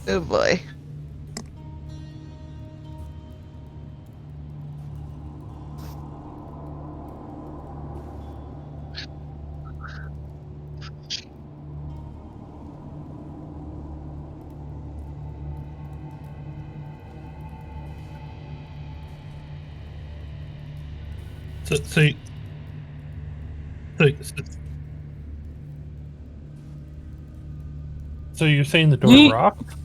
Oh boy. So you're saying the door rocked?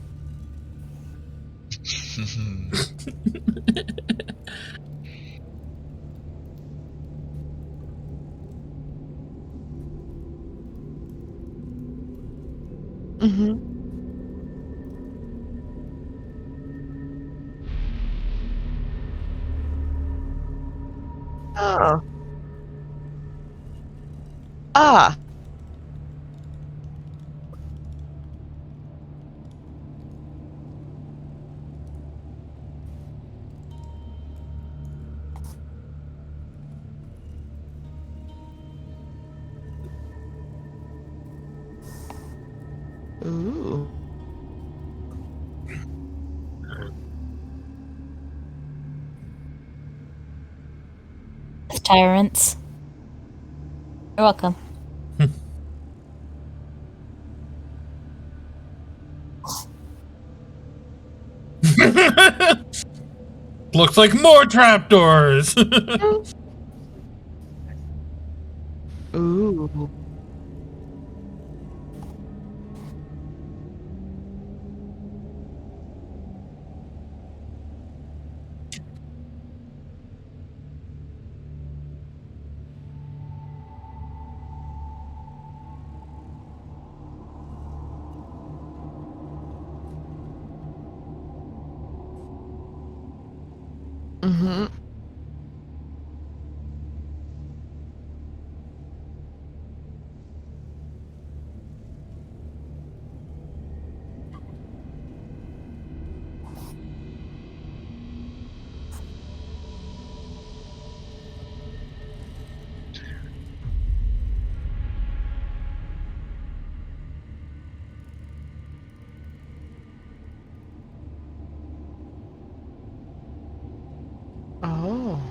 Mm-hmm. Oh. Ah. Ooh. Tyrants. You're welcome. Looks like more trapdoors. Ooh. Mm-hmm. Oh.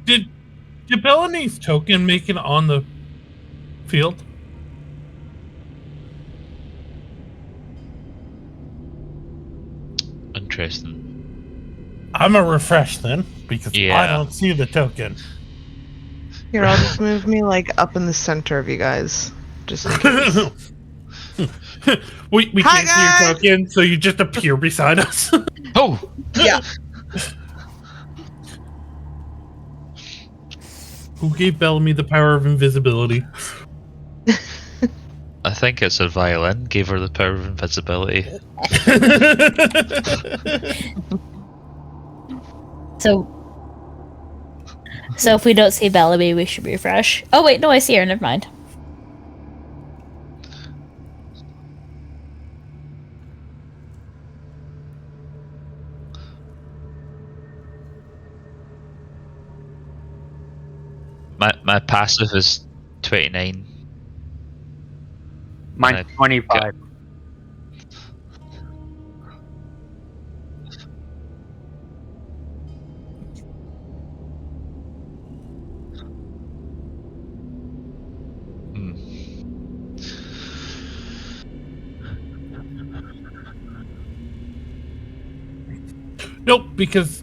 Did Bellamy's token make it on the field? Interesting. I'm a refresh then, because I don't see the token. Here, I'll just move me like up in the center of you guys, just in case. we Hi, can't see your guys! token, so you just appear beside us. Oh! Yeah. Who gave Bellamy the power of invisibility? I think it's a violin gave her the power of invisibility. So if we don't see Bellamy, we should refresh. Oh wait, no, I see her. Never mind. My passive is 29. Mine's 25. Nope, because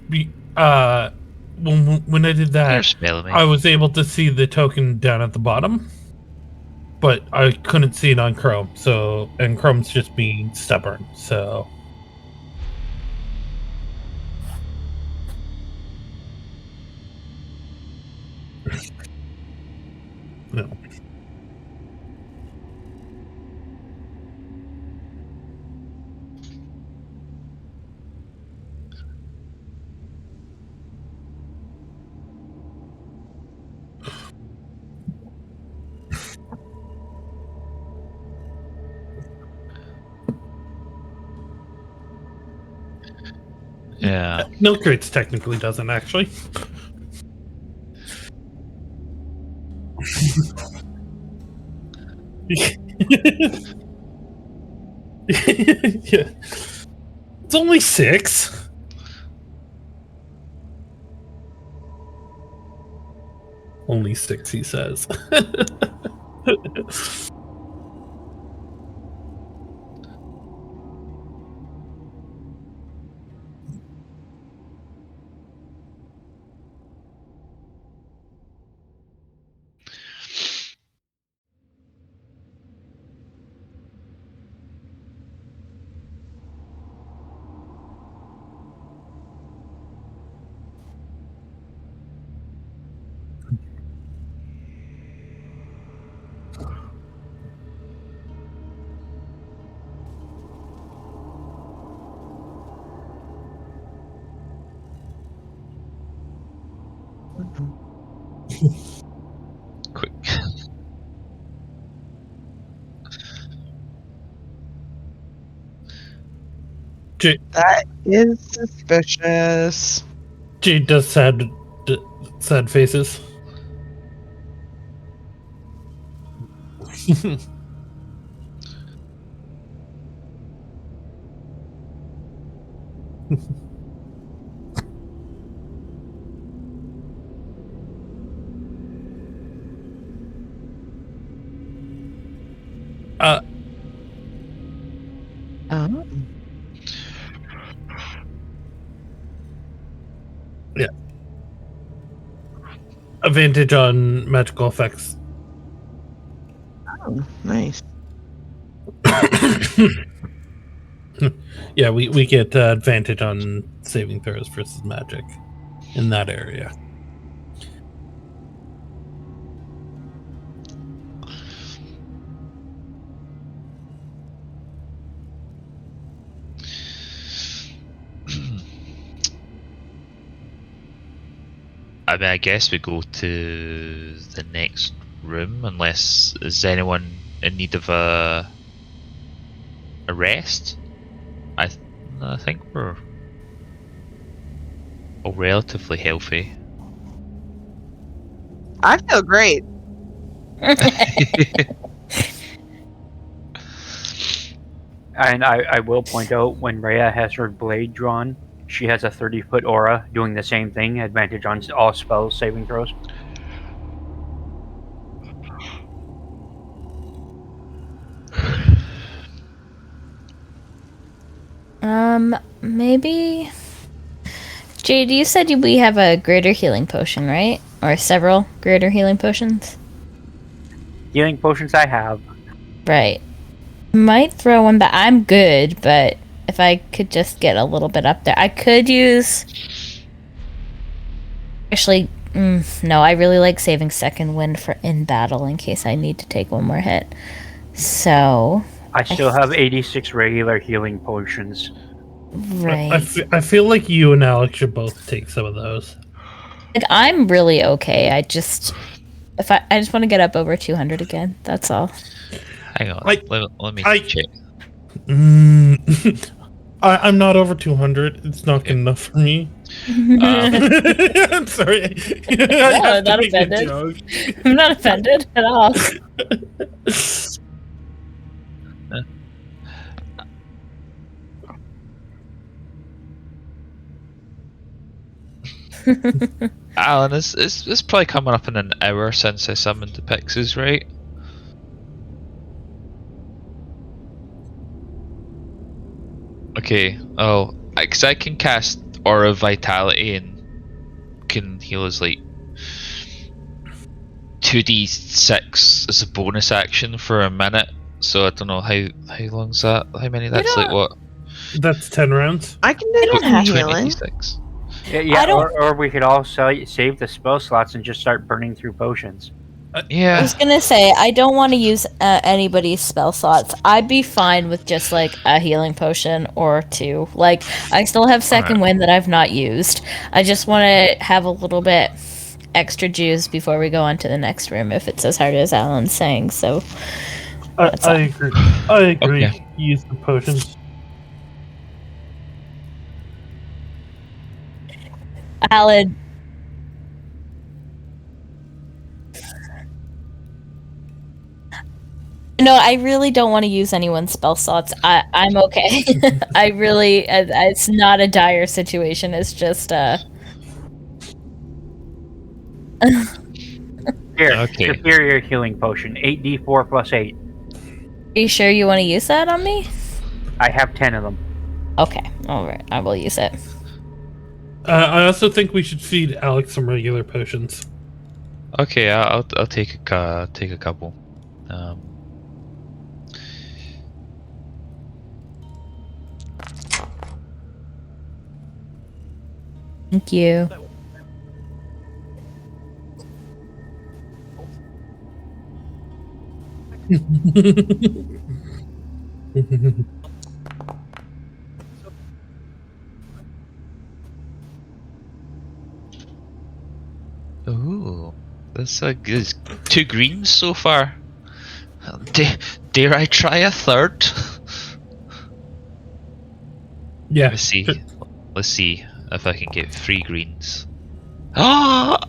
when I did that, I was able to see the token down at the bottom, but I couldn't see it on Chrome. So, and Chrome's just being stubborn. So, no. Yeah. Milk crates technically doesn't actually. Yeah. It's only 6. Only 6, he says. Quick. That is suspicious. Jade does sad faces. Oh. Yeah. Advantage on magical effects. Oh, nice. Yeah, we get advantage on saving throws versus magic in that area. I mean, I guess we go to the next room, unless is anyone in need of a rest? I think we're all relatively healthy. I feel great. And I will point out, when Rhea has her blade drawn, she has a 30-foot aura doing the same thing, advantage on all spell saving throws. Maybe. Jade, you said we have a greater healing potion, right? Or several greater healing potions? Healing potions I have. Right. Might throw one back. I'm good, but if I could just get a little bit up there. I could use... Actually, no, I really like saving second wind for in battle in case I need to take one more hit. So... I still have 86 regular healing potions. Right. I feel like you and Alex should both take some of those. Like, I'm really okay. I just want to get up over 200 again. That's all. Hang on, let me check. I'm not over 200. It's not good enough for me. I'm sorry. No, I'm not offended. I'm not offended at all. Alan, it's probably coming up in an hour since I summoned the Pixies, right? Okay. Oh, because I can cast Aura of Vitality and can heal us like 2d6 as a bonus action for a minute. So I don't know how long's that? How many? That's like what? That's 10 rounds. I can do some healing. 26. Yeah, or we could all save the spell slots and just start burning through potions. Yeah. I was gonna say, I don't want to use anybody's spell slots. I'd be fine with just like a healing potion or two. Like, I still have second wind that I've not used. I just want to have a little bit extra juice before we go on to the next room, if it's as hard as Alan's saying. So, I agree. I agree. Okay. Use the potions. Alan, no, I really don't want to use anyone's spell slots. I'm okay. I really, it's not a dire situation. It's just, Here, Okay. superior healing potion, 8d4 plus 8. Are you sure you want to use that on me? I have 10 of them. Okay, alright, I will use it. I also think we should feed Alex some regular potions. Okay, I'll take a couple. Thank you. Ooh, that's a good 2 greens so far. Dare I try a third? Yeah. Let's see. Let's see if I can get 3 greens. Ah!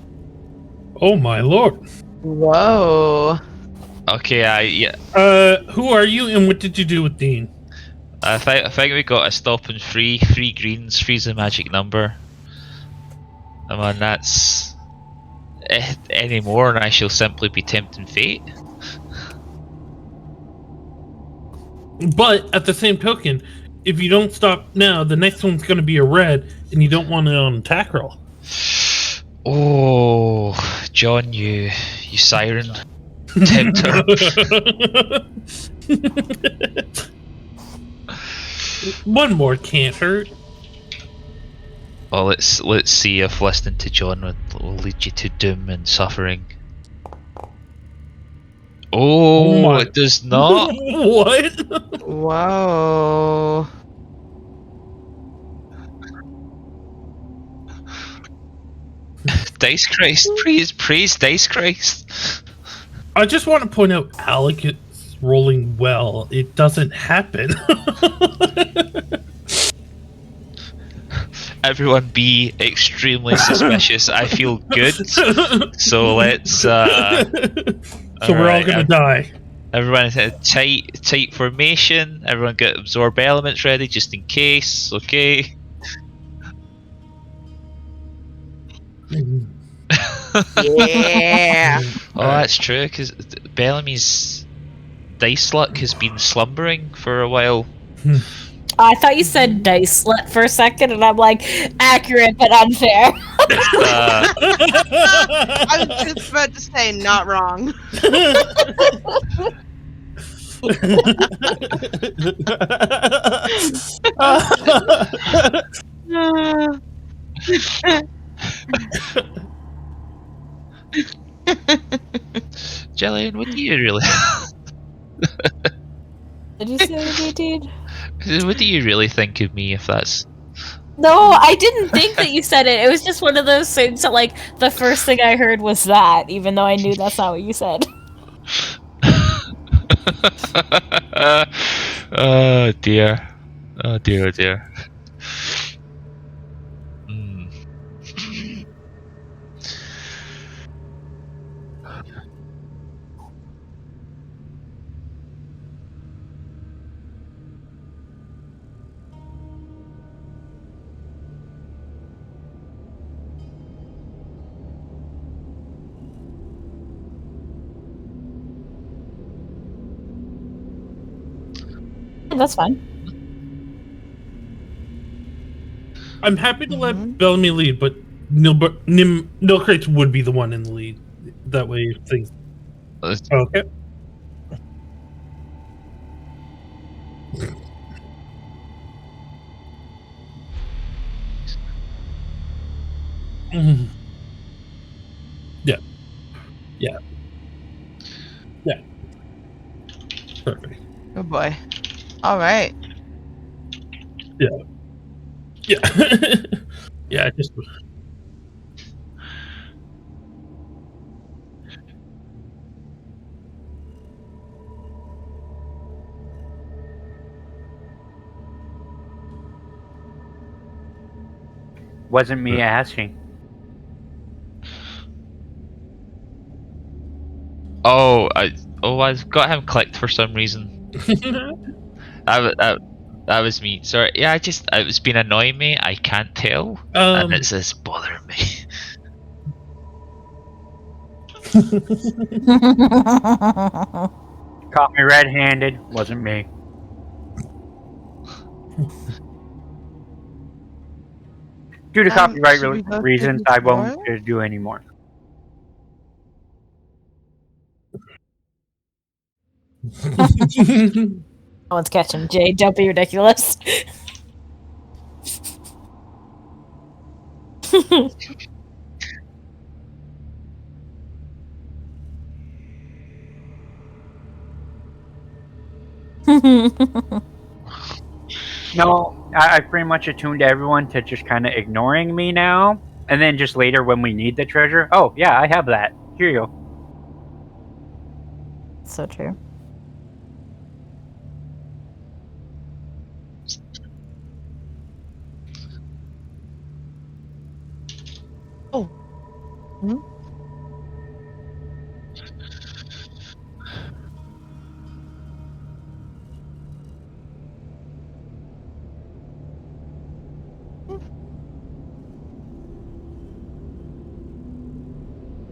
Oh my lord. Whoa. Okay, yeah. Who are you and what did you do with Dean? I think we got a stop and 3 greens. 3's a magic number. I mean, that's any more, and I shall simply be tempting fate. But at the same token, if you don't stop now, the next one's going to be a red, and you don't want it on attack roll. Oh, John, you siren tempter. One more can't hurt. Well, let's see if listening to John will lead you to doom and suffering. Oh, my. it does not. What? Whoa. Dice Christ, praise Dice Christ. I just want to point out Alec is rolling well. It doesn't happen. Everyone be extremely suspicious. I feel good. So let's so we're all gonna die. Everyone had tight formation. Everyone get absorb elements ready just in case. Okay. Yeah. Oh, that's true, because Bellamy's dice luck has been slumbering for a while. I thought you said dice slut for a second, and I'm like, accurate but unfair. I was just about to say, not wrong. Jillian, what do you really? Did you say what you did? What do you really think of me? If that's No, I didn't think that you said it. It was just one of those things that, like, the first thing I heard was that, even though I knew that's not what you said. Oh dear. Oh dear, oh dear. That's fine. I'm happy to let Bellamy lead, but Nilcrates would be the one in the lead. That way things... Okay. Yeah. Yeah. Yeah. Perfect. Oh boy. All right. Yeah. Yeah. Yeah, just... Wasn't me asking. I've got him clicked for some reason. That was me. Sorry. Yeah, it was been annoying me. I can't tell, and it's bothering me. Caught me red-handed. Wasn't me. Due to copyright should we both reasons, take I this won't door? do anymore. No one's catching Jay. Don't be ridiculous. No, I pretty much attuned everyone to just kind of ignoring me now. And then just later when we need the treasure, oh, yeah, I have that. Here you go. So true. Oh. Hmm?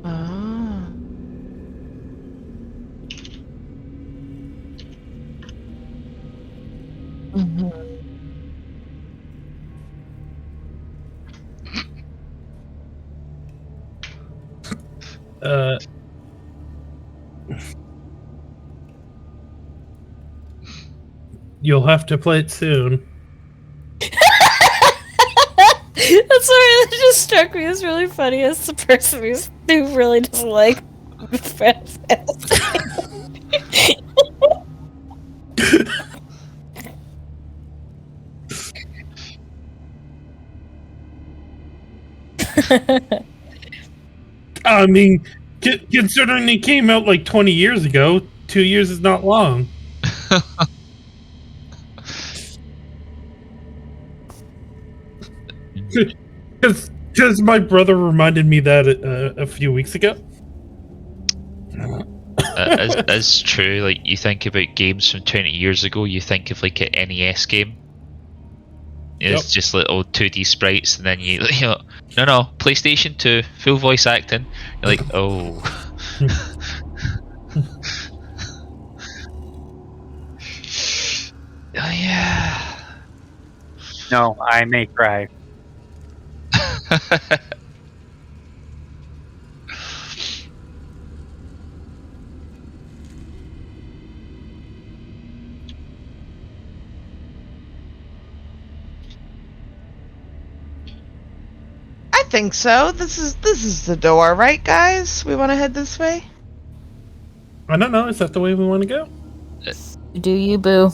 Ah. Mhm. You'll have to play it soon. That's why it just struck me as really funny as the person who really doesn't like Final Fantasy. I mean, considering it came out like 20 years ago, 2 years is not long. Because my brother reminded me that a few weeks ago. It's true. Like, you think about games from 20 years ago, you think of like an NES game. It's just little 2D sprites, and then you know, no, PlayStation 2, full voice acting. You're like, oh. Oh yeah. No, I may cry. I think so. This is the door, right, guys? We want to head this way. I don't know. Is that the way we want to go? Do you, boo?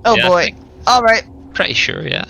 Oh Yeah, I boy. think- All right. Pretty sure, yeah.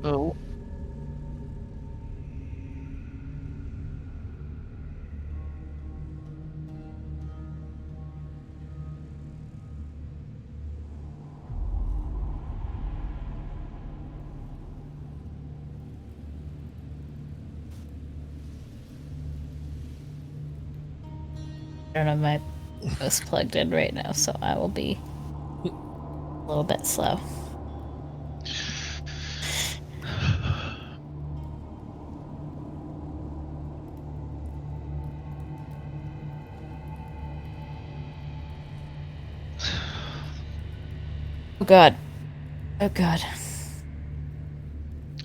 Oh. I don't have my mouse plugged in right now, so I will be a little bit slow. Oh god. Oh god.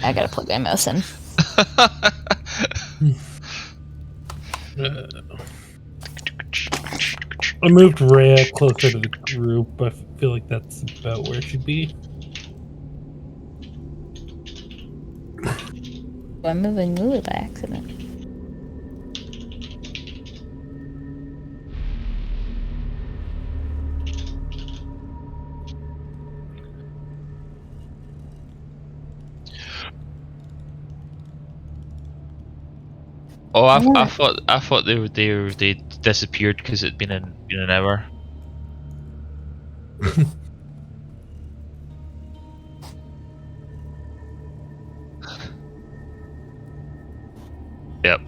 I gotta plug my mouse in. I moved Rhea closer to the group. I feel like that's about where she'd be. I'm moving Lulu by accident. Oh, I thought they disappeared because it'd been an hour. Yep.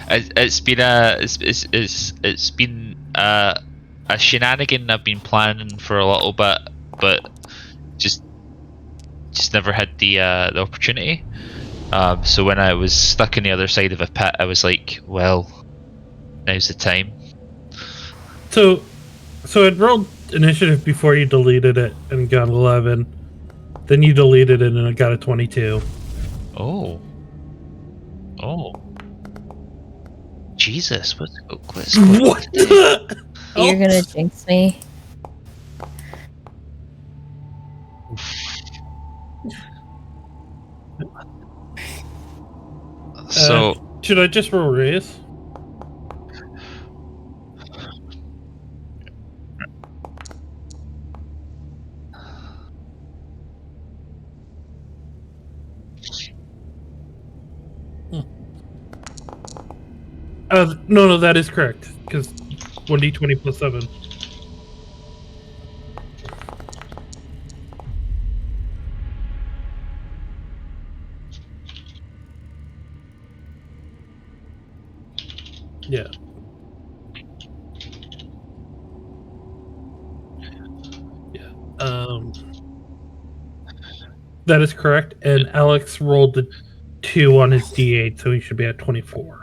It's been a shenanigan I've been planning for a little bit, but just never had the opportunity. So when I was stuck on the other side of a pit, I was like, well, now's the time. So it rolled initiative before you deleted it and got 11. Then you deleted it and it got a 22. Oh. Jesus, what's what? You're gonna jinx me. So should I just roll raise? No, that is correct. Because 1d20 plus 7. Yeah. That is correct. And Alex rolled the 2 on his d8, so he should be at 24.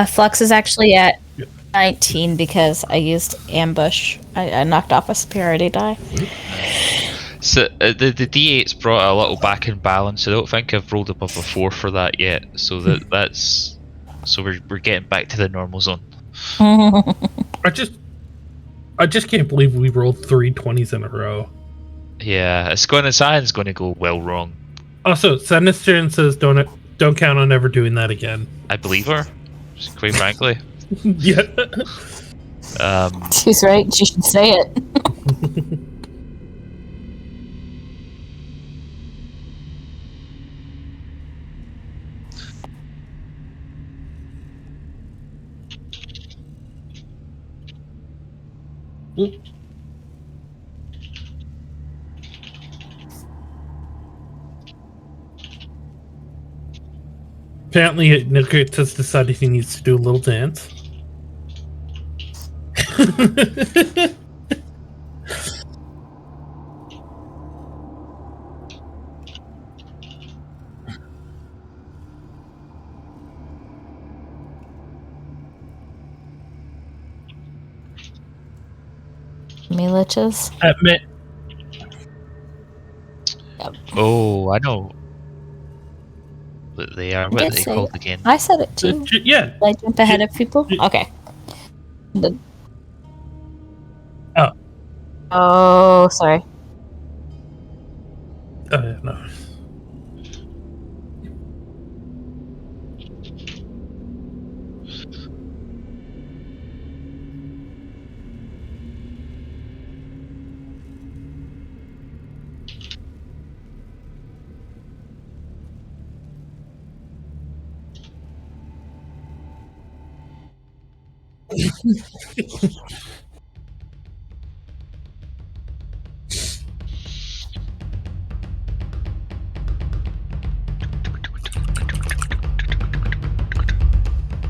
Flux is actually at 19 because I used ambush. I knocked off a superiority die. So the d8's brought a little back in balance. I don't think I've rolled above a 4 for that yet. So that's we're getting back to the normal zone. I just can't believe we rolled 3 20s in a row. Yeah, Sign's going to go well wrong. Also, Sinister says don't count on ever doing that again. I believe her, quite frankly. Yeah. She's right. She should say it. Apparently, Nickert has decided he needs to do a little dance. Me liches. Admit. Yep. Oh, I know what they are. What are they called again? I said it too. Yeah. Did I jump ahead of people? Okay. Oh, sorry. No.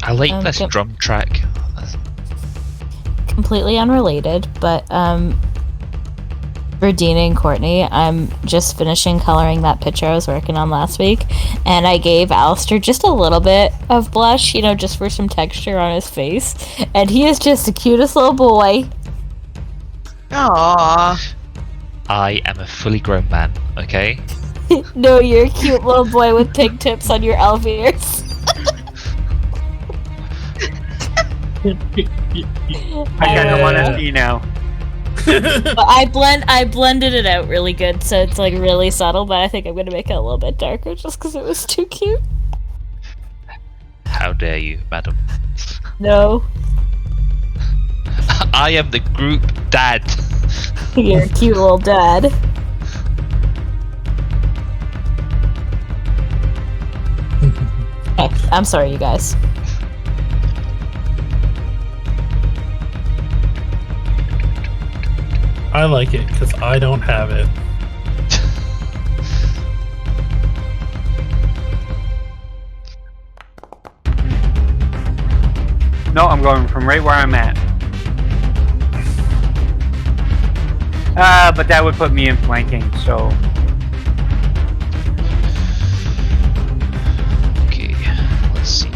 I like this drum track. Completely unrelated, but for Dina and Courtney, I'm just finishing coloring that picture I was working on last week, and I gave Alistair just a little bit of blush, just for some texture on his face, and he is just the cutest little boy. Aww. I am a fully grown man, okay? No, you're a cute little boy with pig tips on your elf ears. I kind of want to Yeah. see now. But I blended it out really good, so it's like really subtle. But I think I'm gonna make it a little bit darker just because it was too cute. How dare you, madam? No, I am the group dad. you're a cute little dad. Okay, I'm sorry, you guys. I like it because I don't have it. No, I'm going from right where I'm at. But that would put me in flanking, so... Okay, let's see.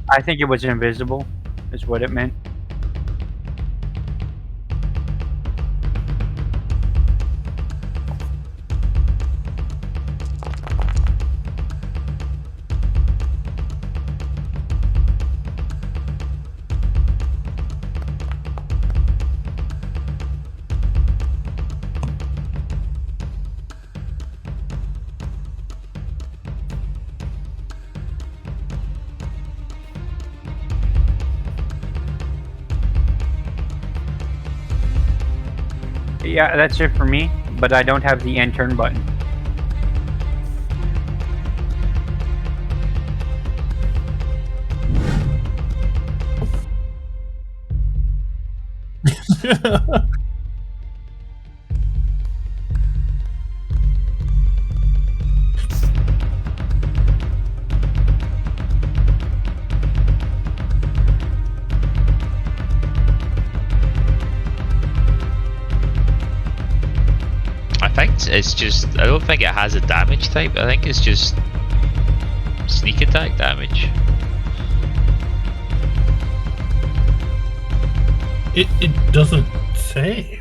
I think it was invisible, is what it meant. Yeah, that's it for me, but I don't have the end turn button. I think it's just. I don't think it has a damage type. I think it's just sneak attack damage. It doesn't say.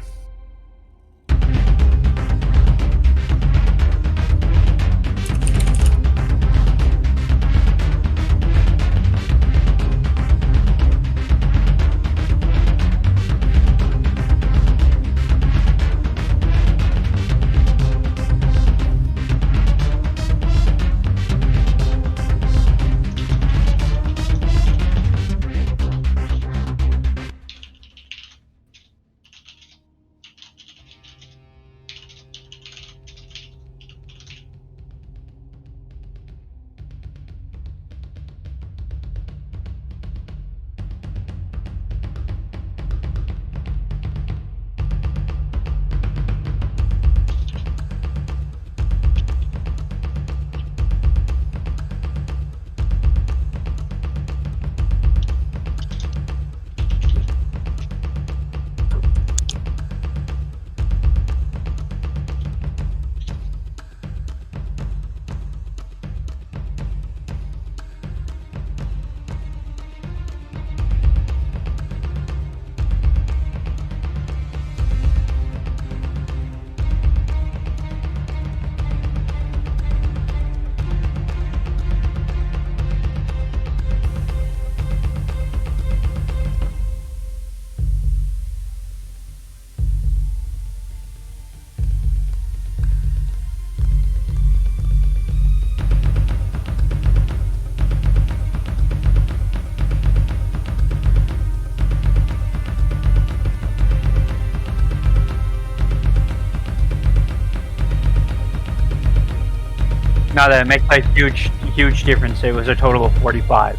Now that makes a huge difference. It was a total of 45.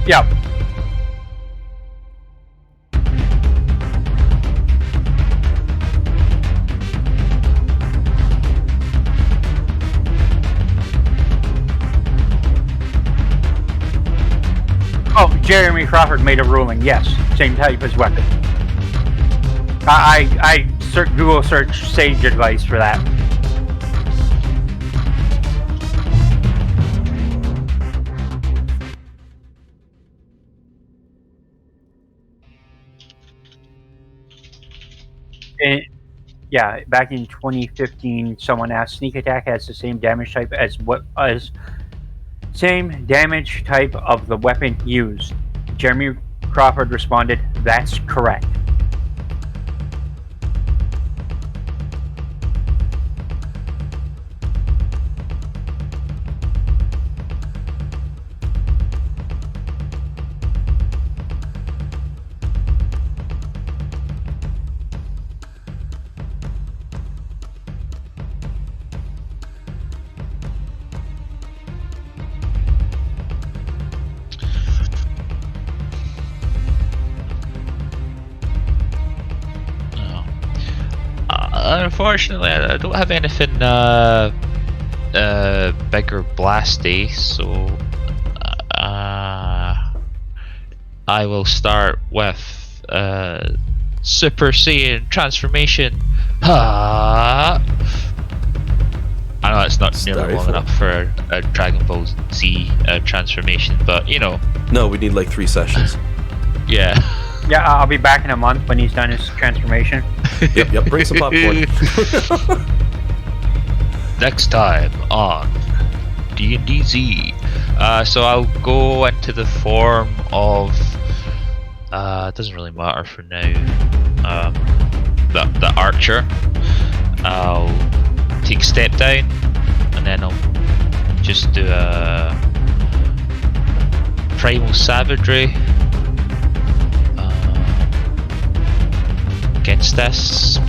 Yep. Jeremy Crawford made a ruling. Yes, same type as weapon. I Google search Sage advice for that. And, yeah, back in 2015, someone asked, "Sneak attack has the same damage type as same damage type of the weapon used?" Jeremy Crawford responded, "That's correct." Unfortunately, I don't have anything bigger blasty, so I will start with Super Saiyan transformation. I know it's not nearly long enough for a Dragon Ball Z transformation, but you know. No, we need like 3 sessions. Yeah. Yeah, I'll be back in a month when he's done his transformation. Yep, bring some popcorn. Next time on D&D Z. So I'll go into the form of it doesn't really matter for now. The archer. I'll take step down and then I'll just do a primal savagery against this.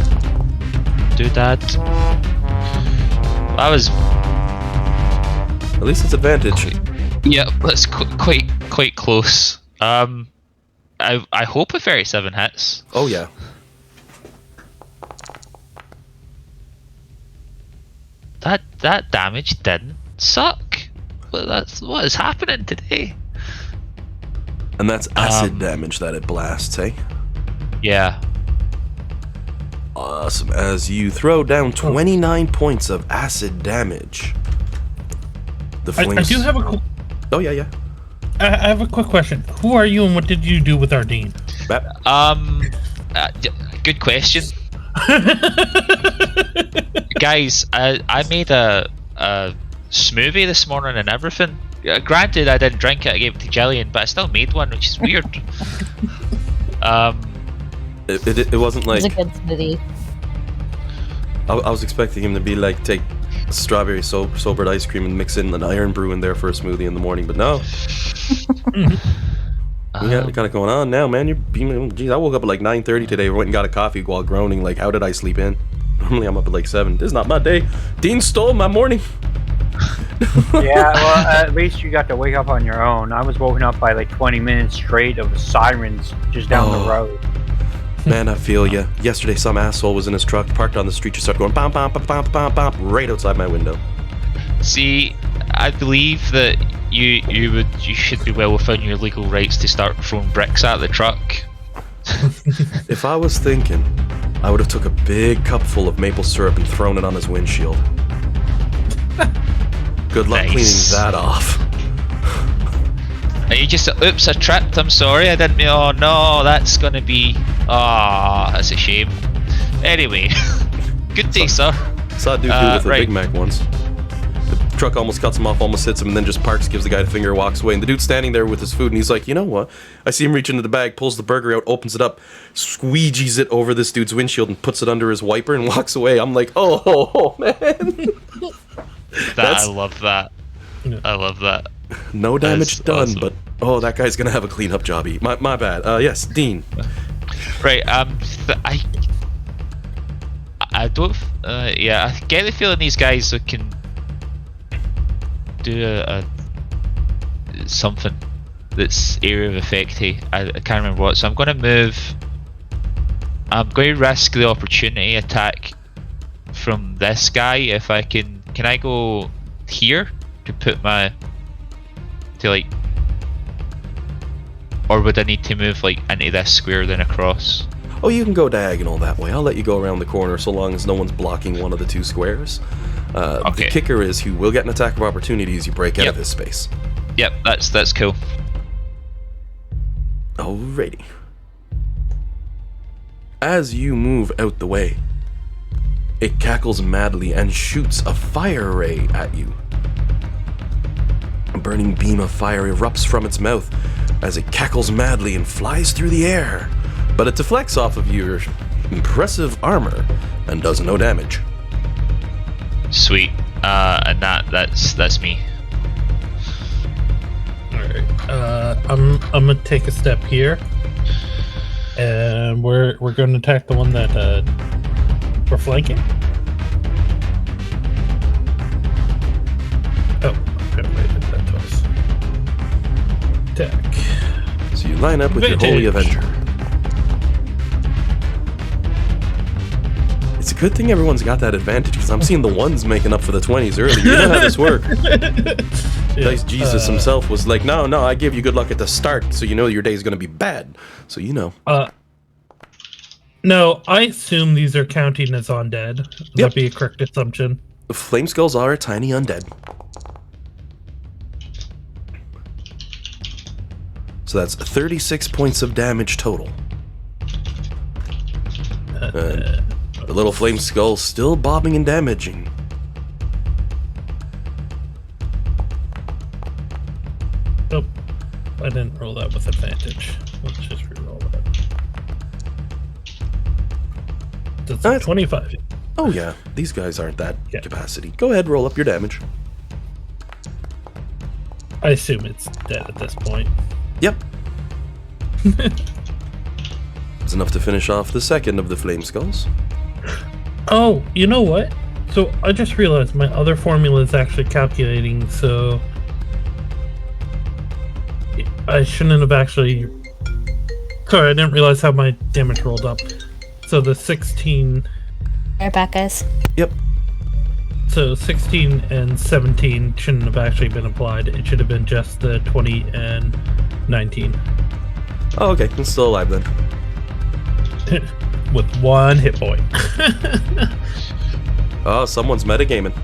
Do that. That was. At least it's advantage. Yeah, that's quite close. I hope a 37 hits. Oh yeah. That damage didn't suck. What is happening today? And that's acid damage that it blasts, eh? Yeah. Awesome. As you throw down 29 points of acid damage. The flames... I do have a. Oh yeah. I have a quick question. Who are you and what did you do with Ardeen? Good question. Guys, I made a smoothie this morning and everything. Granted, I didn't drink it. I gave it to Jillian, but I still made one, which is weird. It wasn't like. It was a good smoothie. I was expecting him to be like take strawberry sobered ice cream and mix in an iron brew in there for a smoothie in the morning, but no. You got it kind of going on now, man. You're beaming. Geez, I woke up at like 9:30 today. Went and got a coffee while groaning. Like, how did I sleep in? Normally I'm up at like 7. This is not my day. Dean stole my morning. Yeah, well, at least you got to wake up on your own. I was woken up by like 20 minutes straight of sirens just down the road. Man, I feel ya. Yesterday, some asshole was in his truck, parked on the street, just started going bam, bam, bam, bam, bam, bam, right outside my window. See, I believe that you should be well within your legal rights to start throwing bricks at the truck. If I was thinking, I would have took a big cup full of maple syrup and thrown it on his windshield. Good luck cleaning that off. And you just, oops, I tripped, I'm sorry, I didn't mean, oh no, that's gonna be, that's a shame. Anyway, good day, sir. Saw a dude do it with a Big Mac once. The truck almost cuts him off, almost hits him, and then just parks, gives the guy the finger, walks away. And the dude's standing there with his food, and he's like, you know what? I see him reach into the bag, pulls the burger out, opens it up, squeegees it over this dude's windshield, and puts it under his wiper and walks away. I'm like, oh man. I love that. I love that. No damage done, awesome. but oh, that guy's gonna have a cleanup jobby. My bad. Yes, Dean. Right. I don't. Yeah, I get the feeling these guys can do something that's area of effecty. I can't remember what. So I'm going to move. I'm going to risk the opportunity attack from this guy if I can. Can I go here to put my like or would I need to move like into this square then across? Oh, you can go diagonal that way. I'll let you go around the corner so long as no one's blocking one of the two squares. Okay. The kicker is you will get an attack of opportunity as you break out of this space. Yep, that's cool. Alrighty. As you move out the way, it cackles madly and shoots a fire ray at you. A burning beam of fire erupts from its mouth as it cackles madly and flies through the air, but it deflects off of your impressive armor and does no damage. Sweet. And that's me. Alright. I'm gonna take a step here. And we're gonna attack the one that we're flanking. Oh, okay, wait, did that twice. Attack. So you line up with your Holy Avenger. It's a good thing everyone's got that advantage, because I'm seeing the ones making up for the 20s early. You know how this works. Dice Jesus himself was like, no, I give you good luck at the start, so you know your day's going to be bad. So you know. No, I assume these are counting as undead. Would that be a correct assumption? The flame skulls are a tiny undead. So that's 36 points of damage total. The little flame skull still bobbing and damaging. Oh, I didn't roll that with advantage. Let's just re-roll that. That's 25. Oh yeah, these guys aren't that capacity. Go ahead, roll up your damage. I assume it's dead at this point. Yep. It's enough to finish off the second of the flame skulls. Oh, you know what? So I just realized my other formula is actually calculating, so I shouldn't have actually... Sorry, I didn't realize how my damage rolled up. So the 16... Right back, guys. Yep. So 16 and 17 shouldn't have actually been applied. It should have been just the 20 and 19. Oh, okay. I'm still alive then. With one hit point. Oh, someone's metagaming.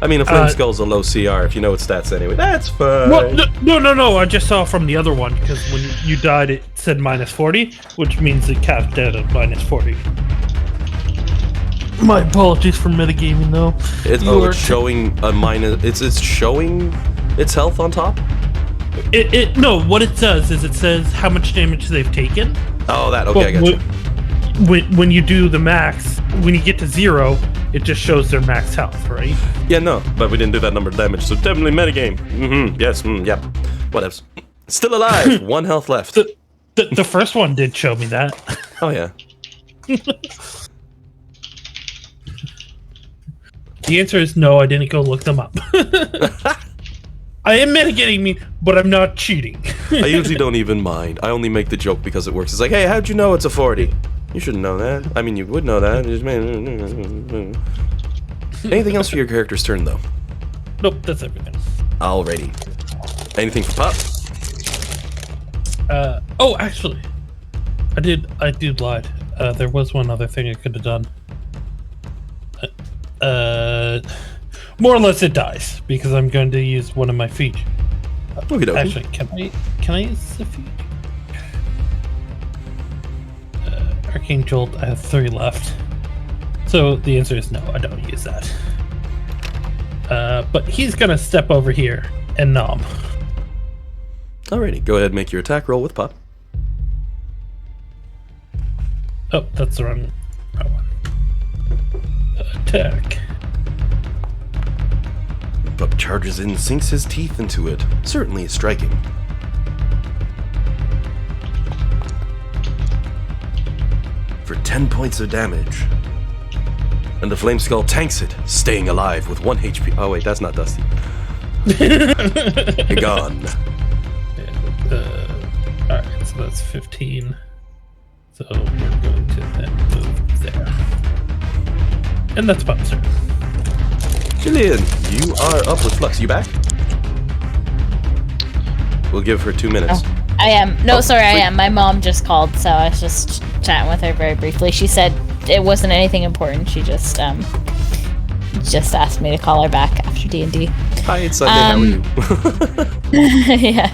I mean, a flame skull's a low CR if you know its stats anyway. That's fine. Well, no. I just saw from the other one, because when you died it said -40, which means it capped out at -40. My apologies for metagaming though. It's showing a minus. It's showing its health on top. No, what it does is it says how much damage they've taken. Oh, that okay. I got you. When you do the max, when you get to 0, it just shows their max health, right? Yeah, no, but we didn't do that number of damage, so definitely metagame. Yes, yep. Whatevs. Still alive. 1 health left. The first one did show me that. Oh yeah. The answer is no. I didn't go look them up. I am mitigating but I'm not cheating. I usually don't even mind. I only make the joke because it works. It's like, hey, how'd you know it's a 40? You shouldn't know that. I mean, you would know that. Anything else for your character's turn, though? Nope, that's everything. Alrighty. Anything for Pop? Oh, actually, I did lie. There was one other thing I could have done. More or less it dies, because I'm going to use one of my feet. Actually, can I use the feet? Arcane Jolt, I have 3 left. So the answer is no, I don't use that. But he's gonna step over here and nom. Alrighty, go ahead and make your attack roll with Pop. Oh, that's the wrong one. Attack. Pup charges in, sinks his teeth into it. Certainly striking. For 10 points of damage. And the Flame Skull tanks it, staying alive with 1 HP. Oh wait, that's not Dusty. Gone. Alright, so that's 15. So we're going to then move there. And that's Pop's turn. Jillian, you are up with Flux. You back? We'll give her 2 minutes. Oh, I am. No, sorry, I wait. am. My mom just called, so I was just chatting with her very briefly. She said it wasn't anything important. She just asked me to call her back after D&D. Hi, it's Sunday. How are you? Yeah.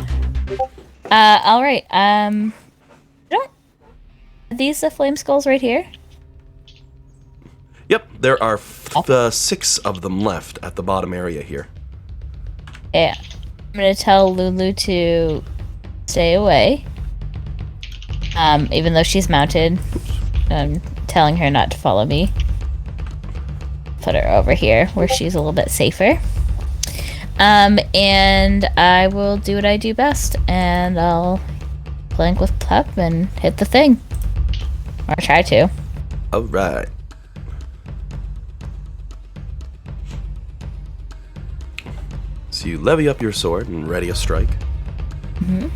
All right. Are these the flame skulls right here? Yep, there are 6 of them left at the bottom area here. Yeah. I'm gonna tell Lulu to stay away. Even though she's mounted, I'm telling her not to follow me. Put her over here where she's a little bit safer. And I will do what I do best, and I'll plank with Pup and hit the thing. Or try to. Alright. So you levy up your sword and ready a strike. Oh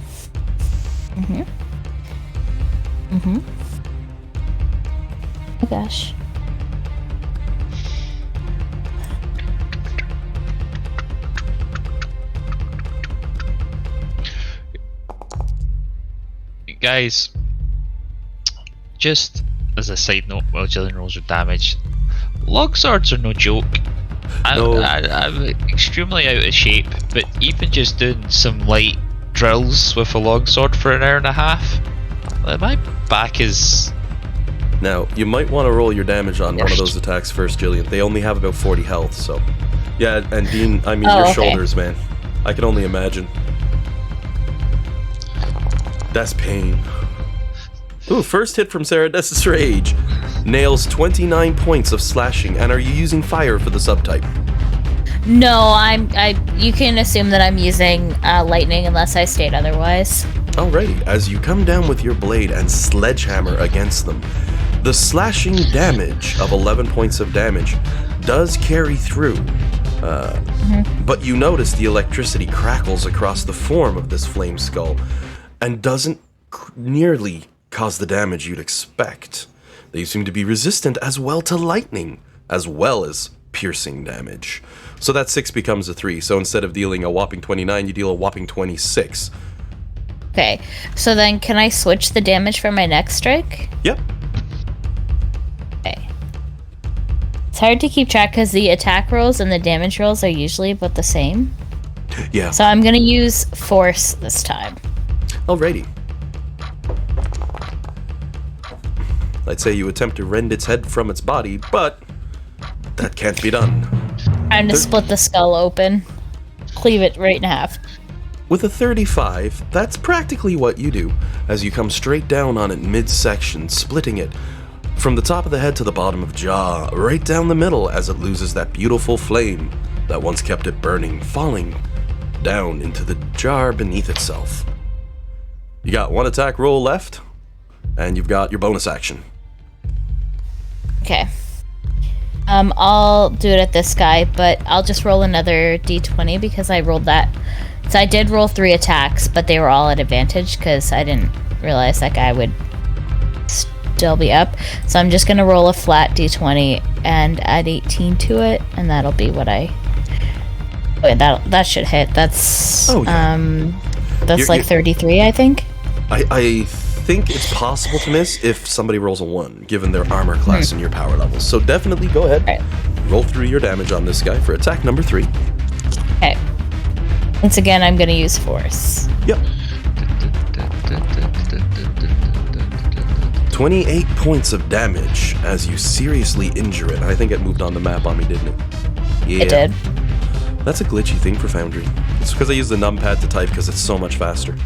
gosh. Guys, just as a side note, while Jillian rolls her damage, long swords are no joke. I'm extremely out of shape, but even just doing some light drills with a longsword for an hour and a half, my back is... Now, you might want to roll your damage on one of those attacks first, Jillian. They only have about 40 health, so... Yeah, and Dean, I mean your shoulders, man. I can only imagine. That's pain. Ooh, first hit from Saradess's Rage. Nails 29 points of slashing, and are you using fire for the subtype? No, you can assume that I'm using lightning unless I state otherwise. Alrighty, as you come down with your blade and sledgehammer against them, the slashing damage of 11 points of damage does carry through. But you notice the electricity crackles across the form of this flame skull and doesn't nearly cause the damage you'd expect. They seem to be resistant as well to lightning, as well as piercing damage. So that 6 becomes a 3, so instead of dealing a whopping 29, you deal a whopping 26. Okay, so then can I switch the damage for my next strike? Yep. Okay. It's hard to keep track because the attack rolls and the damage rolls are usually about the same. Yeah. So I'm gonna use force this time. Alrighty. I'd say you attempt to rend its head from its body, but that can't be done. Trying to split the skull open. Cleave it right in half. With a 35, that's practically what you do, as you come straight down on it midsection, splitting it from the top of the head to the bottom of jaw, right down the middle as it loses that beautiful flame that once kept it burning, falling down into the jar beneath itself. You got one attack roll left, and you've got your bonus action. Okay. I'll do it at this guy, but I'll just roll another d20 because I rolled that. So I did roll 3 attacks, but they were all at advantage because I didn't realize that guy would still be up. So I'm just gonna roll a flat d20 and add 18 to it, and that'll be what I... Wait, that should hit. That's that's like 33, I think. I think it's possible to miss if somebody rolls a 1, given their armor class and your power levels. So definitely go ahead, roll through your damage on this guy for attack number 3. Okay. Once again, I'm gonna use force. Yep. 28 points of damage as you seriously injure it. I think it moved on the map on me, didn't it? Yeah. It did. That's a glitchy thing for Foundry. It's because I use the numpad to type because it's so much faster.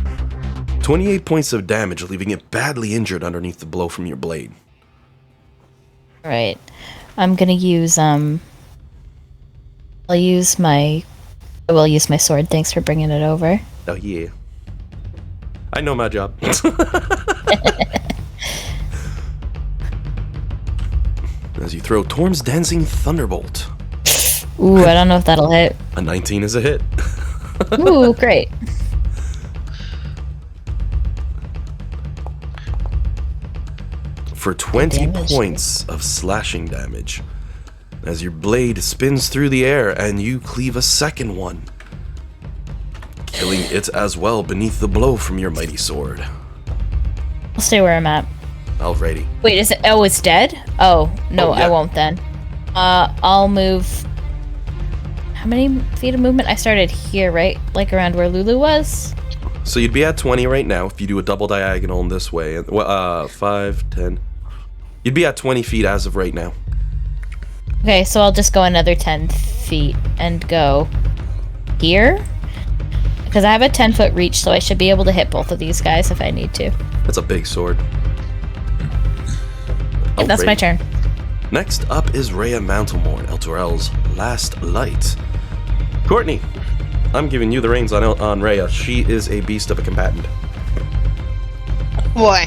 28 points of damage, leaving it badly injured underneath the blow from your blade. Right. I'm gonna use, I will use my sword. Thanks for bringing it over. Oh, yeah. I know my job. As you throw Torm's Dancing Thunderbolt. Ooh, I don't know if that'll hit. A 19 is a hit. Ooh, great. For 20 points of slashing damage, as your blade spins through the air and you cleave a second one. killing it as well beneath the blow from your mighty sword. I'll stay where I'm at. Alrighty. Wait, is it? Oh, it's dead? Oh, no, Oh, yeah. I won't then. I'll move... How many feet of movement? I started here, right? Like around where Lulu was? So you'd be at 20 right now if you do a double diagonal in this way. 5, 10. You'd be at 20 feet as of right now. Okay, so I'll just go another 10 feet and go here. Because I have a 10-foot reach, so I should be able to hit both of these guys if I need to. That's a big sword. Yeah, that's my turn. Next up is Rhea Mantlemorn, Elturel's last light. Courtney, I'm giving you the reins on Rhea. She is a beast of a combatant. Boy.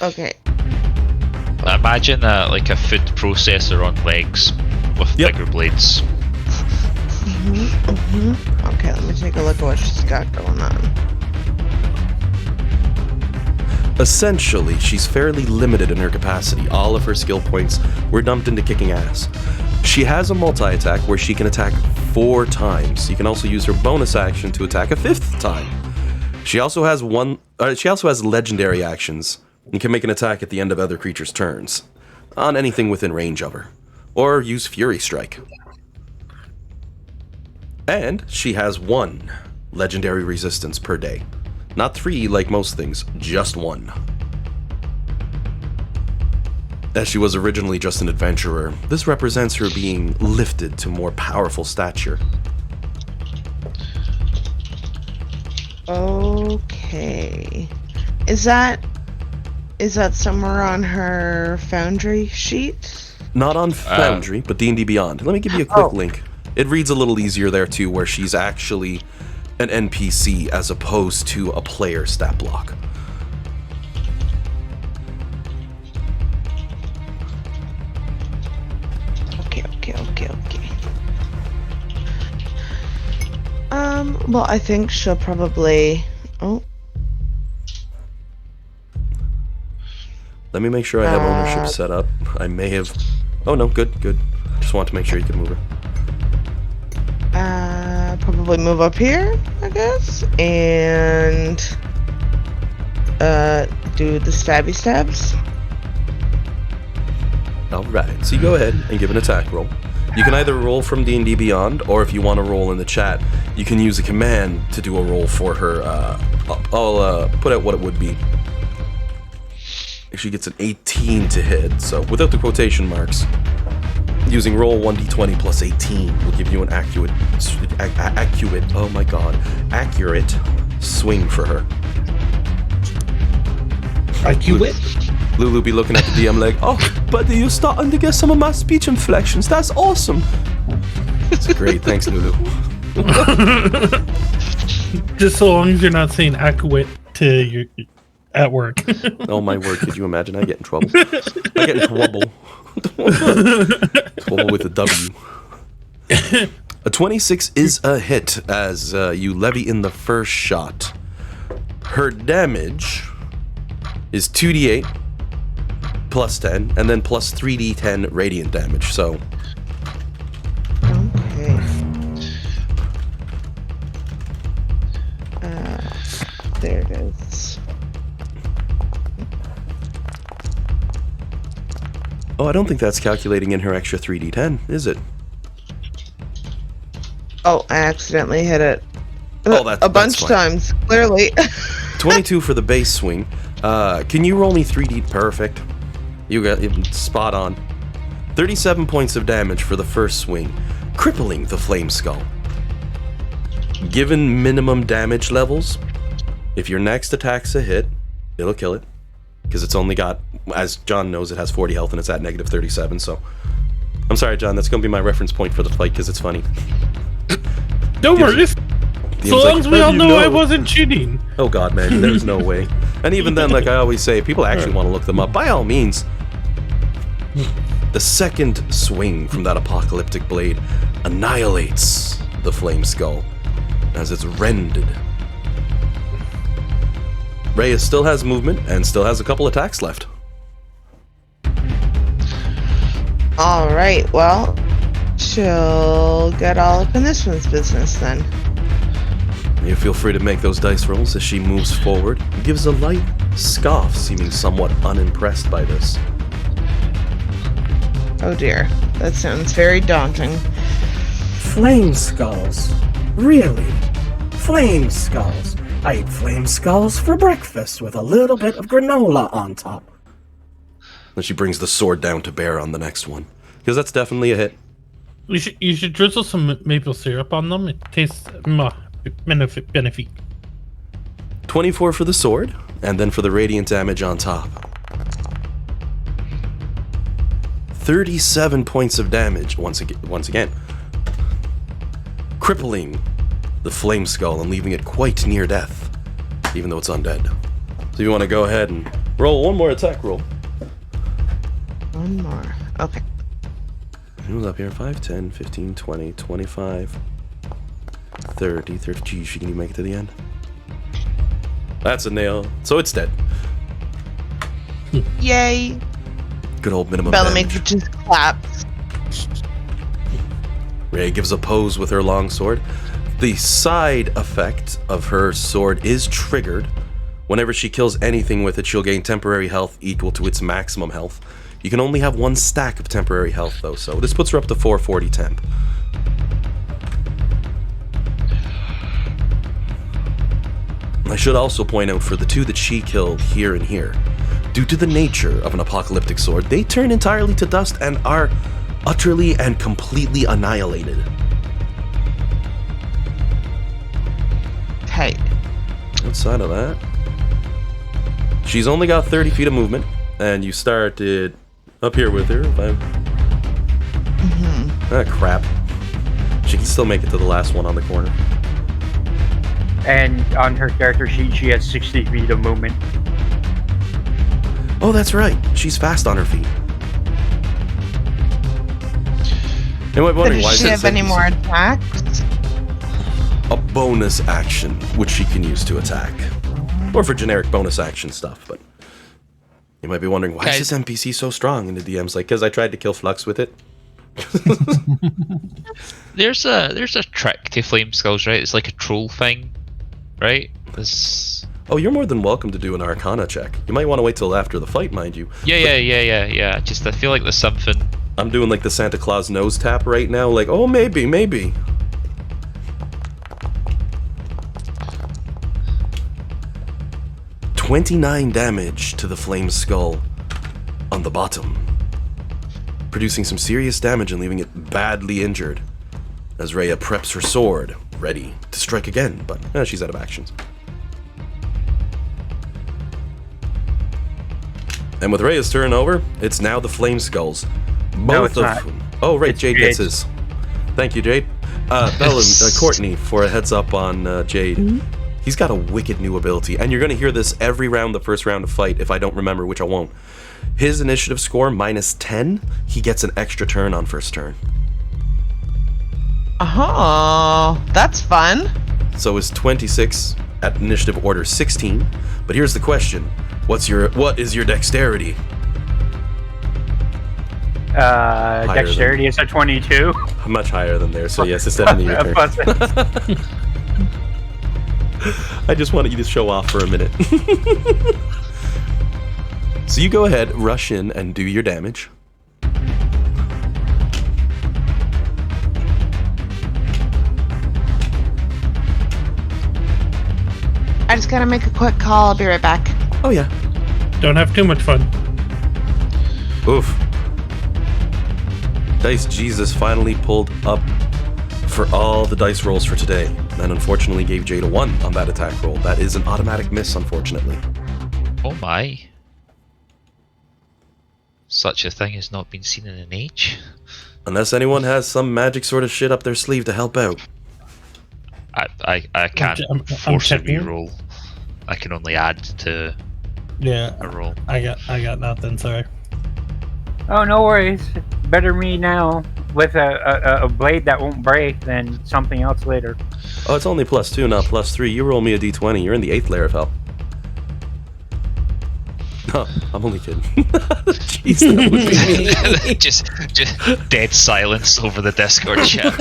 Okay. Imagine like a food processor on legs with bigger blades. Okay, let me take a look at what she's got going on. Essentially, she's fairly limited in her capacity. All of her skill points were dumped into kicking ass. She has a multi-attack where she can attack 4 times. You can also use her bonus action to attack a 5th time. She also has legendary actions and can make an attack at the end of other creatures' turns on anything within range of her, or use Fury Strike. And she has 1 legendary resistance per day. Not 3 like most things, just 1. As she was originally just an adventurer, this represents her being lifted to more powerful stature. Okay. Is that somewhere on her Foundry sheet? Not on Foundry, but D&D Beyond. Let me give you a quick link. It reads a little easier there too, where she's actually an NPC as opposed to a player stat block. Okay. Well, I think she'll probably... Oh. Let me make sure I have ownership set up. I may have... Oh no, good. Just want to make sure you can move her. Probably move up here, I guess, and do the stabby stabs. Alright, so you go ahead and give an attack roll. You can either roll from D&D Beyond, or if you want to roll in the chat, you can use a command to do a roll for her. I'll put out what it would be. If she gets an 18 to hit, so without the quotation marks, using roll 1d20 plus 18 will give you an accurate swing for her. Accurate? Lulu be looking at the DM like, oh, buddy, you're starting to get some of my speech inflections. That's awesome. It's great. Thanks, Lulu. Just so long as you're not saying accurate to your at work. Oh my word, could you imagine? I get in trouble. I get in trouble. Trouble with a W. A 26 is a hit as you levy in the first shot. Her damage is 2d8 plus 10, and then plus 3d10 radiant damage, so... Okay. There it is. Oh, I don't think that's calculating in her extra 3d10, is it? Oh, I accidentally hit it. Oh, that's a bunch fine. times, clearly. 22 for the base swing. Can you roll me 3d? Perfect. You got spot on. 37 points of damage for the first swing, crippling the flame skull. Given minimum damage levels, if your next attack's a hit, it'll kill it. Because it's only got, as John knows, it has 40 health and it's at negative 37, so... I'm sorry, John, that's going to be my reference point for the fight because it's funny. Don't worry. So long as we all know I wasn't cheating. Oh god, man, there's no way. And even then, like I always say, if people actually want to look them up, by all means. The second swing from that apocalyptic blade annihilates the flame skull as it's rended. Rhea still has movement and still has a couple attacks left. Alright, well, she'll get all up in this one's business then. You feel free to make those dice rolls as she moves forward. Gives a light scoff, seeming somewhat unimpressed by this. Oh dear, that sounds very daunting. Flame skulls? Really? Flame skulls? I eat flame skulls for breakfast with a little bit of granola on top. Then she brings the sword down to bear on the next one. Because that's definitely a hit. You should drizzle some maple syrup on them. It tastes benefit. 24 for the sword, and then for the radiant damage on top. 37 points of damage once again. Crippling the flame skull and leaving it quite near death, even though it's undead. So you want to go ahead and roll one more attack roll. One more. Okay. Who's up here? 5, 10, 15, 20, 25, 30. Geez, she can even make it to the end. That's a nail. So it's dead. Yay. Good old minimum Bellamy damage. just claps. Ray gives a pose with her longsword. The side effect of her sword is triggered. Whenever she kills anything with it, she'll gain temporary health equal to its maximum health. You can only have one stack of temporary health, though, so this puts her up to 440 temp. I should also point out for the two that she killed here and here, due to the nature of an apocalyptic sword, they turn entirely to dust and are utterly and completely annihilated. Tight. Outside of that, she's only got 30 feet of movement, and you started up here with her. Ah, crap. She can still make it to the last one on the corner. And on her character sheet, she has 60 feet of movement. Oh, that's right. She's fast on her feet. You might be wondering why Does she have any more attacks? a bonus action, which she can use to attack. Or for generic bonus action stuff, but you might be wondering, why is this NPC so strong? And the DM's like, because I tried to kill Flux with it. There's a trick to flame skulls, right? It's like a troll thing, right? Oh, you're more than welcome to do an Arcana check. You might want to wait till after the fight, mind you. Yeah. Just I feel like there's something. I'm doing like the Santa Claus nose tap right now, like, oh, maybe. 29 damage to the flame skull on the bottom, producing some serious damage and leaving it badly injured as Rhea preps her sword, ready to strike again, but she's out of actions. And with Rhea's turn over, it's now the flame skulls. No, it's not. Oh, right, It's Jade gets his. Thank you, Jade. Bella, Courtney, for a heads up on Jade. Mm-hmm. He's got a wicked new ability, and you're going to hear this every round, the first round of fight, if I don't remember, which I won't. His initiative score, -10, he gets an extra turn on first turn. Oh, that's fun. So is 26 at initiative order 16. But here's the question. What is your dexterity? Dexterity is a 22. Much higher than there, so yes, it's definitely your turn. I just wanted you to show off for a minute. So you go ahead, rush in, and do your damage. I just gotta make a quick call. I'll be right back. Oh yeah. Don't have too much fun. Oof. Dice Jesus finally pulled up for all the dice rolls for today, and unfortunately gave Jade a 1 on that attack roll. That is an automatic miss, unfortunately. Oh my. Such a thing has not been seen in an age. Unless anyone has some magic sort of shit up their sleeve to help out. I can't force a reroll. I can only add to a roll. I got nothing, sorry. Oh, no worries. Better me now with a blade that won't break than something else later. Oh, it's only +2, not +3. You roll me a d20. You're in the 8th layer of hell. No, I'm only kidding. Jeez, that would be me. just dead silence over the Discord chat.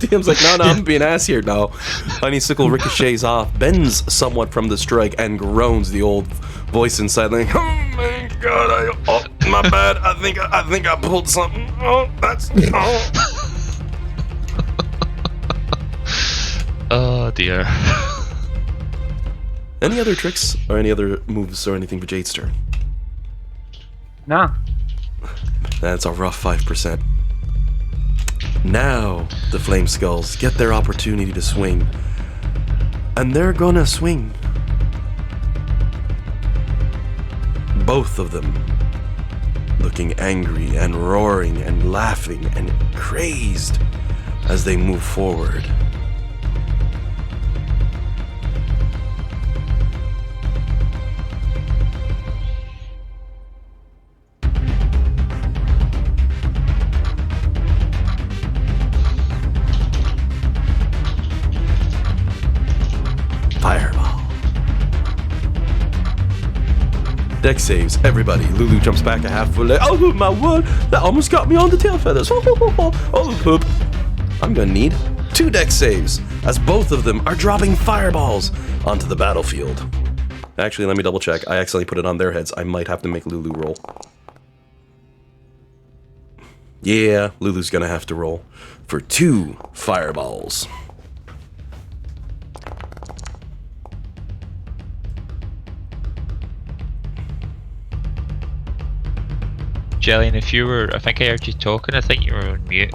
DM's like, no, I'm being ass here now. Honeysuckle ricochets off, bends somewhat from the strike, and groans. The old voice inside, like, oh my god, my bad. I think I pulled something. Oh, that's. Oh. Oh dear. Any other tricks or any other moves or anything for Jade's turn? No. That's a rough 5%. Now, the Flame Skulls get their opportunity to swing. And they're gonna swing. Both of them looking angry and roaring and laughing and crazed as they move forward. Fireball. Dex saves, everybody. Lulu jumps back a half foot. Oh my word! That almost got me on the tail feathers. Oh poop! I'm gonna need 2 dex saves, as both of them are dropping fireballs onto the battlefield. Actually, let me double check. I accidentally put it on their heads. I might have to make Lulu roll. Yeah, Lulu's gonna have to roll for 2 fireballs. Jillian, if you were, I think I heard you talking, I think you were on mute.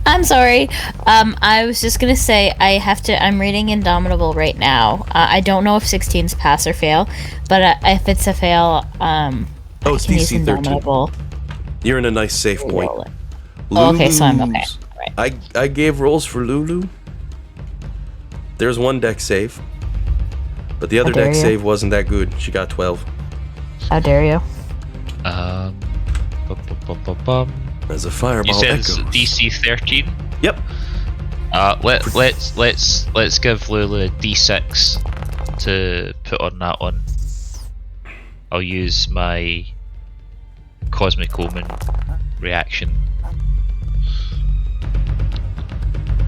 I'm sorry. I was just gonna say I'm reading Indomitable right now. I don't know if 16's pass or fail, but if it's a fail, It's can use DC 13. Indomitable. You're in a nice safe point. Oh, okay, so I'm okay. Right. I gave rolls for Lulu. There's 1 dex save, but the other How dare dex you. save wasn't that good. She got 12. How dare you? As a fireball You said it's echoes. DC 13. Yep. Let's give Lulu a D6 to put on that one. I'll use my Cosmic Omen reaction.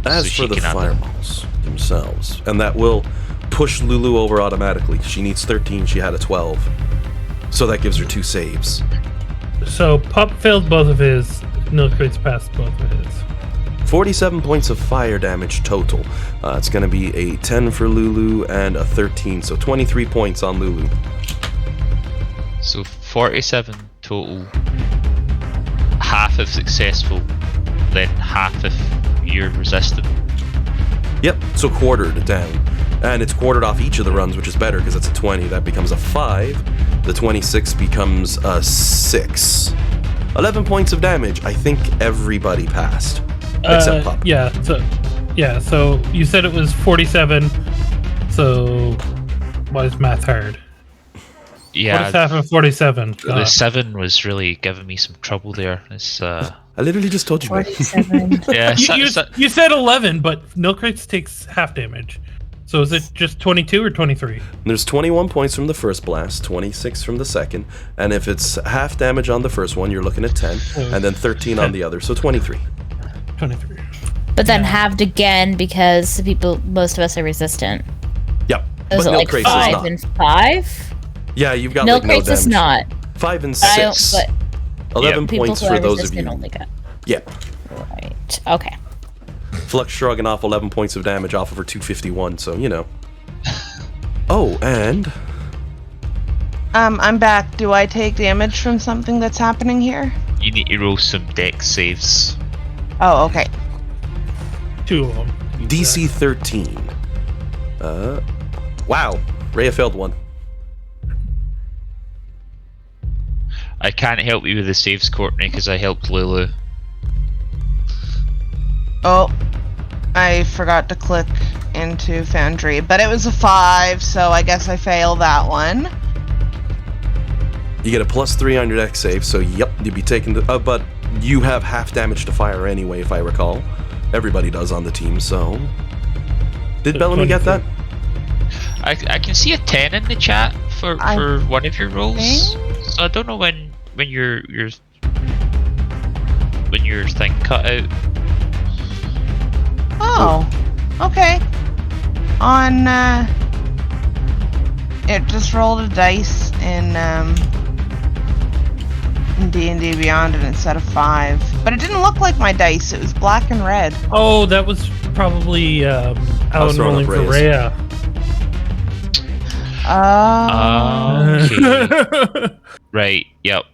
As So for she the can add them. fireballs themselves, and that will push Lulu over automatically. She needs 13, she had a 12. So that gives her 2 saves. So Pup failed both of his. Milkcrate's passed both of his. 47 points of fire damage total. It's going to be a 10 for Lulu and a 13, so 23 points on Lulu. So 47 total. Half if successful, then half if you're resistant. Yep, so quartered down. And it's quartered off each of the runs, which is better because it's a 20. That becomes a 5. The 26 becomes a 6. 11 points of damage. I think everybody passed. Except Pup. So you said it was 47. So why is math hard? Yeah, What is half of 47? the 7 was really giving me some trouble there. It's I literally just told you, man. 47. yeah, You said 11, but Milkcrates takes half damage. So is it just 22 or 23? There's 21 points from the first blast, 26 from the second, and if it's half damage on the first one, you're looking at 10, and then 13 on the other, so 23. 23. But then halved again because most of us are resistant. Yep. Was But it like Milkcrates is 5 not. and 5? Yeah, you've got Milk like no rates damage. is not. 5 and I don't, 6. but 11 people points who for are those of resistant you. only got. Yeah. Right. Okay. Flux shrugging off 11 points of damage off of her 251, so, you know. Oh, and... I'm back. Do I take damage from something that's happening here? you need to roll some dex saves. Oh, okay. 2 of them. DC 13. Wow. Rhea failed 1. I can't help you with the saves, Courtney, because I helped Lulu. Oh, I forgot to click into Foundry, but it was a 5, so I guess I failed that one. You get a +3 on your dex save, so yep, you'd be taking the... but you have half damage to fire anyway, if I recall. Everybody does on the team, so... Did Bellamy get that? I can see a 10 in the chat for one of your rolls. So I don't know when your thing cut out. Oh, okay. On it just rolled a dice in D&D Beyond and it said a 5, but it didn't look like my dice. It was black and red. Oh, that was probably Alan rolling for Rhea. Okay. Right. Yep.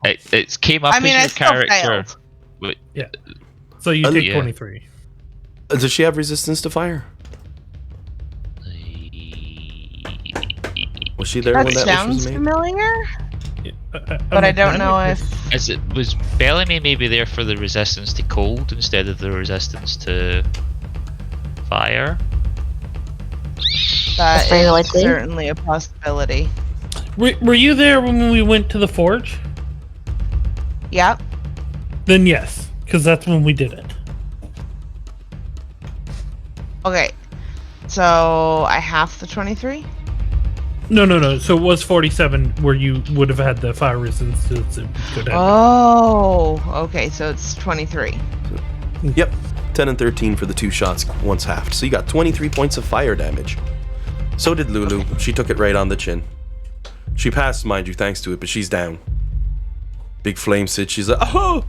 It came up as your character. Wait. Yeah. So you take 23. Does she have resistance to fire? Was she there that when that sounds was made? familiar, but I don't know if... Was Bellamy maybe there for the resistance to cold instead of the resistance to fire? That is certainly a possibility. Were you there when we went to the forge? Yep. Then yes, because that's when we did it. Okay, so I half the 23? No. So it was 47 where you would have had the fire resistance. Oh, okay, so it's 23. Yep, 10 and 13 for the 2 shots, once halved. So you got 23 points of fire damage. So did Lulu. She took it right on the chin. She passed, mind you, thanks to it, but she's down. Big flame sits. She's like, oh,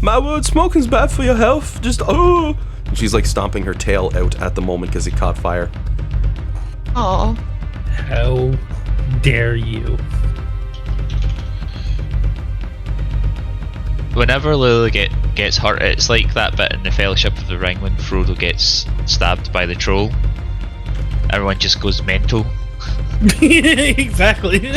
my word, smoking's bad for your health. Just, oh. And she's like stomping her tail out at the moment because it caught fire. Oh. How dare you? Whenever Lulu gets hurt, it's like that bit in the Fellowship of the Ring when Frodo gets stabbed by the troll. Everyone just goes mental. Exactly.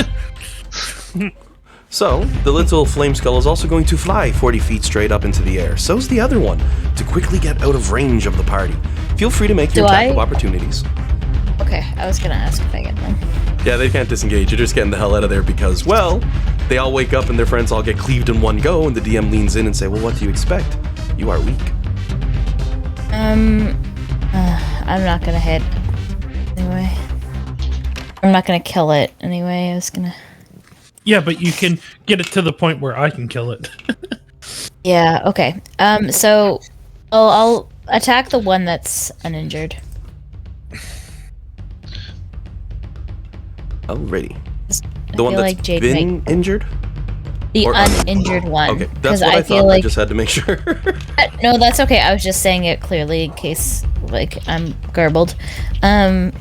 So, the little flame skull is also going to fly 40 feet straight up into the air. So's the other one, to quickly get out of range of the party. Feel free to make your attack of opportunities. Okay, I was gonna ask if I get them. Yeah, they can't disengage. You're just getting the hell out of there because, well, they all wake up and their friends all get cleaved in one go, and the DM leans in and say, well, what do you expect? You are weak. I'm not gonna hit. Anyway. I'm not gonna kill it anyway. I was gonna... Yeah, but you can get it to the point where I can kill it. Yeah, okay. So I'll attack the one that's uninjured. Alrighty. The one that's like Jade been injured? The uninjured one. Okay, that's what I thought. I just had to make sure. No, that's okay. I was just saying it clearly in case, like, I'm garbled. No,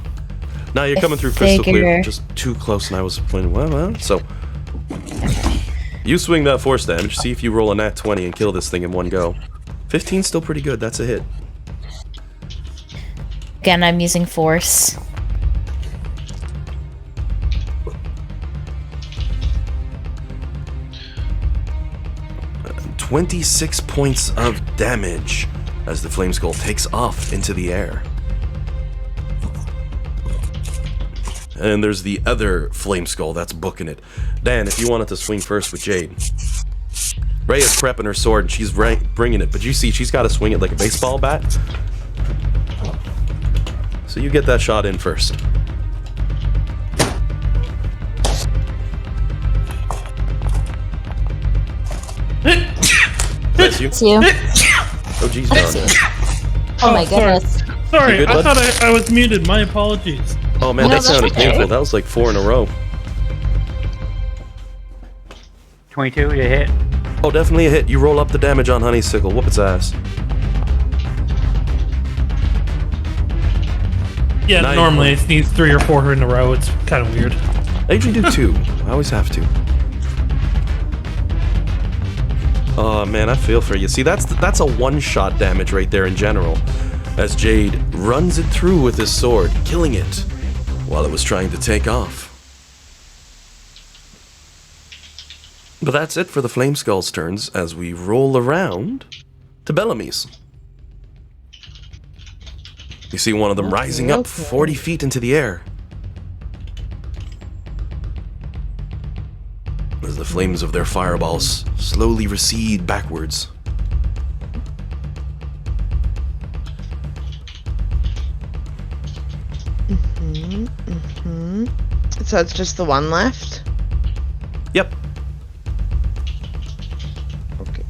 you're coming through crystal clear. Just too close, and I was playing well. So, you swing that force damage. See if you roll a nat 20 and kill this thing in one go. 15's still pretty good. That's a hit. Again, I'm using force. 26 points of damage as the flame skull takes off into the air. And there's the other flame skull that's booking it. Dan, if you wanted to swing first with Jade. Rhea's prepping her sword and she's bringing it, but you see she's got to swing it like a baseball bat. So you get that shot in first. That's you. It's you. Oh, jeez, Oh my goodness. Sorry, good, I bud? thought I was muted. My apologies. Oh man, No, that sounded that's okay. painful. That was like 4 in a row. 22, you hit. Oh, definitely a hit. You roll up the damage on Honeysickle. Whoop its ass. Yeah, Nice. normally it needs 3 or 4 in a row. It's kind of weird. I usually do 2. I always have to. Oh man, I feel for you. See, that's a one-shot damage right there in general. As Jade runs it through with his sword, killing it while it was trying to take off. But that's it for the Flame Skull's turns as we roll around to Bellamy's. You see one of them rising up 40 feet into the air. As the flames of their fireballs slowly recede backwards. So it's just the one left? Yep. Okay.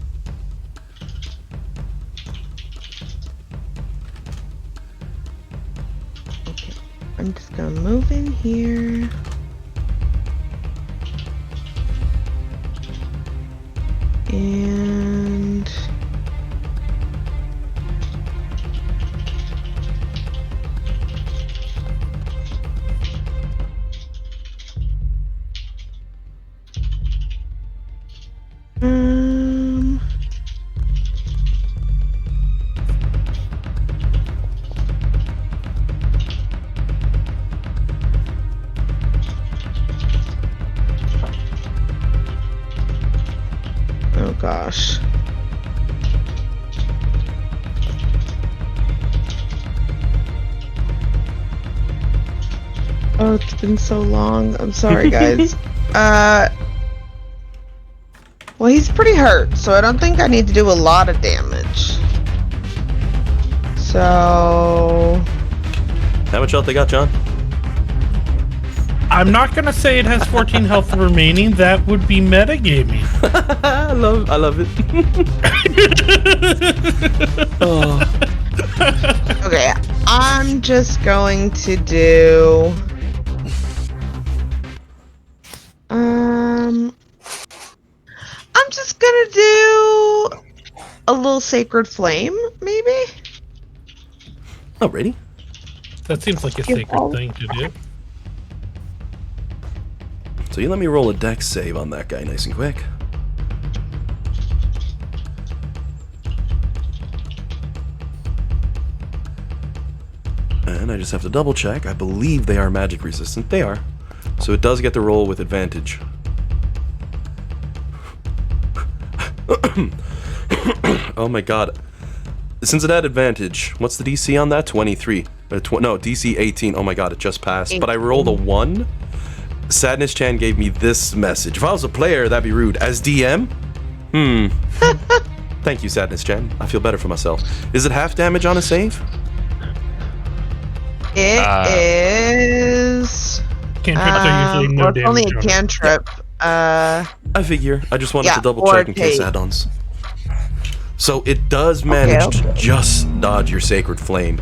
Okay. I'm just gonna move in here. And oh gosh. Oh, it's been so long. I'm sorry, guys. Well, he's pretty hurt, so I don't think I need to do a lot of damage. So... How much health they got, John? I'm not gonna say it has 14 health remaining. That would be metagaming. I love it. Oh. Okay, I'm just going to do... I'm just gonna do a little Sacred Flame, maybe? Alrighty. That seems like a sacred thing to do. So you let me roll a dex save on that guy nice and quick. And I just have to double check. I believe they are magic resistant. They are. So it does get the roll with advantage. Oh my god. Since it had advantage, what's the DC on that? 23. No, DC 18. Oh my god, it just passed. But I rolled a 1. Sadness Chan gave me this message. If I was a player, that'd be rude. As DM? Thank you, Sadness Chan. I feel better for myself. Is it half damage on a save? It is... Cantrips are usually no well, it's only damage a on it. cantrip. I figure. I just wanted Yeah, to double check in case or add-ons. So it does manage to just dodge your Sacred Flame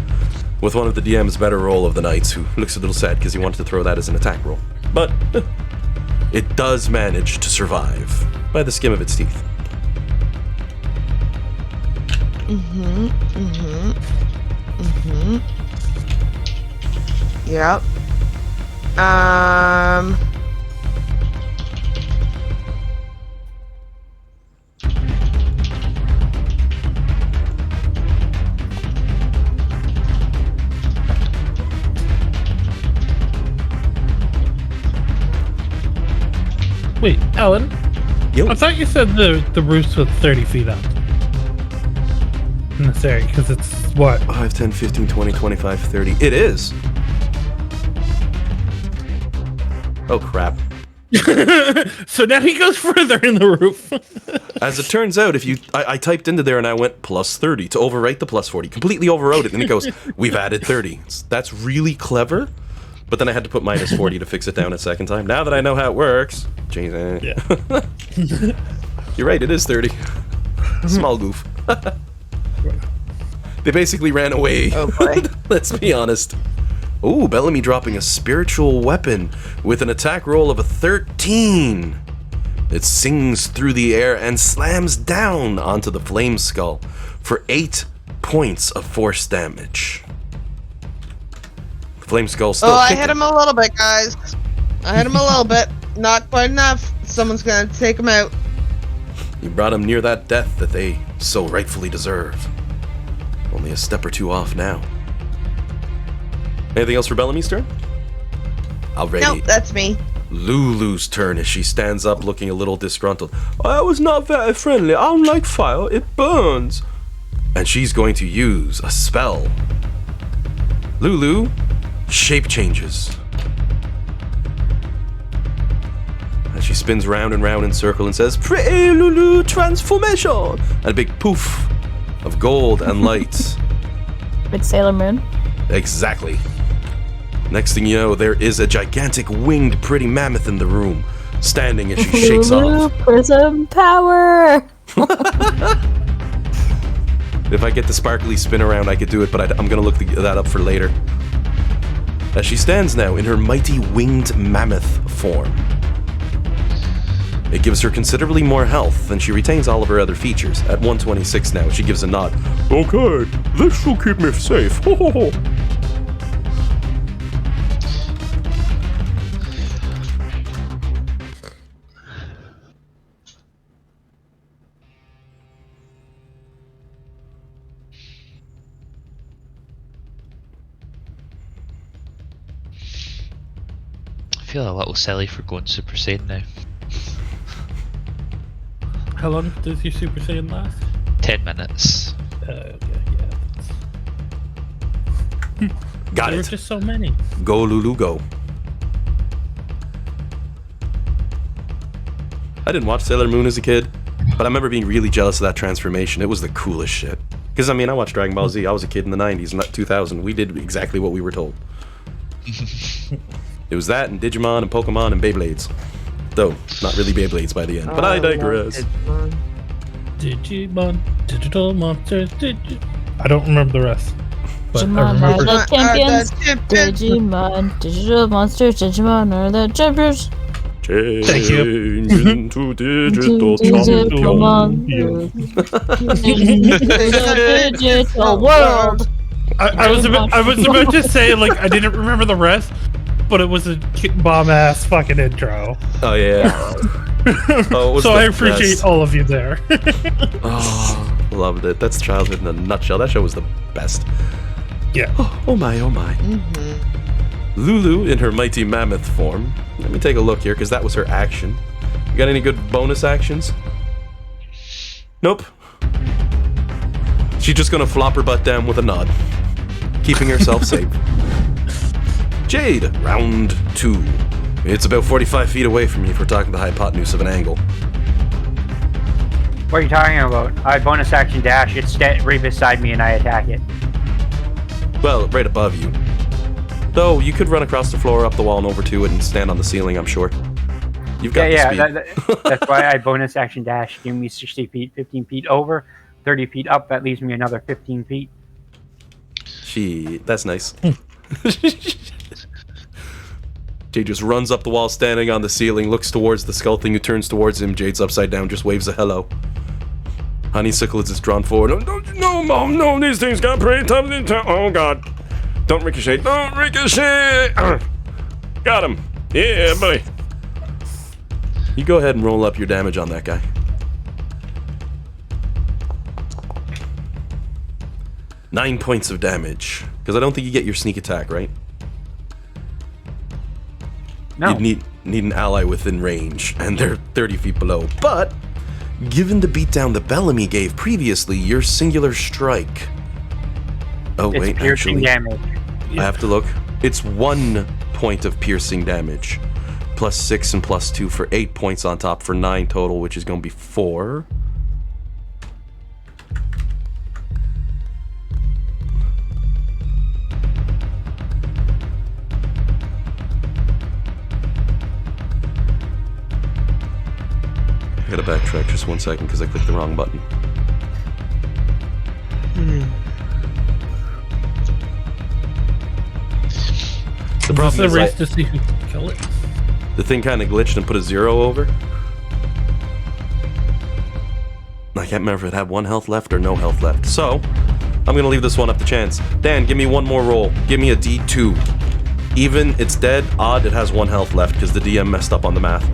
with one of the DM's better roll of the knights, who looks a little sad because he wanted to throw that as an attack roll. But it does manage to survive by the skin of its teeth. Yep. Wait, Ellen? Yo. I thought you said the roofs was 30 feet up. In this area, because it's what? 5, 10, 15, 20, 25, 30. It is. Oh crap. So now he goes further in the roof. As it turns out, if you, I typed into there and I went plus 30 to overwrite the plus 40. Completely overwrote it, and it goes, we've added 30. That's really clever. But then I had to put minus 40 to fix it down a second time. Now that I know how it works, jeez, Yeah. You're right, it is 30. Small goof. They basically ran away. Oh boy. Let's be honest. Ooh, Bellamy dropping a spiritual weapon with an attack roll of a 13. It sings through the air and slams down onto the flame skull for 8 points of force damage. The flame skull still I kicking. hit him a little bit, guys. I hit him a little bit. Not quite enough. Someone's gonna take him out. You brought him near that death that they so rightfully deserve. Only a step or two off now. Anything else for Bellamy's turn? Alrighty. Nope, that's me. Lulu's turn as she stands up looking a little disgruntled. I was not very friendly. I don't like fire. It burns. And she's going to use a spell. Lulu, shape changes. As she spins round and round in circle and says, Pretty Lulu transformation! And a big poof of gold and light. With Sailor Moon. Exactly. Next thing you know, there is a gigantic winged pretty mammoth in the room, standing as she shakes off. Prism power! If I get the sparkly spin around, I could do it, but I'm gonna look that up for later. As she stands now in her mighty winged mammoth form. It gives her considerably more health, and she retains all of her other features. At 126 now, she gives a nod. Okay, this will keep me safe. Ho ho ho. I feel a little silly for going Super Saiyan now. How long does your Super Saiyan last? 10 minutes. Yeah. Got There it. were just so many. Go, Lulu, go. I didn't watch Sailor Moon as a kid, but I remember being really jealous of that transformation. It was the coolest shit. Because, I mean, I watched Dragon Ball Z. I was a kid in the 90s, not 2000. We did exactly what we were told. It was that and Digimon and Pokemon and Beyblades. Though, not really Beyblades by the end. But I digress. Digimon, digital monsters, I don't remember the rest. But Digimon I are remember. the champions. Digimon, digital monsters, Digimon are the champions. Thank you. Change into digital Digital champion. digital world. I was about to say, like, I didn't remember the rest, but it was a bomb ass fucking intro. Oh, yeah. Oh, it was So the I appreciate best. all of you there. Oh, loved it. That's childhood in a nutshell. That show was the best. Yeah. Oh my, oh my. Lulu in her mighty mammoth form. Let me take a look here, because that was her action. You got any good bonus actions? Nope. She's just gonna flop her butt down with a nod, keeping herself safe. Jade, round 2. It's about 45 feet away from me if we're talking the hypotenuse of an angle. What are you talking about? I bonus action dash. It's right beside me, and I attack it. Well, right above you. Though, you could run across the floor, up the wall, and over to it, and stand on the ceiling, I'm sure. You've got the speed. That's why I bonus action dash. Give me 60 feet, 15 feet over, 30 feet up. That leaves me another 15 feet. That's nice. Jade just runs up the wall, standing on the ceiling, looks towards the skull thing who turns towards him. Jade's upside down, just waves a hello. Honeysuckle is just drawn forward. No, Mom, no, these things got pretty tough. Oh, God. Don't ricochet. Don't ricochet. Got him. Yeah, boy. You go ahead and roll up your damage on that guy. 9 points of damage. Because I don't think you get your sneak attack, right? No. You'd need an ally within range, and they're 30 feet below. But, given the beatdown that Bellamy gave previously, your singular strike... Oh, It's wait, piercing actually... damage. I have to look. It's 1 point of piercing damage. Plus 6 and plus 2 for 8 points on top for 9 total, which is going to be 4. I gotta backtrack just 1 second because I clicked the wrong button. The problem This is is a race to see who can kill it. the thing kind of glitched and put a 0 over. I can't remember if it had 1 health left or no health left. So, I'm gonna leave this one up to chance. Dan, give me 1 more roll. Give me a D2. Even, it's dead. Odd, it has 1 health left because the DM messed up on the math.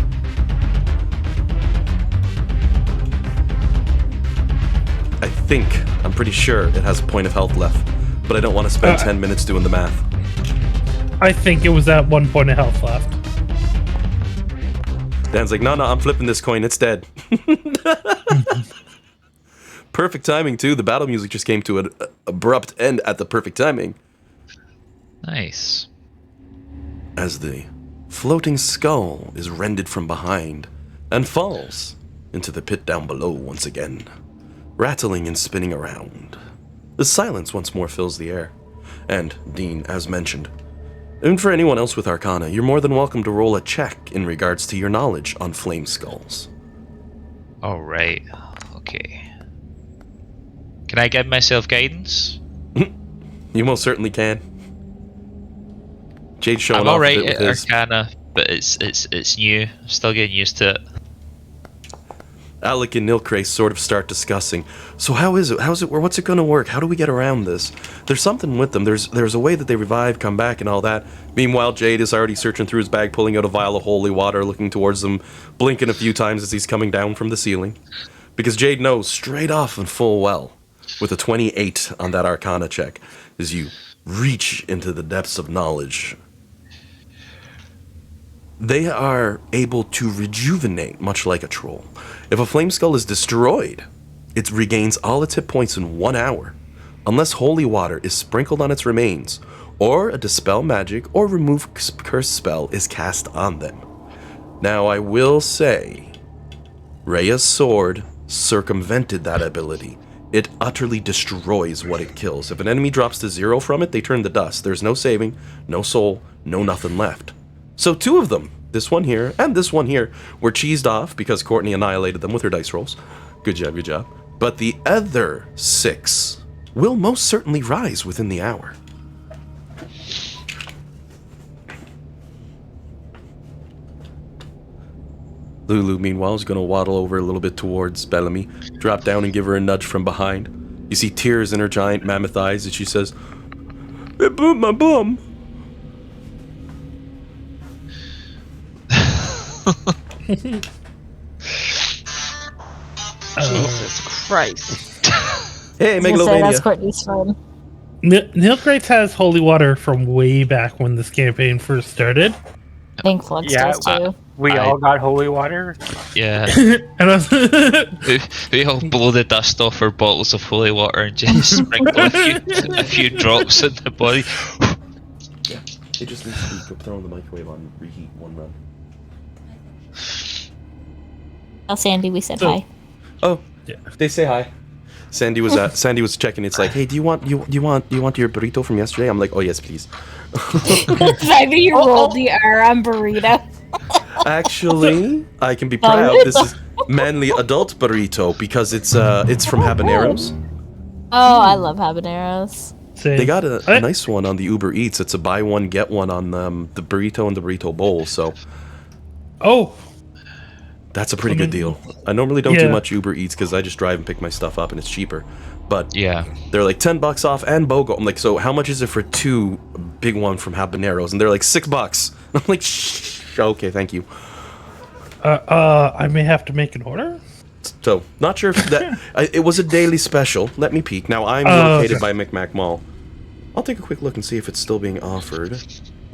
I'm pretty sure it has a point of health left, but I don't want to spend 10 minutes doing the math. I think it was at 1 point of health left. Dan's like, no, I'm flipping this coin, it's dead. Perfect timing, too. The battle music just came to an abrupt end at the perfect timing. Nice. As the floating skull is rended from behind and falls into the pit down below once again, rattling and spinning around. The silence once more fills the air, and Dean, as mentioned, And for anyone else with Arcana, you're more than welcome to roll a check in regards to your knowledge on flame skulls. Alright. Okay. Can I give myself guidance? You most certainly can. Jade's showing I'm off alright a bit at with his... Arcana, but it's new. I'm still getting used to it. Alec and Nilcray sort of start discussing. So how is it? What's it going to work? How do we get around this? There's something with them. There's a way that they revive, come back, and all that. Meanwhile, Jade is already searching through his bag, pulling out a vial of holy water, looking towards them, blinking a few times as he's coming down from the ceiling. Because Jade knows straight off and full well, with a 28 on that Arcana check, as you reach into the depths of knowledge, they are able to rejuvenate, much like a troll. If a flame skull is destroyed, it regains all its hit points in 1 hour, unless holy water is sprinkled on its remains, or a dispel magic or remove curse spell is cast on them. Now, I will say, Rhea's sword circumvented that ability. It utterly destroys what it kills. If an enemy drops to 0 from it, they turn to dust. There's no saving, no soul, no nothing left. So 2 of them, this one here and this one here, were cheesed off because Courtney annihilated them with her dice rolls. Good job, good job. But the other 6 will most certainly rise within the hour. Lulu, meanwhile, is going to waddle over a little bit towards Bellamy, drop down and give her a nudge from behind. You see tears in her giant mammoth eyes as she says, "It blew my bum." Jesus Christ. Hey, I was gonna say, that's Megalovania. Courtney's friend. Nilcrates has holy water from way back when this campaign first started. I think Flux does too. We all got holy water. Yeah. And I was we all blow the dust off our bottles of holy water and just sprinkle a few drops in the body. Yeah, it just needs to be thrown in the microwave on reheat 1 run. Oh, Sandy, we said hi. Oh, Yeah. they say hi. Sandy was checking. It's like, hey, do you want your burrito from yesterday? I'm like, oh yes, please. Maybe you rolled the R on burrito. Actually, I can be proud. This is manly adult burrito because it's from Habaneros. Oh, I love habaneros. They got a nice one on the Uber Eats. It's a buy one get one on the burrito and the burrito bowl. So, that's a pretty good deal. I normally don't do much Uber Eats because I just drive and pick my stuff up and it's cheaper. But yeah, they're like $10 off and BOGO. I'm like, so how much is it for 2 big one from Habaneros? And they're like $6. I'm like, shh, okay, thank you. I may have to make an order. So, not sure if that... it was a daily special. Let me peek. Now, I'm located by Micmac Mall. I'll take a quick look and see if it's still being offered,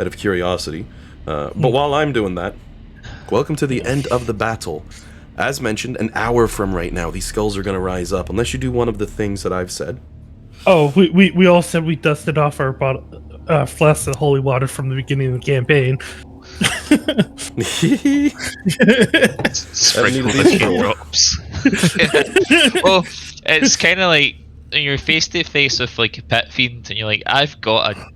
out of curiosity. But while I'm doing that, welcome to the end of the battle. As mentioned, an hour from right now, these skulls are going to rise up, unless you do one of the things that I've said. Oh, we all said we dusted off our flasks of holy water from the beginning of the campaign. Sprinkle a few drops. Well, it's kind of like when you're face to face with like a pit fiend, and you're like, "I've got a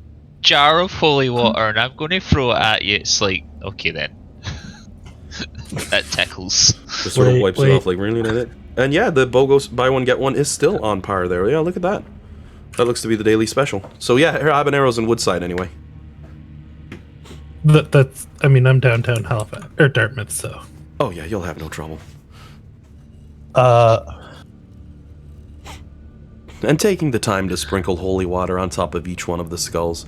jar of holy water, and I'm going to throw it at you." It's like, okay then, that tickles. Just sort of wipes it off, like really, it. And yeah, the BOGO buy one get one is still on par there. Yeah, look at that. That looks to be the daily special. So yeah, here are Habaneros and Woodside anyway. That's. I mean, I'm downtown Halifax or Dartmouth, so. Oh yeah, you'll have no trouble. And taking the time to sprinkle holy water on top of each one of the skulls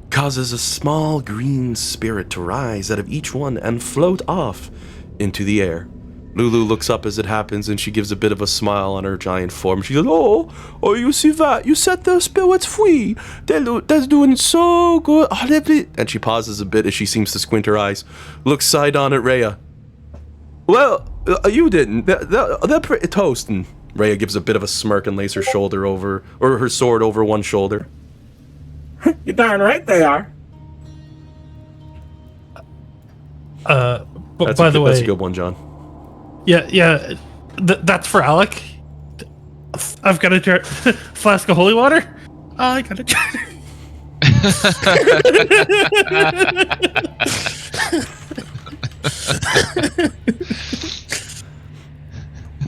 causes a small green spirit to rise out of each one and float off into the air. Lulu looks up as it happens and she gives a bit of a smile on her giant form. She goes, oh, you see that? You set the spirits free. That's doing so good. And she pauses a bit as she seems to squint her eyes. Looks side on at Rhea. Well, you didn't. They're pretty toasting. Rhea gives a bit of a smirk and lays her shoulder over, or her sword over one shoulder. You're darn right they are. But by the way, that's a good one, John. Yeah. That's for Alec. I've got a flask of holy water. I got a jar.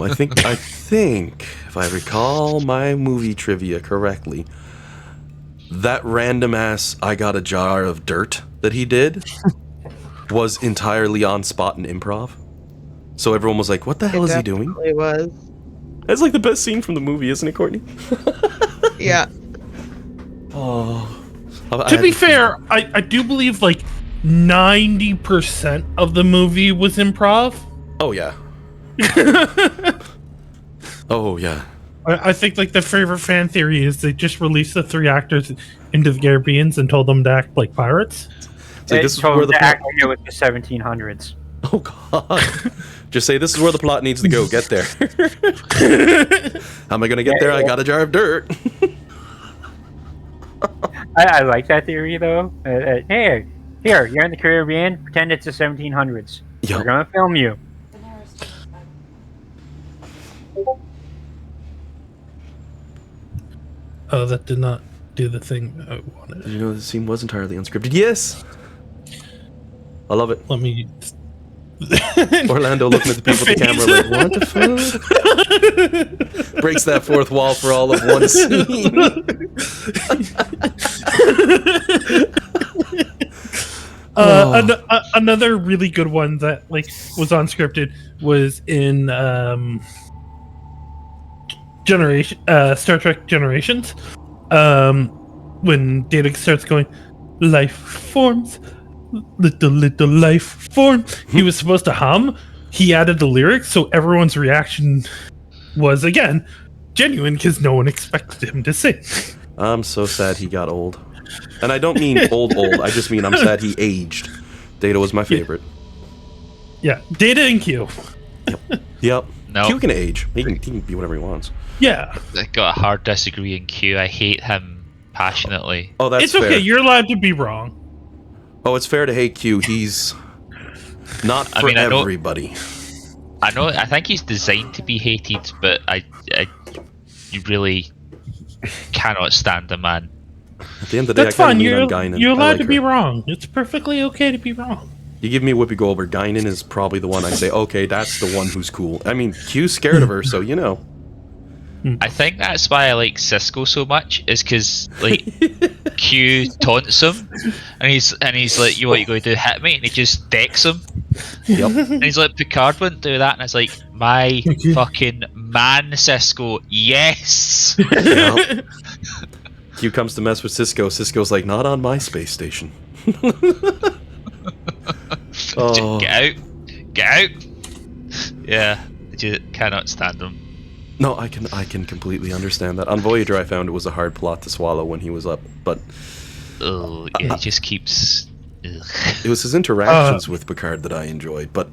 I think, if I recall my movie trivia correctly, that random ass "I got a jar of dirt" that he did was entirely on spot and improv. So everyone was like, "What the hell is he doing?" It was. That's like the best scene from the movie, isn't it, Courtney? Yeah. Oh. To be fair, I do believe like 90% of the movie was improv. Oh yeah. Oh yeah. I think like the favorite fan theory is they just released the 3 actors into the Caribbeans and told them to act like pirates. It's like, this is where the act like it was the 1700s. Oh god. Just say, this is where the plot needs to go. Get there. How am I gonna get there? I got a jar of dirt. I like that theory though. Hey, here, you're in the Caribbean. Pretend it's the 1700s. Yep. We're gonna film you. Oh, that did not do the thing I wanted. Did you know the scene was entirely unscripted? Yes! I love it. Let me... Orlando looking at the people at the camera like, what the fuck? Breaks that fourth wall for all of one scene. Another really good one that like was unscripted was in Star Trek Generations, when Data starts going, life forms, little life form. He was supposed to hum. He added the lyrics, so everyone's reaction was again genuine because no one expected him to sing. I'm so sad he got old, and I don't mean old. I just mean I'm sad he aged. Data was my favorite. Yeah, Data and Q. Yep. No. Q can age. He can be whatever he wants. Yeah. I got a hard disagree in Q. I hate him passionately. Oh, that's it's okay. fair. You're allowed to be wrong. Oh, it's fair to hate Q. He's not for everybody. I know. I think he's designed to be hated, but you really cannot stand the man. At the end of the day, that's fine. You're Guinan. allowed to be wrong. It's perfectly okay to be wrong. You give me Whoopi Goldberg, Guinan is probably the one I say, okay, that's the one who's cool. I mean, Q's scared of her, so you know. I think that's why I like Cisco so much, is because like Q taunts him, and he's like, "You what you going to do? Hit me?" And he just decks him. Yep. And he's like, "Picard wouldn't do that," and it's like, "My fucking man, Cisco, yes." Yep. Q comes to mess with Cisco. Cisco's like, "Not on my space station." Oh. Get out, get out. Yeah, I just cannot stand him. No, I can completely understand that. On Voyager, I found it was a hard plot to swallow when he was up, but Oh, yeah, he just keeps. Ugh. It was his interactions with Picard that I enjoyed, but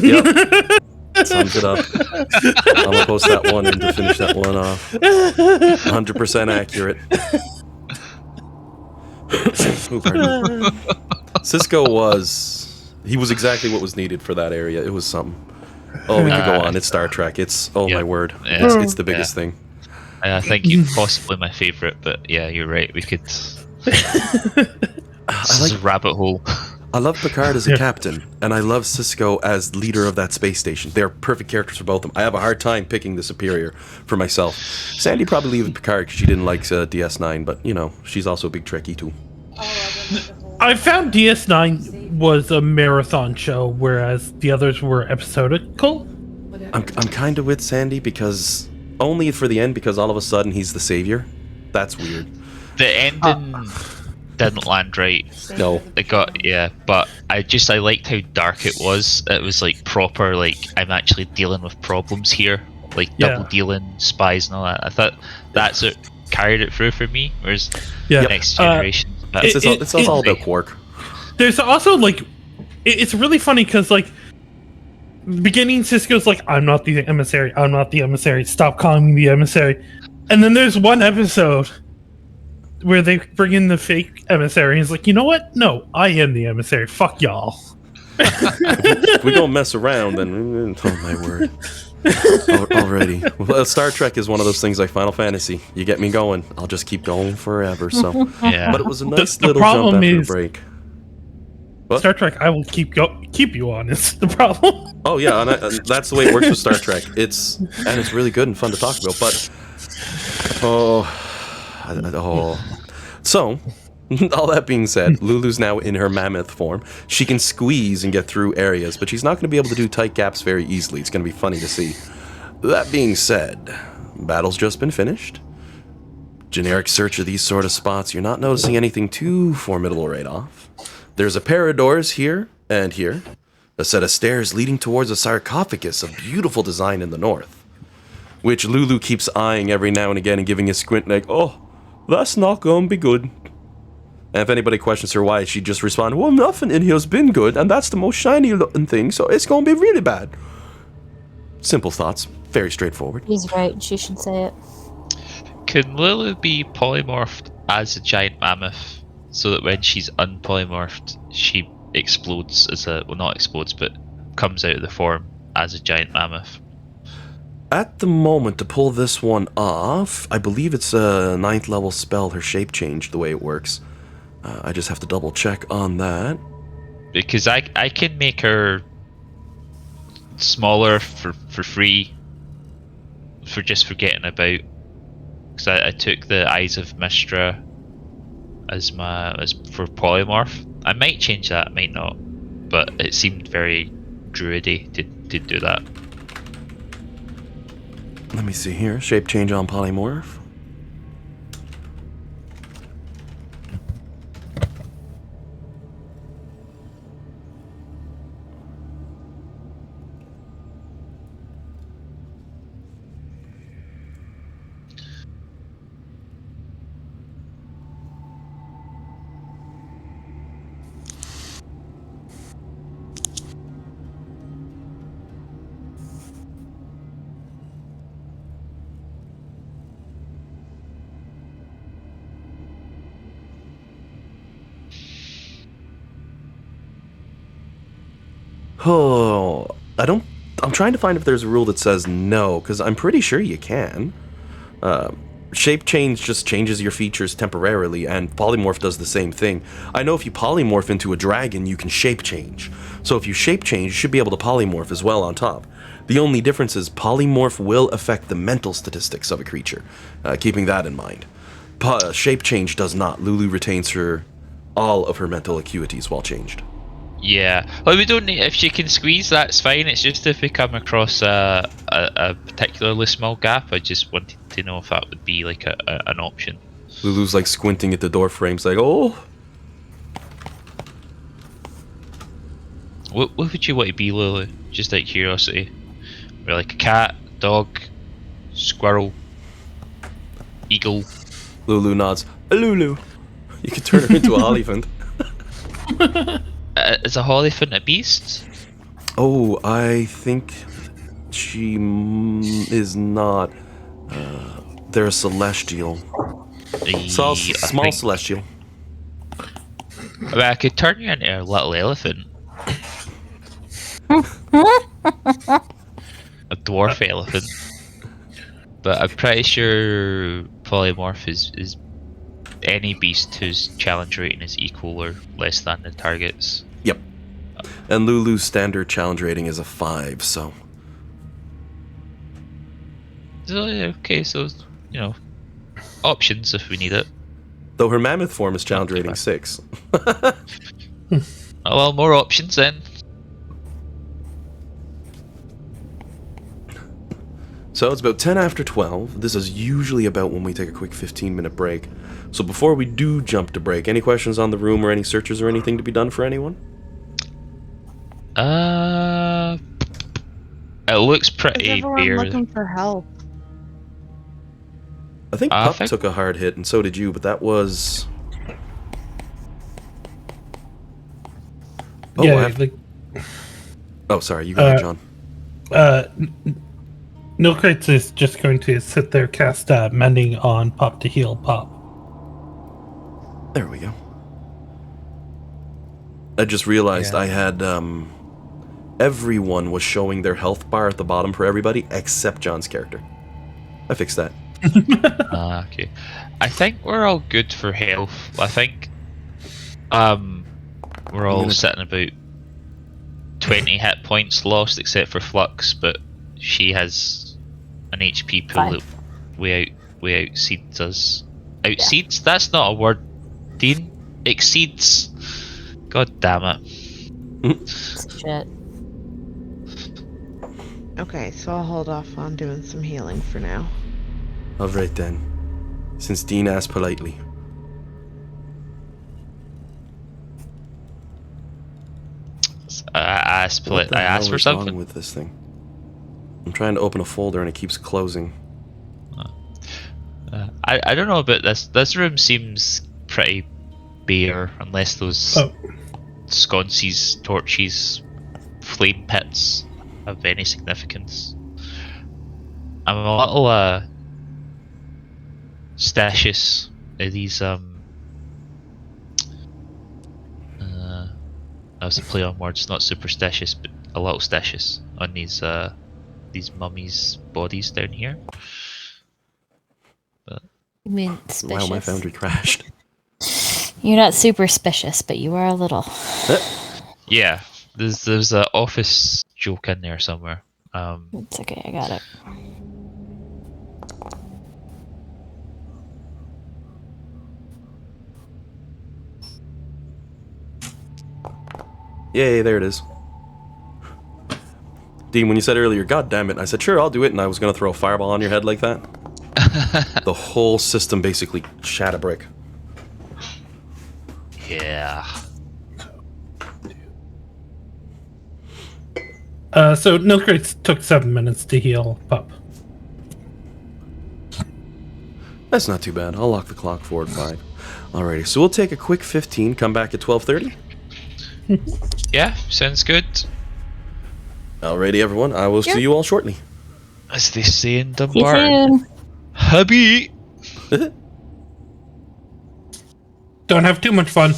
yep. Sums it up. I'm gonna post that one in to finish that one off. 100% accurate. Ooh, pardon me. Cisco was exactly what was needed for that area. It was something. Oh, we could go on. It's Star Trek. It's my word. Yeah. It's the biggest thing. I think you're possibly my favorite, but yeah, you're right. We could. This is a rabbit hole. I love Picard as a captain, and I love Cisco as leader of that space station. They're perfect characters for both of them. I have a hard time picking the superior for myself. Sandy probably leaving Picard because she didn't like DS9, but, you know, she's also a big Trekkie, too. I found DS9 was a marathon show, whereas the others were episodical. I'm kind of with Sandy, because... Only for the end, because all of a sudden he's the savior. That's weird. The ending didn't land right. No. It got, but I liked how dark it was. It was like proper, like, I'm actually dealing with problems here. Like double dealing, spies and all that. I thought that's what carried it through for me. Whereas Next Generation... It's all about Quark. There's also, like... It's really funny, because, like... Beginning, Cisco's like, I'm not the emissary, I'm not the emissary, stop calling me the emissary. And then there's one episode where they bring in the fake emissary, and he's like, you know what? No, I am the emissary, fuck y'all. If we don't mess around, then oh my word. Alrighty. Well, Star Trek is one of those things like Final Fantasy. You get me going, I'll just keep going forever. So, Yeah. but it was a nice The little jump problem after the is- break. What? Star Trek, I will keep you on. It's the problem. Oh yeah, and that's the way it works with Star Trek. It's really good and fun to talk about. But so all that being said, Lulu's now in her mammoth form. She can squeeze and get through areas, but she's not going to be able to do tight gaps very easily. It's going to be funny to see. That being said, battle's just been finished. Generic search of these sort of spots, you're not noticing anything too formidable right off. There's a pair of doors here and here. A set of stairs leading towards a sarcophagus of beautiful design in the north, which Lulu keeps eyeing every now and again and giving a squint like, oh, that's not gonna be good. And if anybody questions her why, she just responds, well, nothing in here's been good, and that's the most shiny looking thing, so it's gonna be really bad. Simple thoughts, very straightforward. He's right. She should say it. Can Lulu be polymorphed as a giant mammoth so that when she's unpolymorphed, she explodes as a, well, not explodes, but comes out of the form as a giant mammoth? At the moment, to pull this one off, I believe it's a 9th level spell, her shape change, the way it works. I just have to double check on that. Because I can make her smaller for free, for just forgetting about. Because I took the Eyes of Mystra as for polymorph. I might change that, I might not, but it seemed very druidy to do that. Let me see here. Shape change on polymorph. Oh, I'm trying to find if there's a rule that says no, because I'm pretty sure you can. Shape change just changes your features temporarily, and polymorph does the same thing. I know if you polymorph into a dragon, you can shape change. So if you shape change, you should be able to polymorph as well on top. The only difference is polymorph will affect the mental statistics of a creature, keeping that in mind. Shape change does not. Lulu retains all of her mental acuities while changed. Yeah, well, we don't need, if she can squeeze, that's fine. It's just if we come across a particularly small gap, I just wanted to know if that would be like an option. Lulu's like squinting at the door frames, like, oh. What would you want to be, Lulu? Just out of curiosity. We're like a cat, dog, squirrel, eagle. Lulu nods. Lulu. You could turn her into a Hollyphant. Is a Hollyphant a beast? Oh, I think she is not. They're a celestial. Small celestial. Well, I could turn you into a little elephant. A dwarf elephant. But I'm pretty sure polymorph is any beast whose challenge rating is equal or less than the target's. Yep. And Lulu's standard challenge rating is a 5, so. Okay, so, you know, options if we need it. Though her mammoth form is challenge rating 6. Oh, well, more options then. So it's about 10 after 12. This is usually about when we take a quick 15-minute break. So before we do jump to break, any questions on the room or any searches or anything to be done for anyone? It looks pretty Is everyone bare. looking for help? I think Pup took a hard hit, and so did you, but that was... Oh, yeah, oh, sorry, you go ahead, John. Nilkrates is just going to sit there, cast Mending on Pop to heal Pop. There we go. I just realized Yeah. I had everyone was showing their health bar at the bottom for everybody except John's character. I fixed that. Okay. I think we're all good for health. I think we're all sitting about 20 hit points lost except for Flux, but she has an HP pool that way exceeds us. Exceeds? That's not a word, Dean. Exceeds. God damn it. Shit. Okay, so I'll hold off on doing some healing for now. Alright then. Since Dean asked politely. I asked for something. Wrong with this thing? I'm trying to open a folder and it keeps closing. I don't know about this. This room seems pretty bare, unless those sconces, torches, flame pits have any significance. I'm a little statious of these that was a play on words, not superstitious, but a little statious on these mummies' bodies down here. But You mean suspicious? Wow, my foundry crashed. You're not superstitious, but you are a little. yeah, there's an office joke in there somewhere. It's okay, I got it. Yay, there it is. Dean, when you said earlier, God damn it, I said, sure, I'll do it, and I was going to throw a fireball on your head like that. The whole system basically shat a brick. Yeah. So Nilkrate took 7 minutes to heal Pup. That's not too bad. I'll lock the clock forward 5. Alrighty, so we'll take a quick 15, come back at 12:30. Yeah, sounds good. Alrighty, everyone, I will see you all shortly. As they say in See you Dumbarton. soon. Hubby! Don't have too much fun.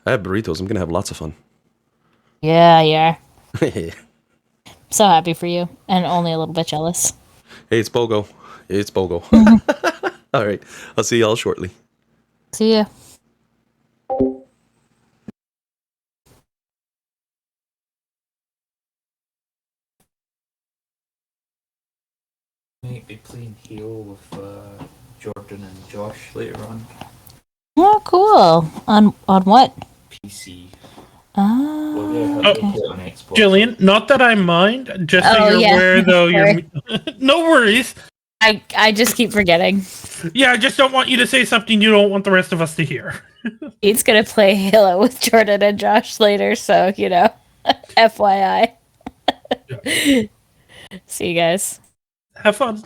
I have burritos. I'm going to have lots of fun. Yeah, yeah. Hey, So happy for you, and only a little bit jealous. it's Bogo. It's Bogo. Alright, I'll see y'all shortly. See ya. Might be playing Halo with Jordan and Josh later on. Oh, cool. On what? PC. Ah, Well, yeah, Oh. play it on Xbox. Jillian, not that I mind, just so Oh, you're yeah. aware, though. Sorry. No worries. I just keep forgetting. Yeah, I just don't want you to say something you don't want the rest of us to hear. He's gonna play Halo with Jordan and Josh later, so FYI. See you guys. Have fun.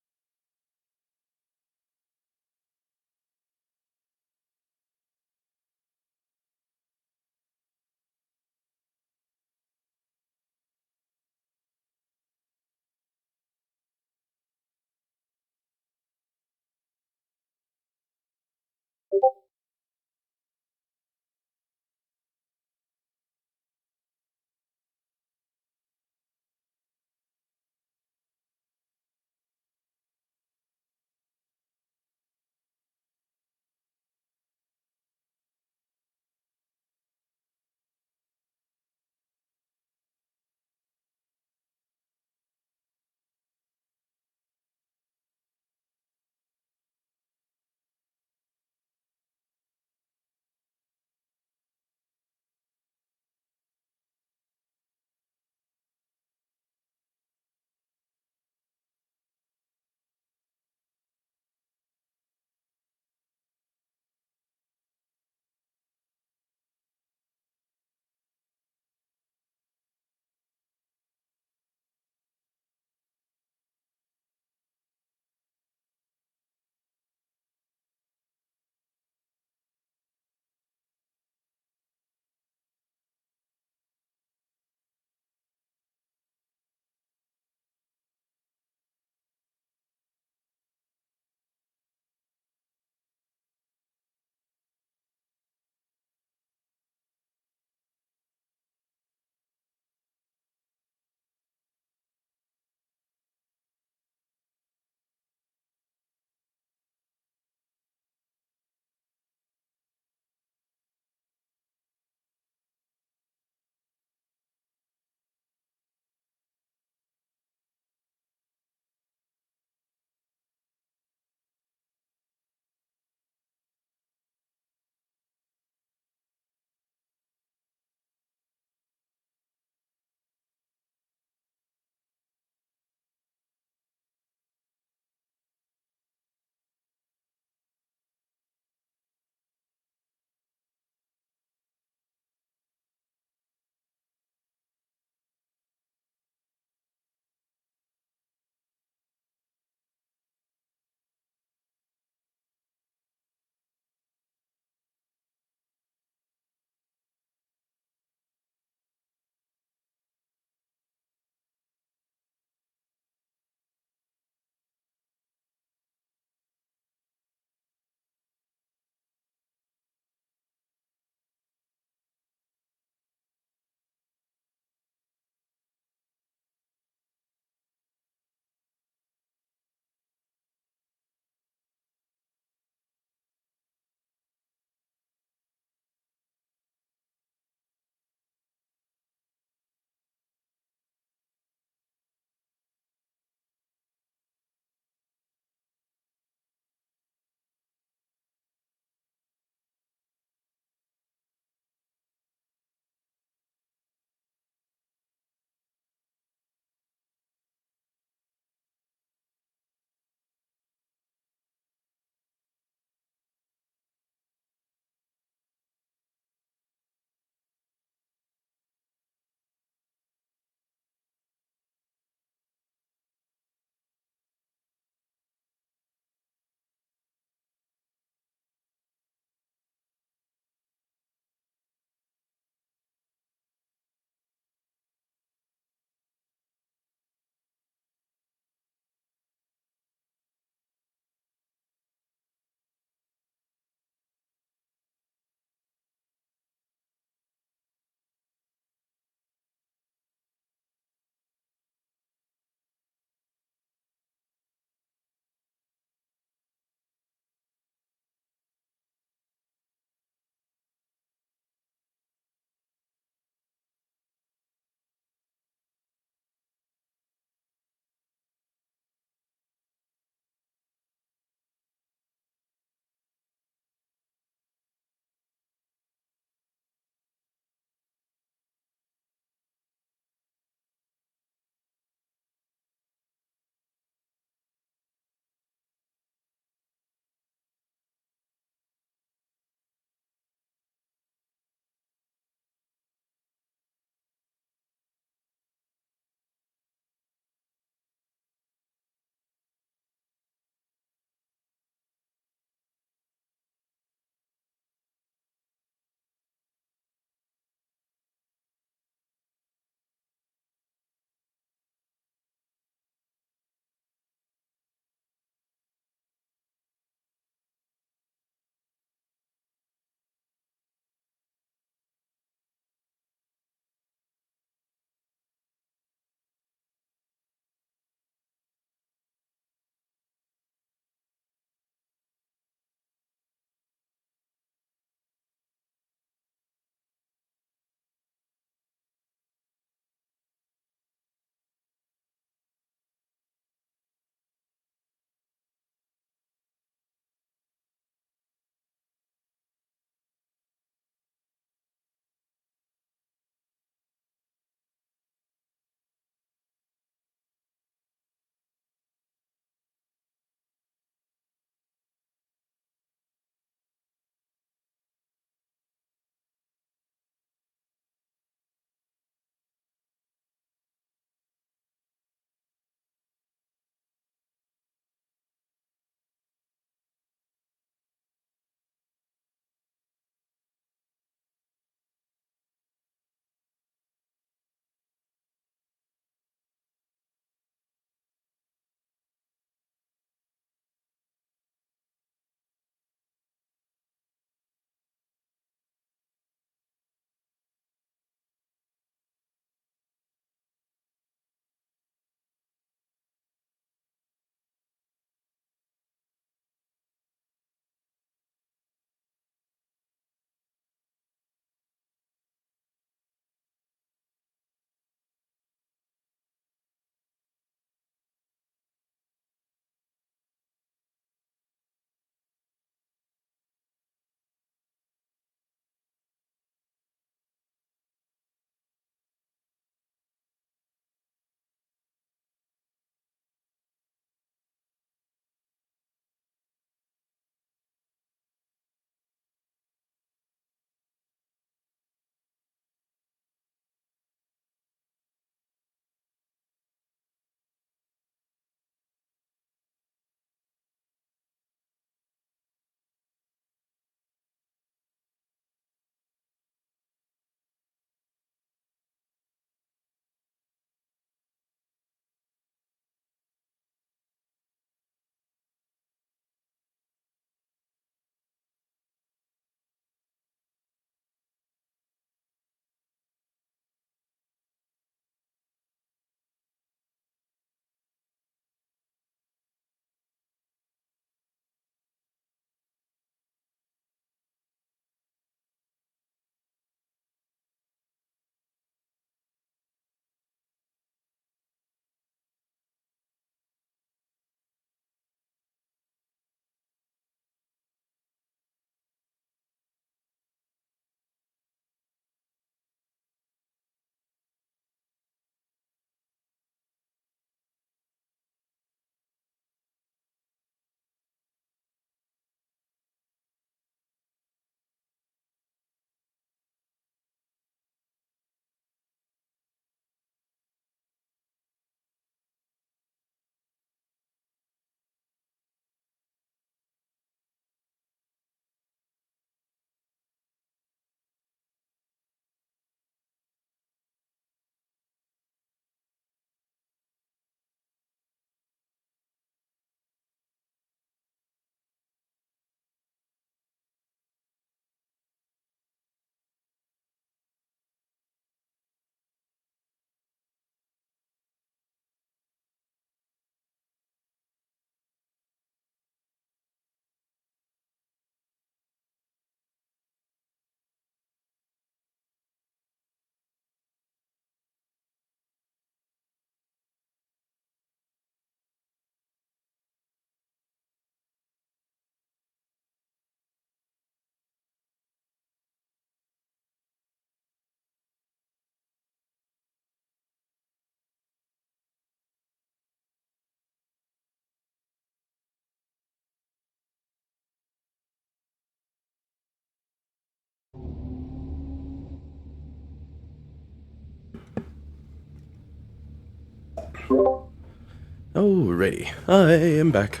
Alrighty, I am back.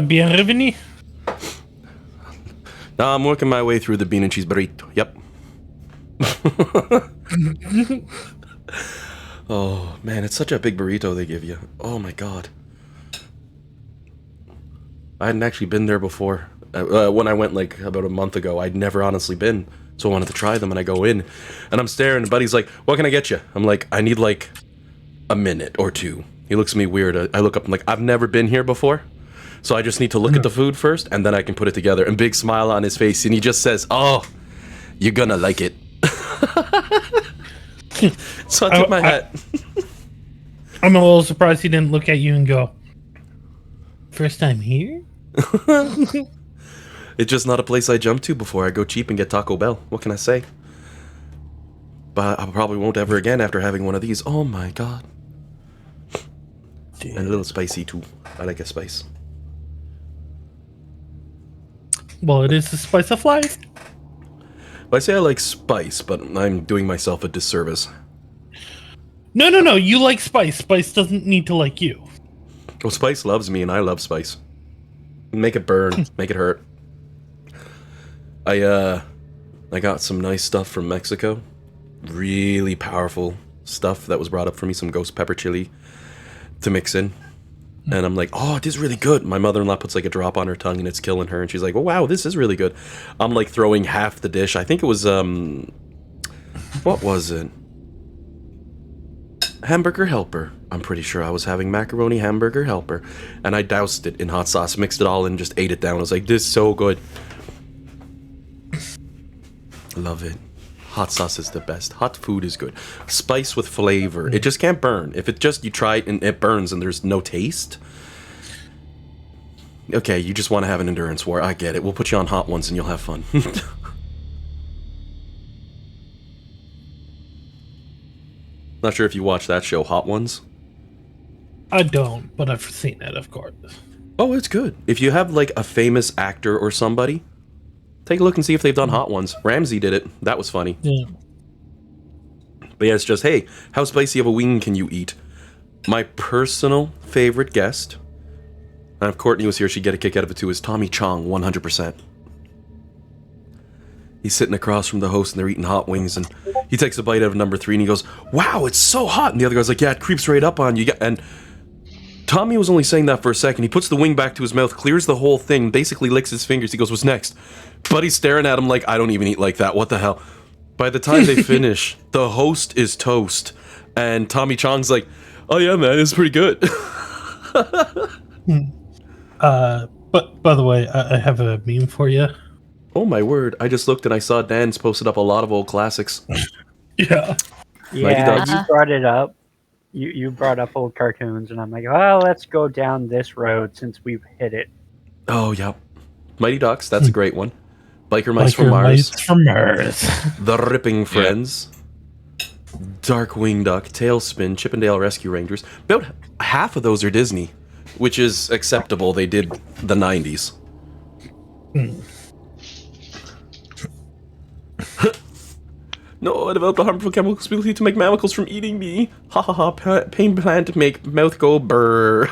Bienvenue. Now I'm working my way through the bean and cheese burrito. Yep. Oh man, it's such a big burrito they give you. Oh my god. I hadn't actually been there before. When I went like about a month ago, I'd never honestly been. So I wanted to try them, and I go in, and I'm staring, and buddy's like, what can I get you? I'm like, I need like a minute or two. He looks at me weird. I look up, I'm like, I've never been here before. So I just need to look at the food first, and then I can put it together. And big smile on his face, and he just says, oh, you're gonna like it. So I took my hat. I'm a little surprised he didn't look at you and go, first time here? It's just not a place I jump to before I go cheap and get Taco Bell. What can I say? But I probably won't ever again after having one of these. Oh my god. Damn. And a little spicy too. I like a spice. Well, it is the spice of life. I say I like spice, but I'm doing myself a disservice. No. You like Spice. Spice doesn't need to like you. Well, Spice loves me, and I love Spice. Make it burn. Make it hurt. I got some nice stuff from Mexico. Really powerful stuff that was brought up for me. Some ghost pepper chili to mix in. And I'm like, oh, it is really good. My mother-in-law puts like a drop on her tongue, and it's killing her. And she's like, oh, wow, this is really good. I'm like throwing half the dish. I think it was, what was it? Hamburger helper. I'm pretty sure I was having macaroni hamburger helper. And I doused it in hot sauce, mixed it all in, just ate it down. I was like, this is so good. Love it. Hot sauce is the best. Hot food is good. Spice with flavor. It just can't burn. If it just, you try it and it burns and there's no taste. Okay, you just want to have an endurance war. I get it. We'll put you on hot ones and you'll have fun. Not sure if you watch that show, Hot Ones. I don't, but I've seen it, of course. Oh, it's good. If you have like a famous actor or somebody, take a look and see if they've done Hot Ones. Ramsey did it. That was funny. Yeah. But yeah, it's just, hey, how spicy of a wing can you eat? My personal favorite guest, and if Courtney was here, she'd get a kick out of it too, is Tommy Chong, 100%. He's sitting across from the host and they're eating hot wings, and he takes a bite out of number 3 and he goes, wow, it's so hot. And the other guy's like, yeah, it creeps right up on you. And Tommy was only saying that for a second. He puts the wing back to his mouth, clears the whole thing, basically licks his fingers. He goes, what's next? Buddy's staring at him like, I don't even eat like that. What the hell? By the time they finish, the host is toast. And Tommy Chong's like, oh yeah, man, it's pretty good. But by the way, I have a meme for you. Oh my word, I just looked and I saw Dan's posted up a lot of old classics. Yeah. Yeah, you brought it up. You brought up old cartoons, and I'm like, well, let's go down this road since we've hit it. Oh, yeah. Mighty Ducks, that's a great one. Biker Mice from Mars. Mice from Mars. The Ripping Friends. Darkwing Duck, Tailspin, Chippendale Rescue Rangers. About half of those are Disney, which is acceptable. They did the 90s. No, I developed a harmful chemical ability to make mammals from eating me. Ha ha ha, pain plant to make mouth go brr.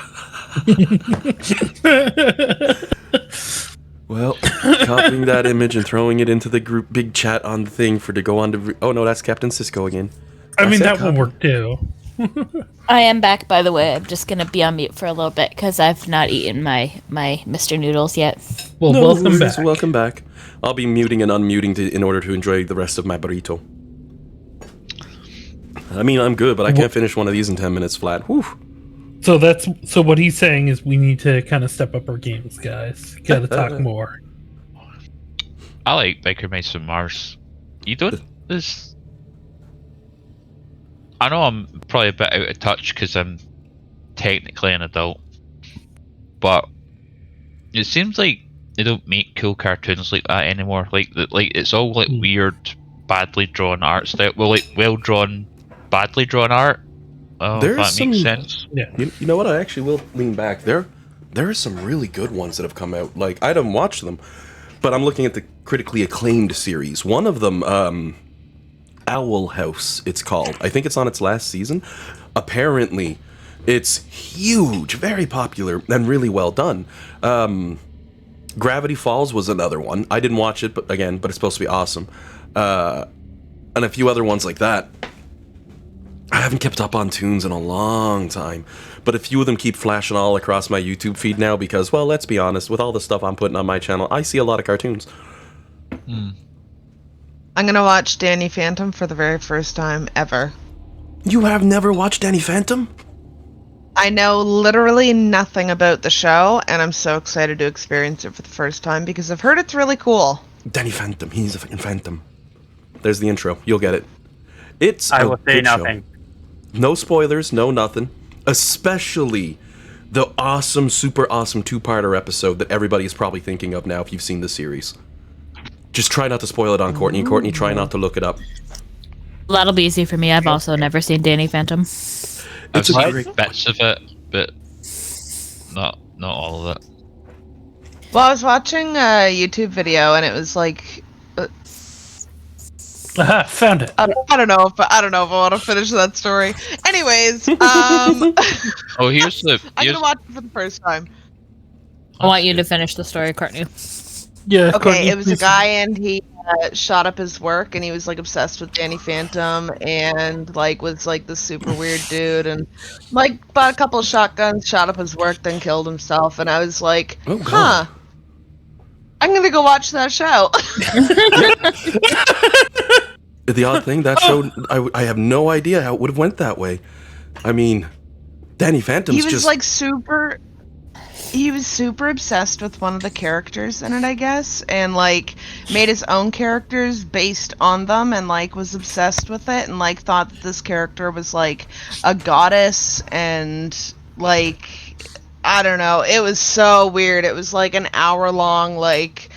Well, copying that image and throwing it into the group big chat on the thing for to go on to... Oh no, that's Captain Cisco again. I mean, that will work too. I am back, by the way. I'm just going to be on mute for a little bit because I've not eaten my Mr. Noodles yet. Well, no, welcome back. Welcome back. I'll be muting and unmuting in order to enjoy the rest of my burrito. I mean, I'm good, but I can't finish one of these in 10 minutes flat. Whew. So what he's saying is we need to kind of step up our games, guys. Got to talk more. I like Biker Mice from Mars. You don't... This... I know I'm probably a bit out of touch because I'm technically an adult, but it seems like they don't make cool cartoons like that anymore. Like it's all like weird, badly drawn art style. Well, like well drawn, badly drawn art. Oh, if that makes sense. Yeah. You know what? I actually will lean back. There are some really good ones that have come out. Like, I haven't watched them, but I'm looking at the critically acclaimed series. One of them, Owl House, it's called. I think it's on its last season. Apparently, it's huge, very popular, and really well done. Gravity Falls was another one. I didn't watch it, but it's supposed to be awesome. And a few other ones like that. I haven't kept up on tunes in a long time, but a few of them keep flashing all across my YouTube feed now because, well, let's be honest, with all the stuff I'm putting on my channel, I see a lot of cartoons. I'm gonna watch Danny Phantom for the very first time ever. You have never watched Danny Phantom? I know literally nothing about the show, and I'm so excited to experience it for the first time because I've heard it's really cool. Danny Phantom, he's a fucking phantom. There's the intro, you'll get it. It's I a will say good nothing. show. No spoilers, no nothing. Especially the awesome, super awesome two-parter episode that everybody is probably thinking of now if you've seen the series. Just try not to spoil it on Courtney. Courtney, try not to look it up. That'll be easy for me. I've also never seen Danny Phantom. I've a seen great- bits of it, but not all of it. Well, I was watching a YouTube video, and it was like, Aha, found it. I don't know if I want to finish that story. Anyways, Oh, here's the. I'm Here's, gonna watch it for the first time. I want you to finish the story, Courtney. Yeah. Okay, Courtney, it was a please. guy, and he shot up his work, and he was like obsessed with Danny Phantom, and like was like this super weird dude, and like bought a couple of shotguns, shot up his work, then killed himself, and I was like, Oh, God. huh. I'm gonna go watch that show. The odd thing, that show, I have no idea how it would have went that way. I mean, Danny Phantom's He was just... like he was super obsessed with one of the characters in it, I guess, and like made his own characters based on them, and like was obsessed with it, and like thought that this character was like a goddess, and like I don't know, it was so weird. It was like an hour-long like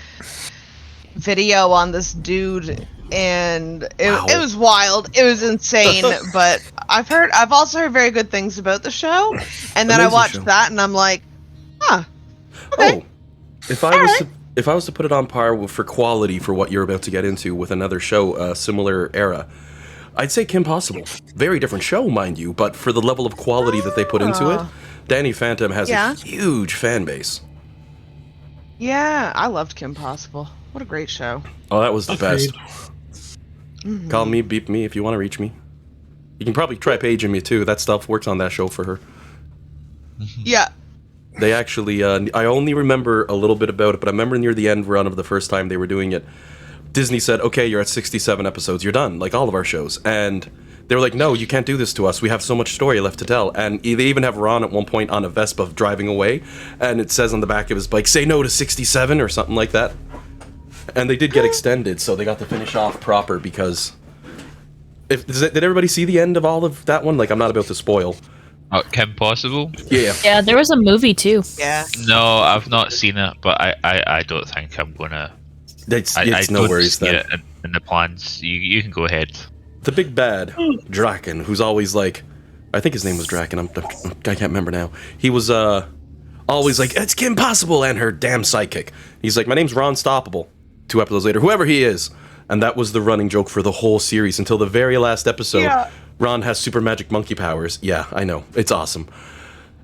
video on this dude, and it was wild. It was insane. But I've also heard very good things about the show, and then I Amazing watched show. that, and I'm like, huh. Okay. Oh, if I was to put it on par for quality for what you're about to get into with another show, similar era, I'd say Kim Possible. Very different show, mind you, but for the level of quality that they put into it, Danny Phantom has a huge fan base. Yeah, I loved Kim Possible. What a great show. Oh, that was the best. Mhm. Call me, beep me if you want to reach me. You can probably try paging me too. That stuff works on that show for her. Yeah. They actually, I only remember a little bit about it, but I remember near the end run of the first time they were doing it, Disney said, okay, you're at 67 episodes, you're done, like all of our shows. And they were like, no, you can't do this to us, we have so much story left to tell. And they even have Ron at one point on a Vespa driving away, and it says on the back of his bike, say no to 67 or something like that. And they did get extended, so they got to finish off proper because... Did everybody see the end of all of that one? Like, I'm not about to spoil. Kim Possible? Yeah. Yeah, there was a movie too. Yeah. No, I've not seen it, but I don't think I'm gonna. It's I no don't worries see then. it in the plans. You can go ahead. The big bad, Draken, who's always like... I think his name was Draken, I can't remember now. He was, always like, it's Kim Possible and her damn sidekick. He's like, my name's Ron Stoppable. 2 episodes later, whoever he is. And that was the running joke for the whole series until the very last episode. Yeah. Ron has super magic monkey powers. Yeah, I know. It's awesome.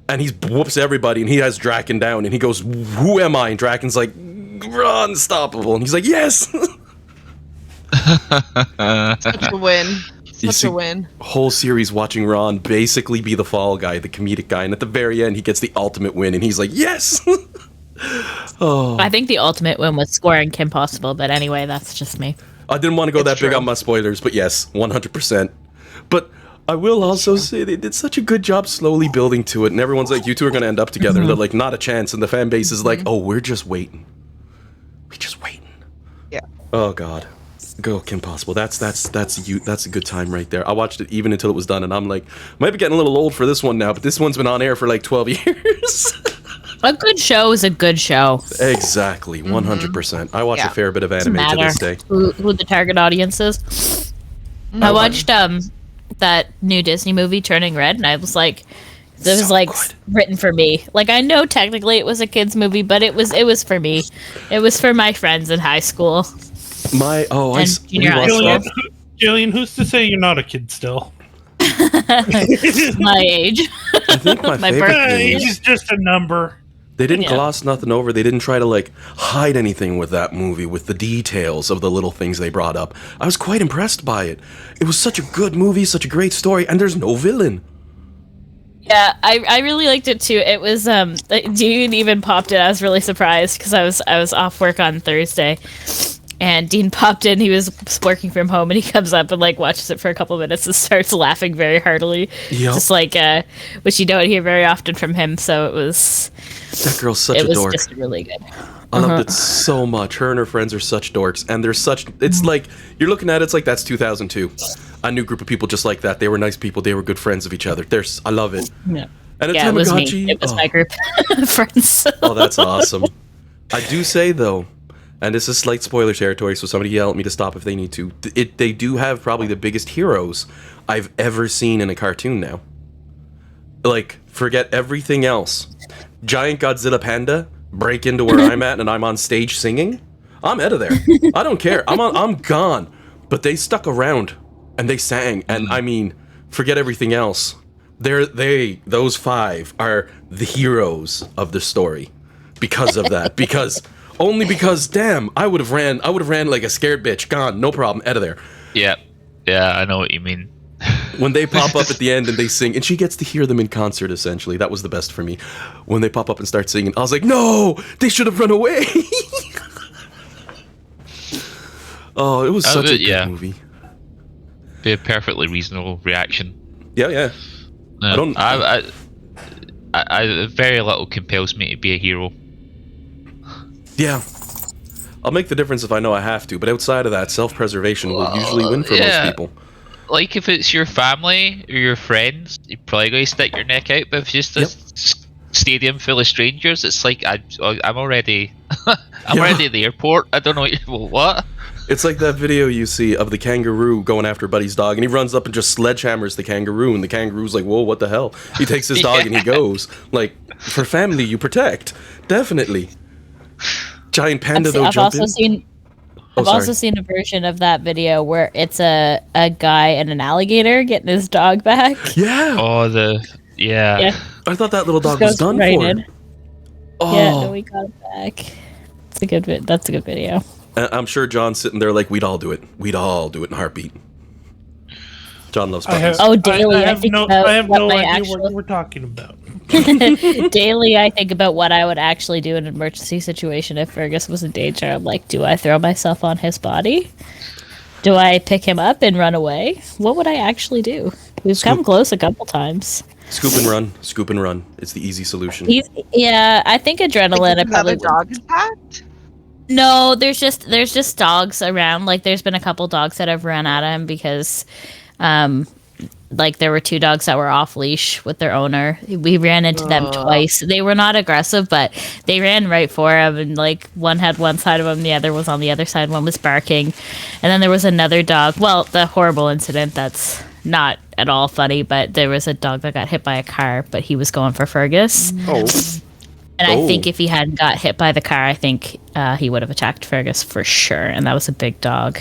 And he whoops everybody, and he has Draken down, and he goes, who am I? And Draken's like, Ron Stoppable. And he's like, yes! Such a win. You Such see- a win. Whole series watching Ron basically be the fall guy, the comedic guy, and at the very end, he gets the ultimate win, and he's like, yes! I think the ultimate win was scoring Kim Possible, but anyway, that's just me. I didn't want to go It's that big true. on my spoilers, but yes, 100%. But I will also say they did such a good job slowly building to it, and everyone's like, you two are going to end up together. They're like, not a chance, and the fan base is like, oh, we're just waiting. We're just waiting. Yeah. Oh, God. Go Kim Possible. That's a good time right there. I watched it even until it was done, and I'm like, might be getting a little old for this one now, but this one's been on air for like 12 years. A good show is a good show. Exactly, 100%. I watch a Yeah. fair bit of Doesn't anime to matter this day. who the target audience is. I watched that new Disney movie Turning Red, and I was like, this was like good. written for me. Like, I know technically it was a kids movie, but it was for me. It was for my friends in high school. I And junior high we watched school. that. Jillian, who's to say you're not a kid still? My age. I think my favorite birthday. thing Age is is just a number. they didn't Yeah. gloss nothing over. They didn't try to like hide anything with that movie, with the details of the little things they brought up. I was quite impressed by it. It was such a good movie, such a great story, and there's no villain. Yeah, I really liked it too. It was Dean even popped in. I was really surprised because I was off work on Thursday, and Dean popped in. He was working from home, and he comes up and like watches it for a couple of minutes and starts laughing very heartily, Yep. just like which you don't hear very often from him. So it was That girl's such a dork. just really good. I loved it so much. Her and her friends are such dorks, and they're such. It's like you're looking at it, it's like that's 2002. A new group of people just like that. They were nice people. They were good friends of each other. I love it. Yeah, And a yeah, it was Tamagotchi. me. It was oh, my group of friends. oh, that's awesome. I do say though, and this is slight spoiler territory, so somebody yell at me to stop if they need to. They do have probably the biggest heroes I've ever seen in a cartoon now. Like, forget everything else. Giant Godzilla panda break into where I'm at, and I'm on stage singing. I'm out of there. I don't care. I'm gone. But they stuck around and they sang, and I mean, forget everything else. Those five are the heroes of the story because of that. Only because, damn, I would have ran like a scared bitch. Gone, no problem, out of there. Yeah, I know what you mean. When they pop up at the end and they sing, and she gets to hear them in concert, essentially. That was the best for me. When they pop up and start singing, I was like, no, they should have run away. Oh, it was such a good movie. Be a perfectly reasonable reaction. Yeah. No, I very little compels me to be a hero. Yeah. I'll make the difference if I know I have to, but outside of that, self-preservation will usually win for most people. Like, if it's your family or your friends, you're probably going to stick your neck out, but if it's just a stadium full of strangers, it's like, I'm already already at the airport. I don't know what. It's like that video you see of the kangaroo going after Buddy's dog, and he runs up and just sledgehammers the kangaroo, and the kangaroo's like, whoa, what the hell? He takes his dog and he goes. Like, for family, you protect. Definitely. Giant panda, though, jump in. I've also seen a version of that video where it's a guy and an alligator getting his dog back. Yeah. Oh, yeah. I thought that little dog was done for. Oh. Yeah, no, we got it back. That's a good video. I'm sure John's sitting there like, we'd all do it. We'd all do it in a heartbeat. John loves puppies. Daily, I have no idea what we're talking about. Daily, I think about what I would actually do in an emergency situation if Fergus was in danger. I'm like, do I throw myself on his body? Do I pick him up and run away? What would I actually do? We've come close a couple times. Scoop and run. It's the easy solution. I think adrenaline. Another dog attacked? No, there's just dogs around. Like, there's been a couple dogs that have run at him because, like, there were two dogs that were off leash with their owner. We ran into them twice. They were not aggressive, but they ran right for him. And like, one had one side of him, the other was on the other side. One was barking, and then there was another dog. Well, the horrible incident that's not at all funny, but there was a dog that got hit by a car, but he was going for Fergus. And I think if he hadn't got hit by the car, I think he would have attacked Fergus for sure. And that was a big dog.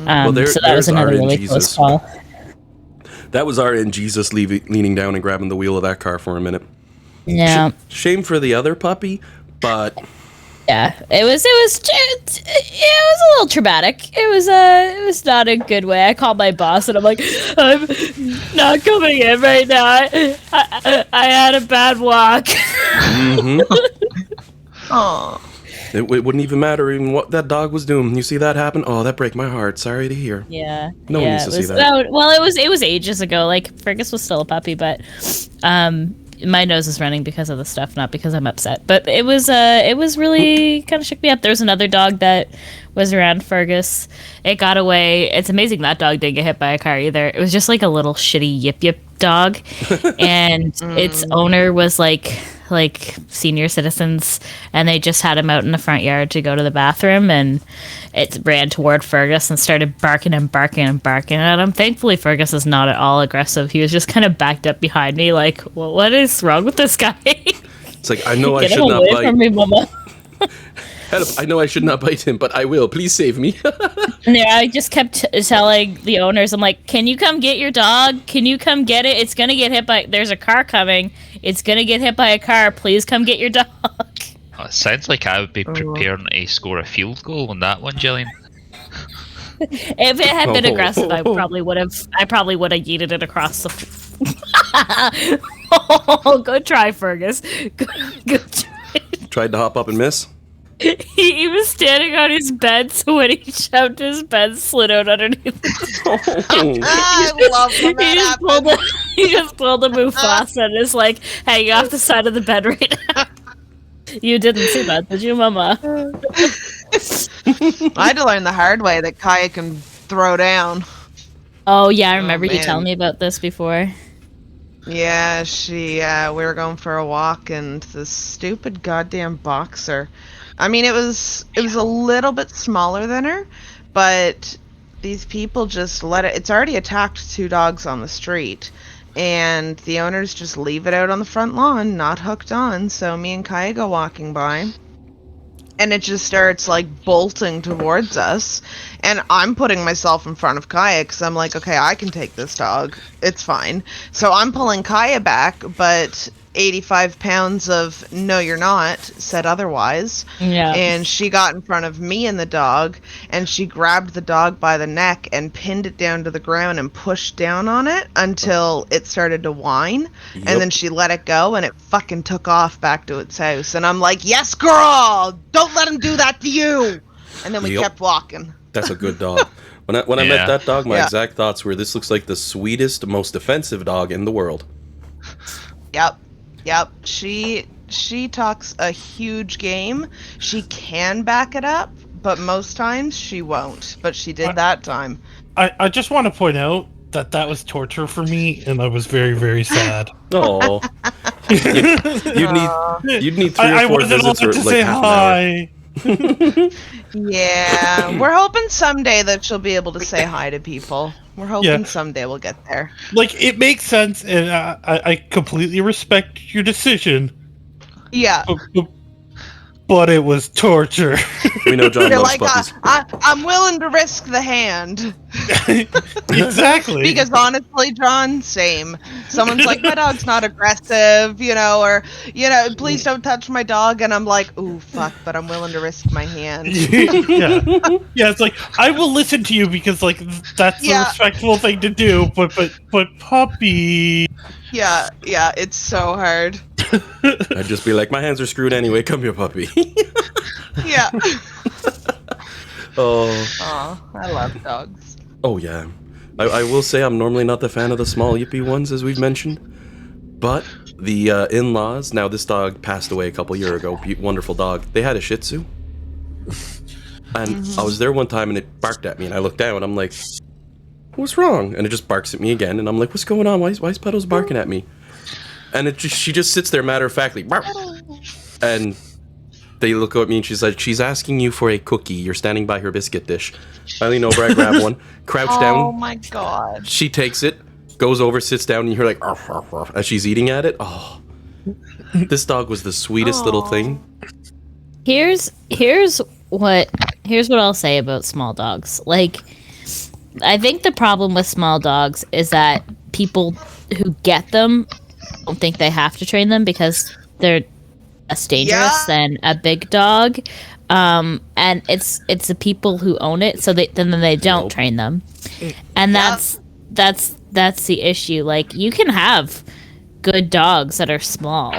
Well, so that was another really close call. That was our in Jesus leaning down and grabbing the wheel of that car for a minute. Yeah. Shame for the other puppy, but yeah, it was a little traumatic. It was not a good way. I called my boss and I'm like, I'm not coming in right now. I had a bad walk. Oh. It wouldn't even matter even what that dog was doing. You see that happen? Oh, that break my heart. Sorry to hear. Yeah. No one needs to see that. Well, it was ages ago. Like, Fergus was still a puppy, but my nose is running because of the stuff, not because I'm upset. But it was really kind of shook me up. There was another dog that was around Fergus. It got away. It's amazing that dog didn't get hit by a car either. It was just like a little shitty yip dog, and its owner was like senior citizens, and they just had him out in the front yard to go to the bathroom, and it ran toward Fergus and started barking at him. Thankfully, Fergus is not at all aggressive. He was just kind of backed up behind me like, well, what is wrong with this guy? It's like, I know I Get should him not away bite. from me, mama. Help! I know I should not bite him, but I will. Please save me. And I just kept telling the owners, I'm like, can you come get your dog? Can you come get it? It's gonna get hit by... There's a car coming. It's gonna get hit by a car. Please come get your dog. Oh, it sounds like I would be preparing to score a field goal on that one, Jillian. If it had been aggressive, I probably would have yeeted it across the... Oh, good try, Fergus. Good try. Tried to hop up and miss. He was standing on his bed, so when he shoved his bed, slid out underneath. I love when that happens. He just pulled a Mufasa and is like hanging off the side of the bed right now. You didn't see that, did you, Mama? I had to learn the hard way that Kaya can throw down. Oh yeah, I remember you man. telling me about this before. Yeah, we were going for a walk, and this stupid goddamn boxer. I mean, it was a little bit smaller than her, but these people just let it... It's already attacked 2 dogs on the street, and the owners just leave it out on the front lawn, not hooked on, so me and Kaya go walking by, and it just starts, like, bolting towards us, and I'm putting myself in front of Kaya, because I'm like, okay, I can take this dog, it's fine. So I'm pulling Kaya back, but 85 pounds of no you're not said otherwise. Yeah. And she got in front of me and the dog, and she grabbed the dog by the neck and pinned it down to the ground and pushed down on it until it started to whine. Yep. And then she let it go, and it fucking took off back to its house. And I'm like, yes, girl, don't let him do that to you. And then we Yep. kept walking. That's a good dog. When I Yeah. met that dog, my Yeah. exact thoughts were, this looks like the sweetest, most defensive dog in the world. Yep. She talks a huge game. She can back it up, but most times she won't. But she did that time. I just want to point out that was torture for me, and I was very, very sad. Oh, you'd need 3 I or 4 wasn't allowed visits or to like say half an hour. hi. Yeah, we're hoping someday that she'll be able to say hi to people. We're hoping Yeah. someday we'll get there. Like, it makes sense, and I completely respect your decision, Yeah. but it was torture. We know John You're loves like, puppies. I'm willing to risk the hand. Exactly. Because honestly, John, same. Someone's like, my dog's not aggressive, or, please don't touch my dog. And I'm like, ooh, fuck, but I'm willing to risk my hand. Yeah, it's like, I will listen to you because, like, that's the respectful thing to do, but puppy... Yeah, it's so hard. I'd just be like, my hands are screwed anyway, come here, puppy. Yeah. Oh. Aw, I love dogs. Oh, yeah. I will say I'm normally not the fan of the small yippy ones, as we've mentioned. But the in-laws, now this dog passed away a couple years ago, wonderful dog. They had a Shih Tzu. And I was there one time and it barked at me, and I looked down and I'm like, what's wrong? And it just barks at me again, and I'm like, what's going on? Why is Puddles barking at me? And she just sits there matter-of-factly. And they look at me and she's like, she's asking you for a cookie. You're standing by her biscuit dish. I lean over, I grab one, crouch down. Oh my god. She takes it, goes over, sits down, and you hear like, arf, arf, arf, as she's eating at it. Oh, this dog was the sweetest little thing. Here's what I'll say about small dogs. Like, I think the problem with small dogs is that people who get them don't think they have to train them because they're less dangerous than a big dog. And it's the people who own it, so then they don't train them. And that's the issue. Like, you can have good dogs that are small.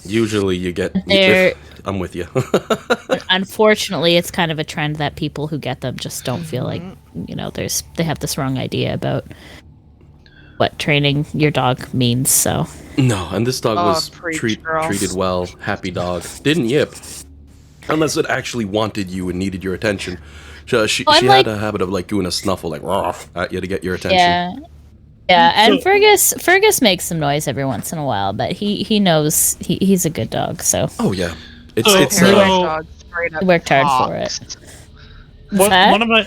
Usually you get... they're- I'm with you. Unfortunately, it's kind of a trend that people who get them just don't feel like, they have this wrong idea about what training your dog means, so. No, and this dog was preach, treated well, happy dog. Didn't yip. Unless it actually wanted you and needed your attention. She had a habit of like doing a snuffle, like at you to get your attention. Yeah, and Fergus makes some noise every once in a while, but he knows he's a good dog, so. Oh yeah, So- Dog straight up He worked hard talks. for it. One of my...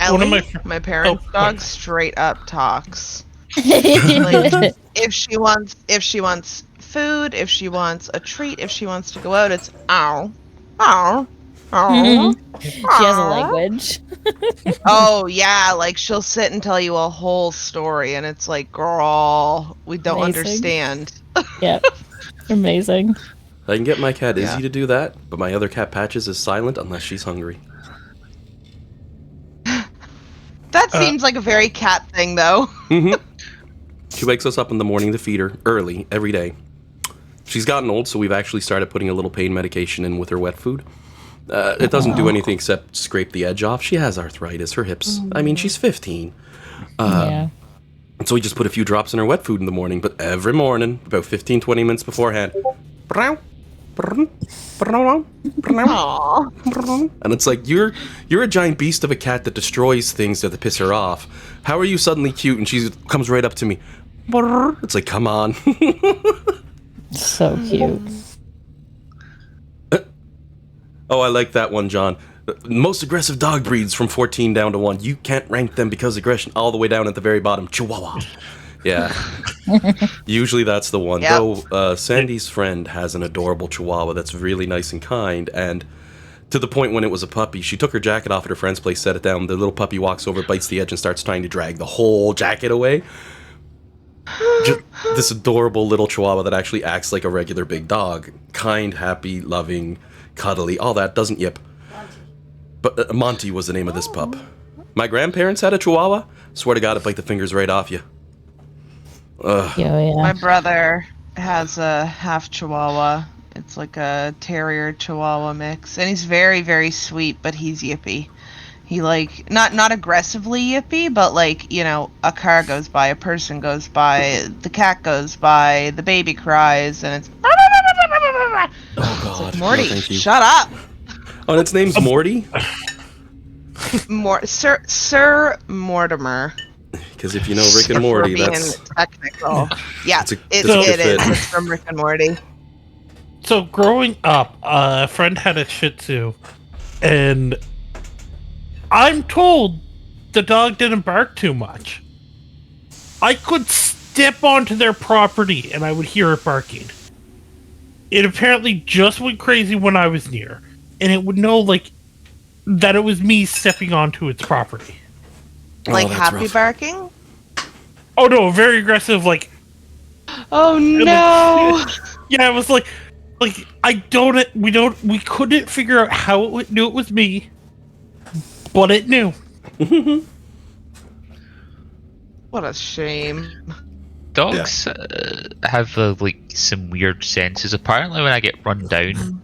Ellie, my parents' dog straight up talks. Like, if she wants food, if she wants a treat, if she wants to go out, it's ow. Oh. She has a language. Oh yeah, like she'll sit and tell you a whole story, and it's like, girl, we don't Amazing. understand. Yep. Amazing. I can get my cat Yeah. Izzy to do that, but my other cat Patches is silent unless she's hungry. That seems like a very cat thing, though. She wakes us up in the morning to feed her, early, every day. She's gotten old, so we've actually started putting a little pain medication in with her wet food. It doesn't do anything except scrape the edge off. She has arthritis, her hips. I mean, she's 15. Yeah. And so we just put a few drops in her wet food in the morning, but every morning, about 15-20 minutes beforehand, Aww. and it's like, you're a giant beast of a cat that destroys things that piss her off. How are you suddenly cute? And she comes right up to me. It's like, come on. So cute. Oh, I like that one, John. Most aggressive dog breeds from 14 down to 1. You can't rank them because aggression all the way down at the very bottom. Chihuahua. Yeah. Usually that's the one. Yep. Though Sandy's friend has an adorable Chihuahua that's really nice and kind, and to the point when it was a puppy, she took her jacket off at her friend's place, set it down, the little puppy walks over, bites the edge, and starts trying to drag the whole jacket away. Just this adorable little Chihuahua that actually acts like a regular big dog. Kind, happy, loving, cuddly, all that, doesn't yip. But Monty was the name of this pup. My grandparents had a Chihuahua. Swear to God, it'd bite the fingers right off you. Yeah. My brother has a half Chihuahua. It's like a terrier Chihuahua mix, and he's very, very sweet, but he's yippy. He like not aggressively yippy, but like, you know, a car goes by, a person goes by, the cat goes by, the baby cries, and it's Oh God, Morty, no, thank you. shut up. Oh, and its name's Morty? Sir Mortimer. Because if you know Rick and If Morty, we're being that's... technical. Yeah, It's a it good is. fit. It's from Rick and Morty. So growing up, a friend had a Shih Tzu, and I'm told the dog didn't bark too much. I could step onto their property and I would hear it barking. It apparently just went crazy when I was near, and it would know like that it was me stepping onto its property. Like that's happy rough. barking? Oh no, very aggressive. Like, Oh no! yeah, it was like we couldn't figure out how it knew it was me, but it knew. What a shame. Dogs have like some weird senses. Apparently, when I get run down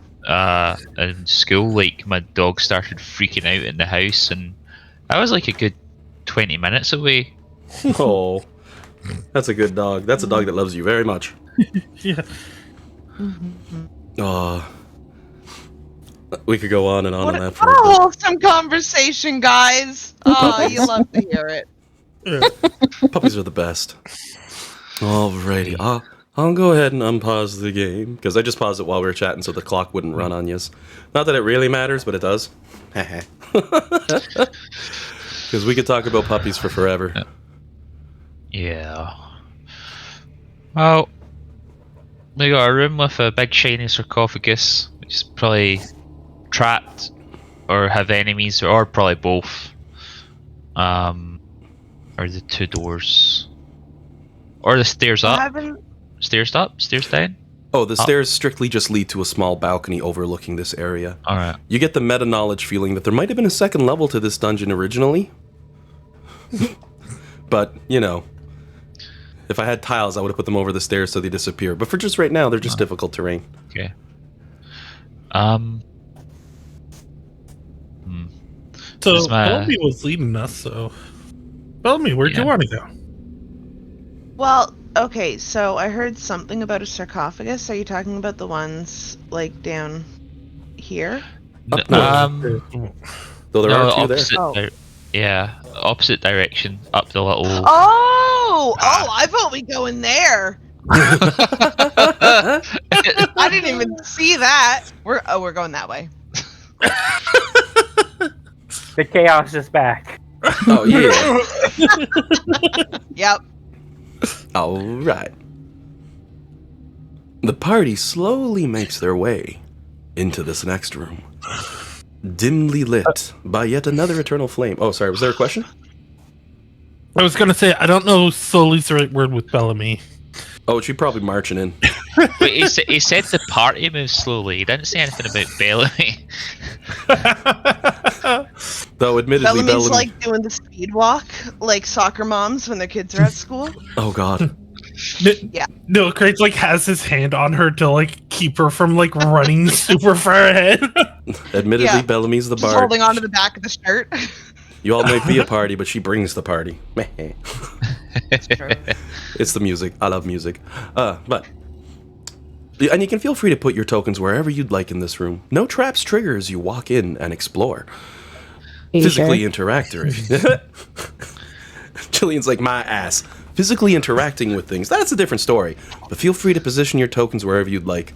in school, like my dog started freaking out in the house, and I was like a good 20 minutes away. Oh, that's a good dog. That's a dog that loves you very much. Yeah. Oh, we could go on and on What and a that for a bit. wholesome conversation, guys. Oh, you love to hear it. Puppies are the best. Alrighty, I'll go ahead and unpause the game, because I just paused it while we were chatting so the clock wouldn't run on yous. Not that it really matters, but it does. Because we could talk about puppies for forever. Yeah. Well, we got a room with a big shiny sarcophagus, which is probably trapped or have enemies, or probably both. Or the two doors. Or the stairs up. Stairs up? Stairs down? Oh, the stairs strictly just lead to a small balcony overlooking this area. Alright. You get the meta-knowledge feeling that there might have been a second level to this dungeon originally. But, you know, if I had tiles, I would have put them over the stairs so they disappear. But for just right now, they're just difficult terrain. Okay. So my- Bellamy was leading us. So Bellamy, where'd you Yeah. want to go? Well, okay, so I heard something about a sarcophagus. Are you talking about the ones, like, down here? Up Oh. Though there no, are two there. opposite Oh. yeah, opposite direction, up the little... Oh! I vote we go in there! I didn't even see that! We're going that way. The chaos is back. Oh, yeah. Yep. Alright. The party slowly makes their way into this next room. dimly lit by yet another eternal flame. Oh, sorry, was there a question? I was gonna say I don't know slowly's the right word with Bellamy. Oh, she's probably marching in. Wait, he said the party moves slowly. He didn't say anything about Bellamy. Though, admittedly, Bellamy's Bellamy... like doing the speed walk, like soccer moms when their kids are at school. Oh, God. Yeah. No, Craig's like has his hand on her to like keep her from like running super far ahead. Admittedly, Yeah. Bellamy's the Just bard. holding onto the back of the shirt. You all may be a party, but she brings the party. It's true. It's the music. I love music. But... And you can feel free to put your tokens wherever you'd like in this room. No traps trigger as you walk in and explore. Physically interacting. Jillian's like, my ass. Physically interacting with things. That's a different story. But feel free to position your tokens wherever you'd like.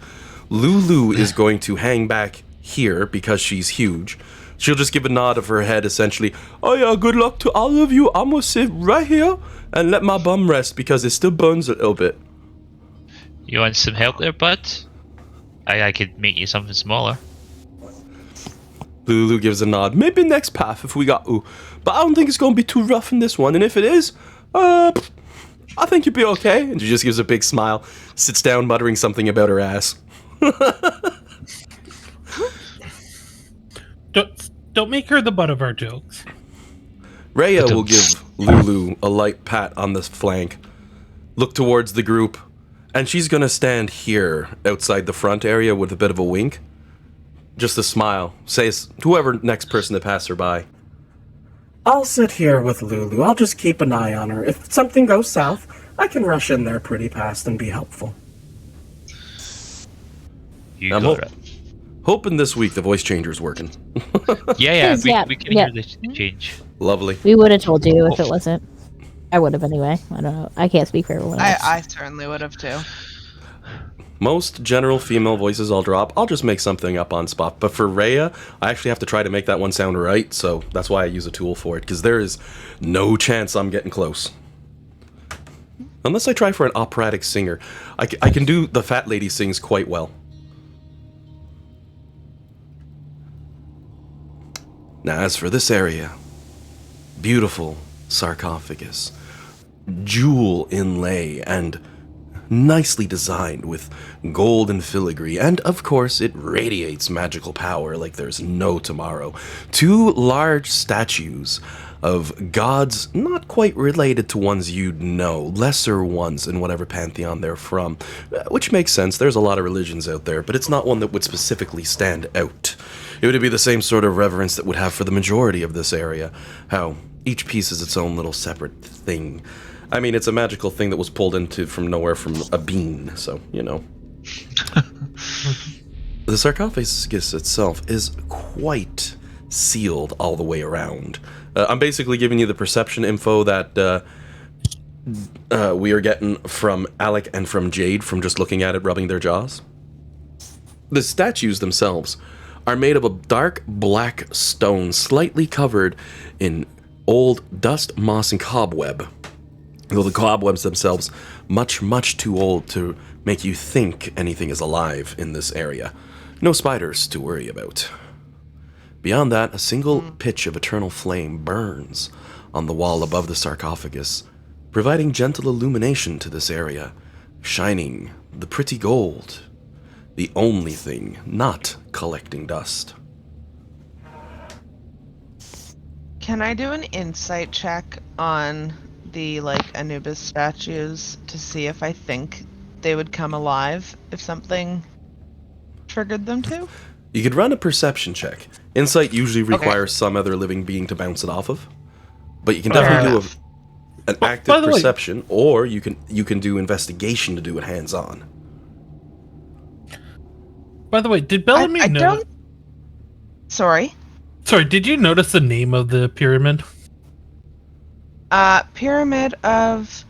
Lulu is going to hang back here because she's huge. She'll just give a nod of her head, essentially. Oh yeah, good luck to all of you. I'm going to sit right here and let my bum rest because it still burns a little bit. You want some help there, bud? I could make you something smaller. Lulu gives a nod. Maybe next path if we got to. But I don't think it's going to be too rough in this one. And if it is, I think you'll be okay. And she just gives a big smile. Sits down muttering something about her ass. Don't make her the butt of our jokes. Rhea will give Lulu a light pat on the flank. Look towards the group. And she's going to stand here outside the front area with a bit of a wink. Just a smile. Says whoever next person to pass her by. I'll sit here with Lulu. I'll just keep an eye on her. If something goes south, I can rush in there pretty fast and be helpful. You got it. Hoping this week the voice changer's working. Yeah, Yeah, we can yeah. hear the change. Lovely. We would have told you if it wasn't. I would have anyway. I don't know. I can't speak for everyone else. I certainly would have too. Most general female voices I'll drop. I'll just make something up on spot. But for Rhea, I actually have to try to make that one sound right. So that's why I use a tool for it. Because there is no chance I'm getting close. Unless I try for an operatic singer. I can do the fat lady sings quite well. Now as for this area. Beautiful sarcophagus. Jewel inlay and nicely designed with gold and filigree, and of course it radiates magical power like there's no tomorrow. 2 large statues of gods not quite related to ones you'd know, lesser ones in whatever pantheon they're from, which makes sense. There's a lot of religions out there, but it's not one that would specifically stand out. It would be the same sort of reverence that would have for the majority of this area, how each piece is its own little separate thing. I mean, it's a magical thing that was pulled into from nowhere from a bean, so, you know. The sarcophagus itself is quite sealed all the way around. I'm basically giving you the perception info that we are getting from Alec and from Jade from just looking at it, rubbing their jaws. The statues themselves are made of a dark black stone, slightly covered in old dust, moss, and cobweb. Though the cobwebs themselves much, much too old to make you think anything is alive in this area. No spiders to worry about. Beyond that, a single pitch of eternal flame burns on the wall above the sarcophagus, providing gentle illumination to this area, shining the pretty gold, the only thing not collecting dust. Can I do an insight check on the Anubis statues to see if I think they would come alive if something triggered them to? You could run a perception check. Insight usually requires some other living being to bounce it off of, but you can definitely do an active perception, or you can do investigation to do it hands-on. By the way, did Bellamy know? Sorry, did you notice the name of the pyramid? Pyramid of...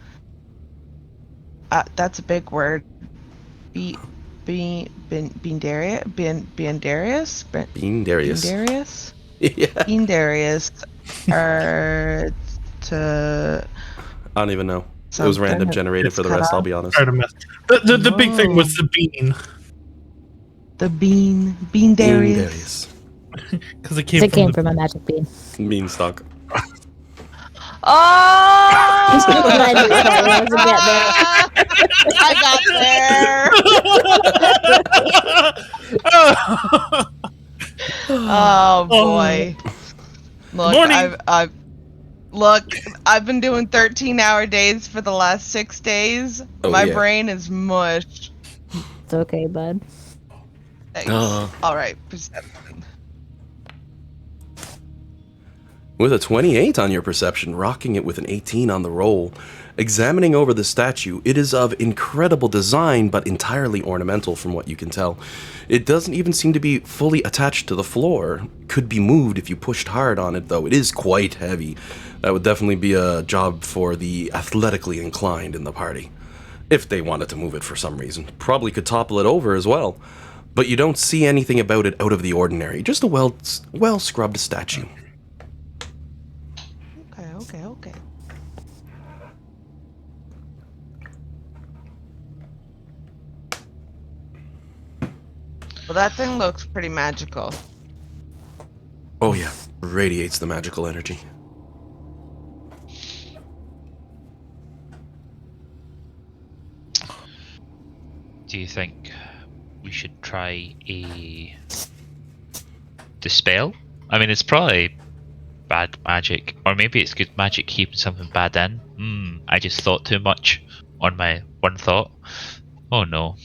that's a big word. Beandarius? Beandarius? Yeah. Beandarius are to... I don't even know. It was random generated for the rest, I'll be honest. The big thing was the bean. The Beandarius. Because it It came the... from a magic bean. Beanstalk. Oh! I got there. Oh boy! Look, Morning. I've been doing 13-hour days for the last 6 days. Oh, My yeah. brain is mush. It's okay, bud. Thanks. All right, perception. With a 28 on your perception, rocking it with an 18 on the roll. Examining over the statue, it is of incredible design, but entirely ornamental from what you can tell. It doesn't even seem to be fully attached to the floor. Could be moved if you pushed hard on it, though. It is quite heavy. That would definitely be a job for the athletically inclined in the party. If they wanted to move it for some reason. Probably could topple it over as well. But you don't see anything about it out of the ordinary. Just a well-scrubbed statue. Okay. Well, that thing looks pretty magical. Oh yeah, radiates the magical energy. Do you think we should try a dispel? I mean, it's probably bad magic, or maybe it's good magic keeping something bad in. I just thought too much on my one thought. Oh no.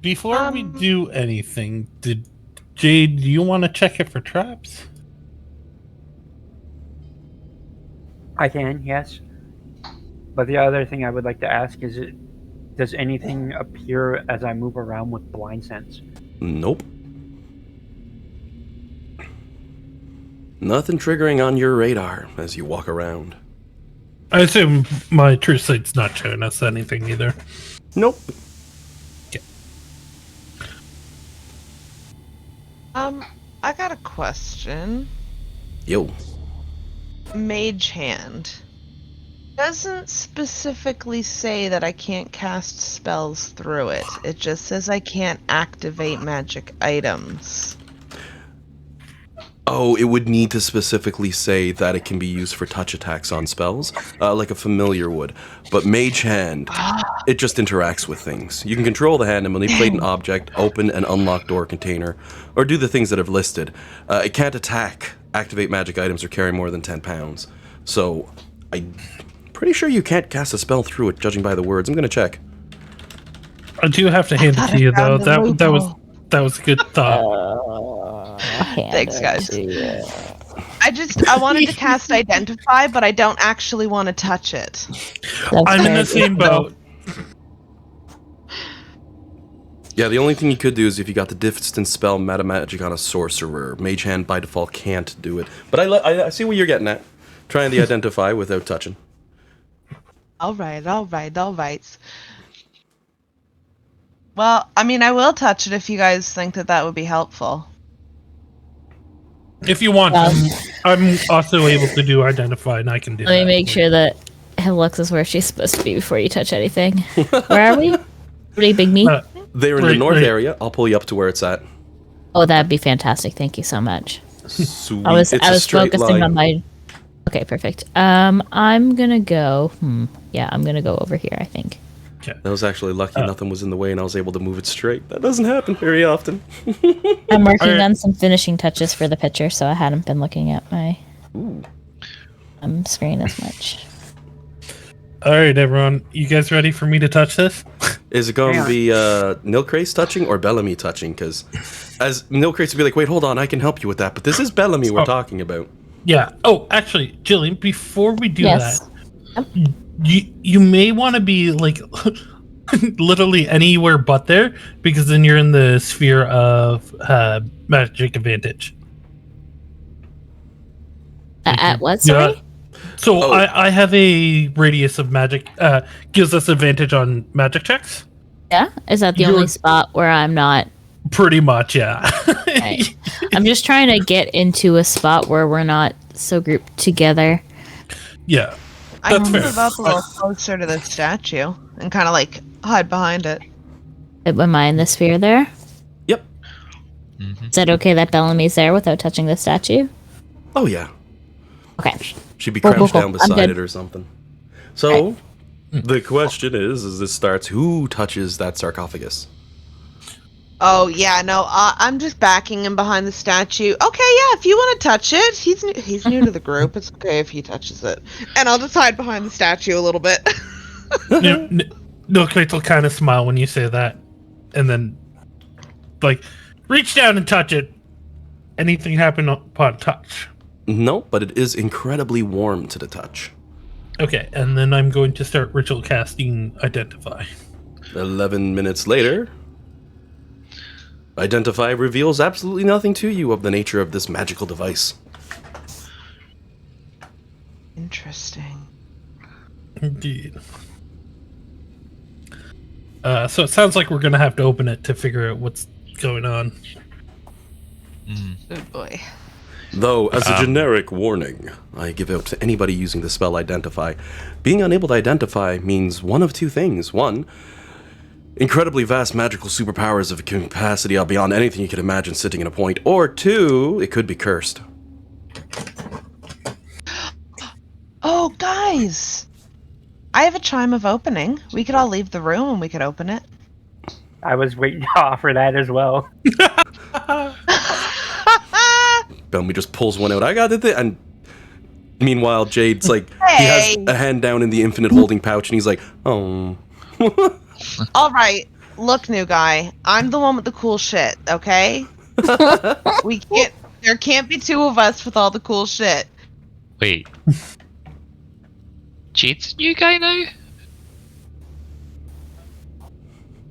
Before we do anything, Jade, do you want to check it for traps? I can, yes. But the other thing I would like to ask is, does anything appear as I move around with blind sense? Nope. Nothing triggering on your radar as you walk around. I assume my true sight's not showing us anything either. Nope. Okay. I got a question. Yo. Mage Hand doesn't specifically say that I can't cast spells through it. It just says I can't activate magic items. Oh, it would need to specifically say that it can be used for touch attacks on spells, like a familiar would. But Mage Hand, it just interacts with things. You can control the hand and manipulate an object, open an unlocked door container, or do the things that I've listed. It can't attack, activate magic items, or carry more than 10 pounds. So, I'm pretty sure you can't cast a spell through it, judging by the words. I'm going to check. I do have to hand it to you, though. That was a good thought. Thanks, guys. I wanted to cast Identify, but I don't actually want to touch it. I'm in the same boat. Yeah, the only thing you could do is if you got the distance spell Meta Magic on a sorcerer. Mage Hand by default can't do it. But I see what you're getting at. Trying the Identify without touching. All right. Well, I mean, I will touch it if you guys think that would be helpful. If you want, I'm also able to do Identify, and I can do that. Let me make sure that Lux is where she's supposed to be before you touch anything. Where are we? Pretty big me? They're in the north area. I'll pull you up to where it's at. Oh, that'd be fantastic. Thank you so much. Sweet. I was straight focusing line. on my... Okay, perfect. I'm gonna go... Yeah, I'm gonna go over here, I think. That was actually lucky nothing was in the way and I was able to move it straight. That doesn't happen very often. I'm working on some finishing touches for the picture, so I hadn't been looking at my screen as much. Alright, everyone. You guys ready for me to touch this? Is it going to be Nilcrace touching or Bellamy touching? Because as Nilcrace would be like, wait, hold on, I can help you with that. But this is Bellamy we're talking about. Yeah. Oh, actually, Jillian, before we do that, you may want to be like literally anywhere but there, because then you're in the sphere of magic advantage. At what, sorry? Yeah. So I have a radius of magic, gives us advantage on magic checks. Yeah? Is that the only spot where I'm not? Pretty much, yeah. Right. I'm just trying to get into a spot where we're not so grouped together. Yeah. I can move up a little closer to the statue and kind of like hide behind it. Am I in the sphere there? Yep. Is that okay that Bellamy's there without touching the statue? Oh, yeah. Okay. She'd be Cool, crouched cool, down cool. I'm beside good. it or something. So, the question is, as this starts, who touches that sarcophagus? Oh yeah, no, I'm just backing him behind the statue. Okay, yeah, if you want to touch it, he's new to the group. It's okay if he touches it, and I'll just hide behind the statue a little bit. No, Kate will kind of smile when you say that, and then, like, reach down and touch it. Anything happen upon touch? No, but it is incredibly warm to the touch. Okay, and then I'm going to start ritual casting Identify. 11 minutes later, Identify reveals absolutely nothing to you of the nature of this magical device. Interesting. Indeed. So it sounds like we're going to have to open it to figure out what's going on. Good boy. Though, as a generic warning, I give out to anybody using the spell Identify, being unable to identify means one of two things. One, incredibly vast magical superpowers of a capacity beyond anything you could imagine sitting in a point. Or two, it could be cursed. Oh, guys! I have a chime of opening. We could all leave the room and we could open it. I was waiting to offer that as well. Bellamy just pulls one out. I got it. And meanwhile, Jade's like, Hey. he has a hand down in the infinite holding pouch, and he's like, oh. All right, look, new guy. I'm the one with the cool shit. Okay. We can't. There can't be two of us with all the cool shit. Wait. Jade's the new guy now?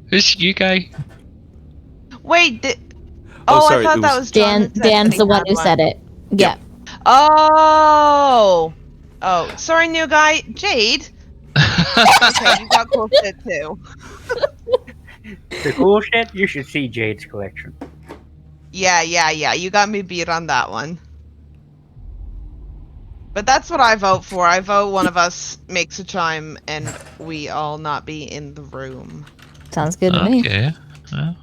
Who's the new guy? Wait. Oh, sorry, I thought it that was- was John. that said Dan's that the he one had who said it. Yeah. Oh. Sorry, new guy. Jade. Okay, you got cool shit too. The cool shit, you should see Jade's collection. Yeah. You got me beat on that one. But that's what I vote for. I vote one of us makes a chime and we all not be in the room. Sounds good to me. Okay. Well,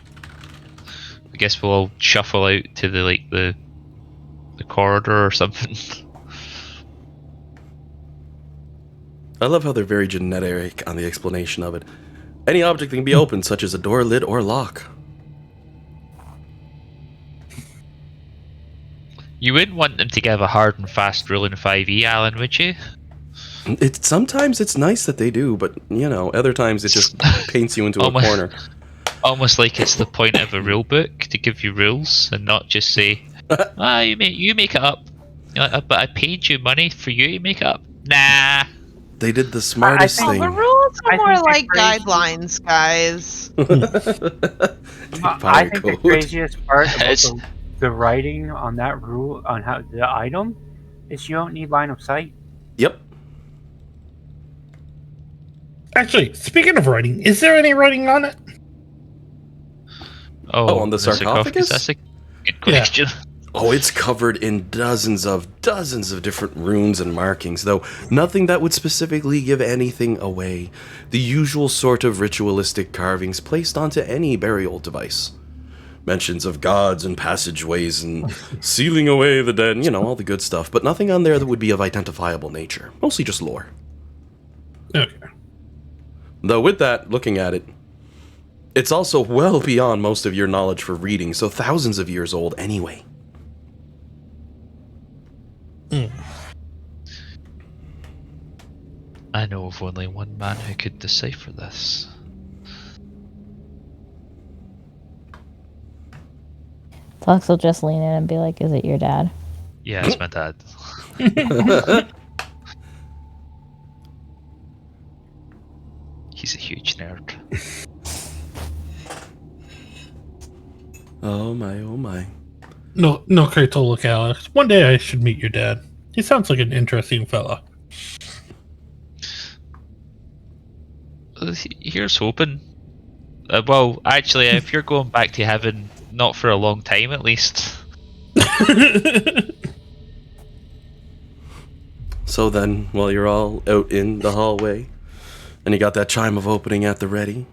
I guess we'll all shuffle out to the corridor or something. I love how they're very generic on the explanation of it. Any object can be opened, such as a door, lid, or lock. You wouldn't want them to give a hard and fast rule in 5e, Alan, would you? Sometimes it's nice that they do, but, other times it just paints you into a Almost- corner. Almost like it's the point of a rule book to give you rules and not just say, you make it up. You're like, but I paid you money for you to make it up. Nah. They did the smartest think- thing. The rules are I more think like they're crazy. guidelines, guys. I think the Code. craziest part about It's- the writing on that rule, on how the item, is you don't need line of sight. Yep. Actually, speaking of writing, is there any writing on it? Oh, on the sarcophagus? That's a good question. Oh, it's covered in dozens of different runes and markings, though nothing that would specifically give anything away. The usual sort of ritualistic carvings placed onto any burial device. Mentions of gods and passageways and sealing away the dead, all the good stuff, but nothing on there that would be of identifiable nature. Mostly just lore. Okay. Though with that, looking at it, it's also well beyond most of your knowledge for reading, so thousands of years old anyway. I know of only one man who could decipher this. Fox will just lean in and be like, "Is it your dad?" Yeah, it's my dad. He's a huge nerd. Oh my. No, Kate will look, Alex. One day I should meet your dad. He sounds like an interesting fella. Here's hoping. Well, actually, if you're going back to heaven, not for a long time at least. So then, while you're all out in the hallway, and you got that chime of opening at the ready,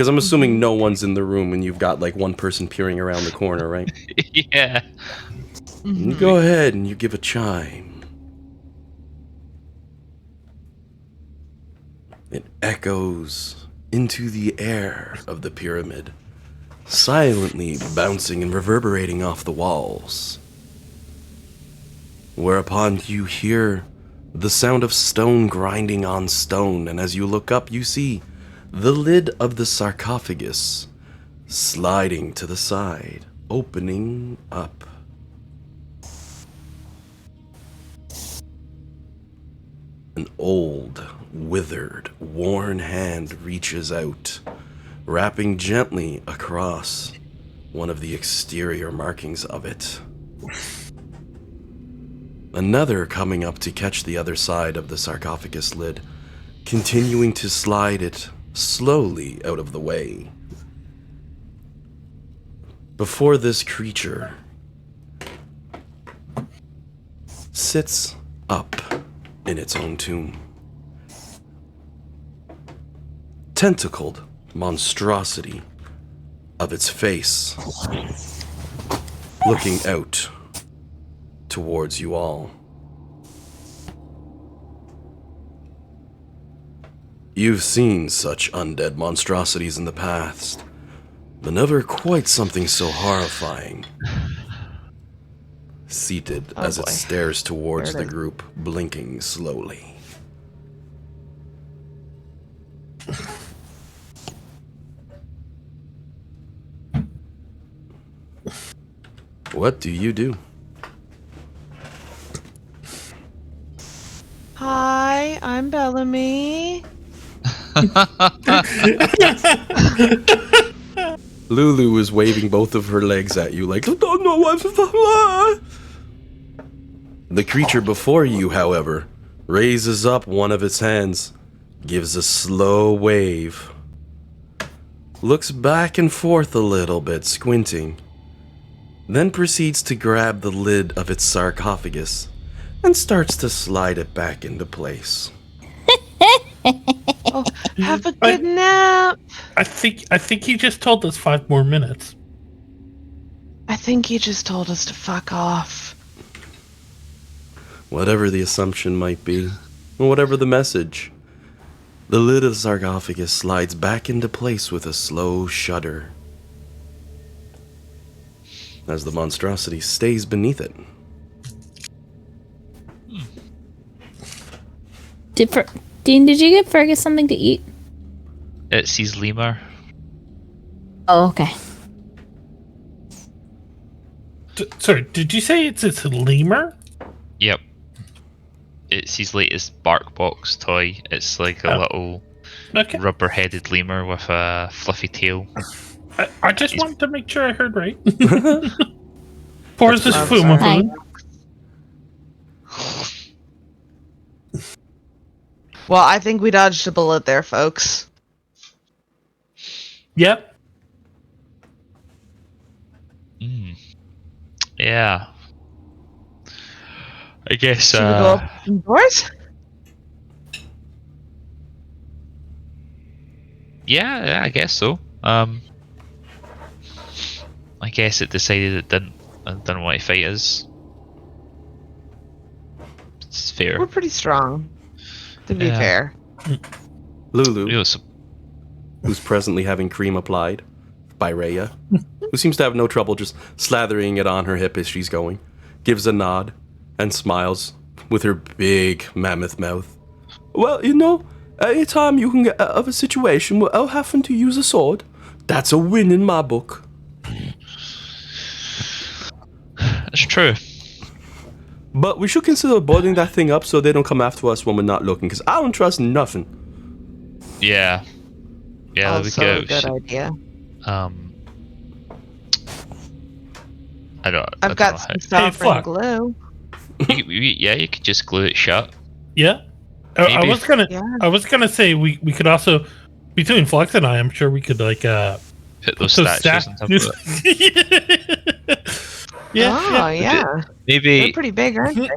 Because I'm assuming no one's in the room and you've got like one person peering around the corner, right? Yeah. You go ahead and you give a chime. It echoes into the air of the pyramid, silently bouncing and reverberating off the walls. Whereupon you hear the sound of stone grinding on stone, and as you look up, you see the lid of the sarcophagus sliding to the side, opening up. An old, withered, worn hand reaches out, wrapping gently across one of the exterior markings of it. Another coming up to catch the other side of the sarcophagus lid, continuing to slide it slowly out of the way. Before this creature sits up in its own tomb. Tentacled monstrosity of its face, looking out towards you all. You've seen such undead monstrosities in the past, but never quite something so horrifying. Seated as it stares towards the group, blinking slowly. What do you do? Hi, I'm Bellamy. Lulu is waving both of her legs at you like, I don't know what to. The creature before you, however, raises up one of its hands, gives a slow wave, looks back and forth a little bit, squinting, then proceeds to grab the lid of its sarcophagus and starts to slide it back into place. Oh, have a good nap. I think he just told us 5 more minutes. I think he just told us to fuck off. Whatever the assumption might be, or whatever the message, the lid of the sarcophagus slides back into place with a slow shudder as the monstrosity stays beneath it. Dean, did you give Fergus something to eat? It's his lemur. Oh, okay. Sorry, did you say it's lemur? Yep. It's his latest bark box toy. It's like a little rubber-headed lemur with a fluffy tail. I just wanted to make sure I heard right. Pours his Fuma food. Well, I think we dodged a bullet there, folks. Yep. Yeah. I guess, Should we go up some doors? Yeah, I guess so. I guess it decided it didn't want to fight us. It's fair. We're pretty strong, to be fair. Lulu, who's presently having cream applied by Rhea, who seems to have no trouble just slathering it on her hip as she's going, gives a nod and smiles with her big mammoth mouth. Well, you know, anytime you can get out of a situation without having to use a sword, that's a win in my book. That's true. But we should consider boarding that thing up so they don't come after us when we're not looking, because I don't trust nothing. Yeah. Yeah, Also there we a go. good idea. I've got some stuff and glue. You could just glue it shut. Yeah. I was gonna say we could also, between Flux and I, I'm sure we could like put those statues on top of it. Yeah. Maybe they're pretty big, aren't they?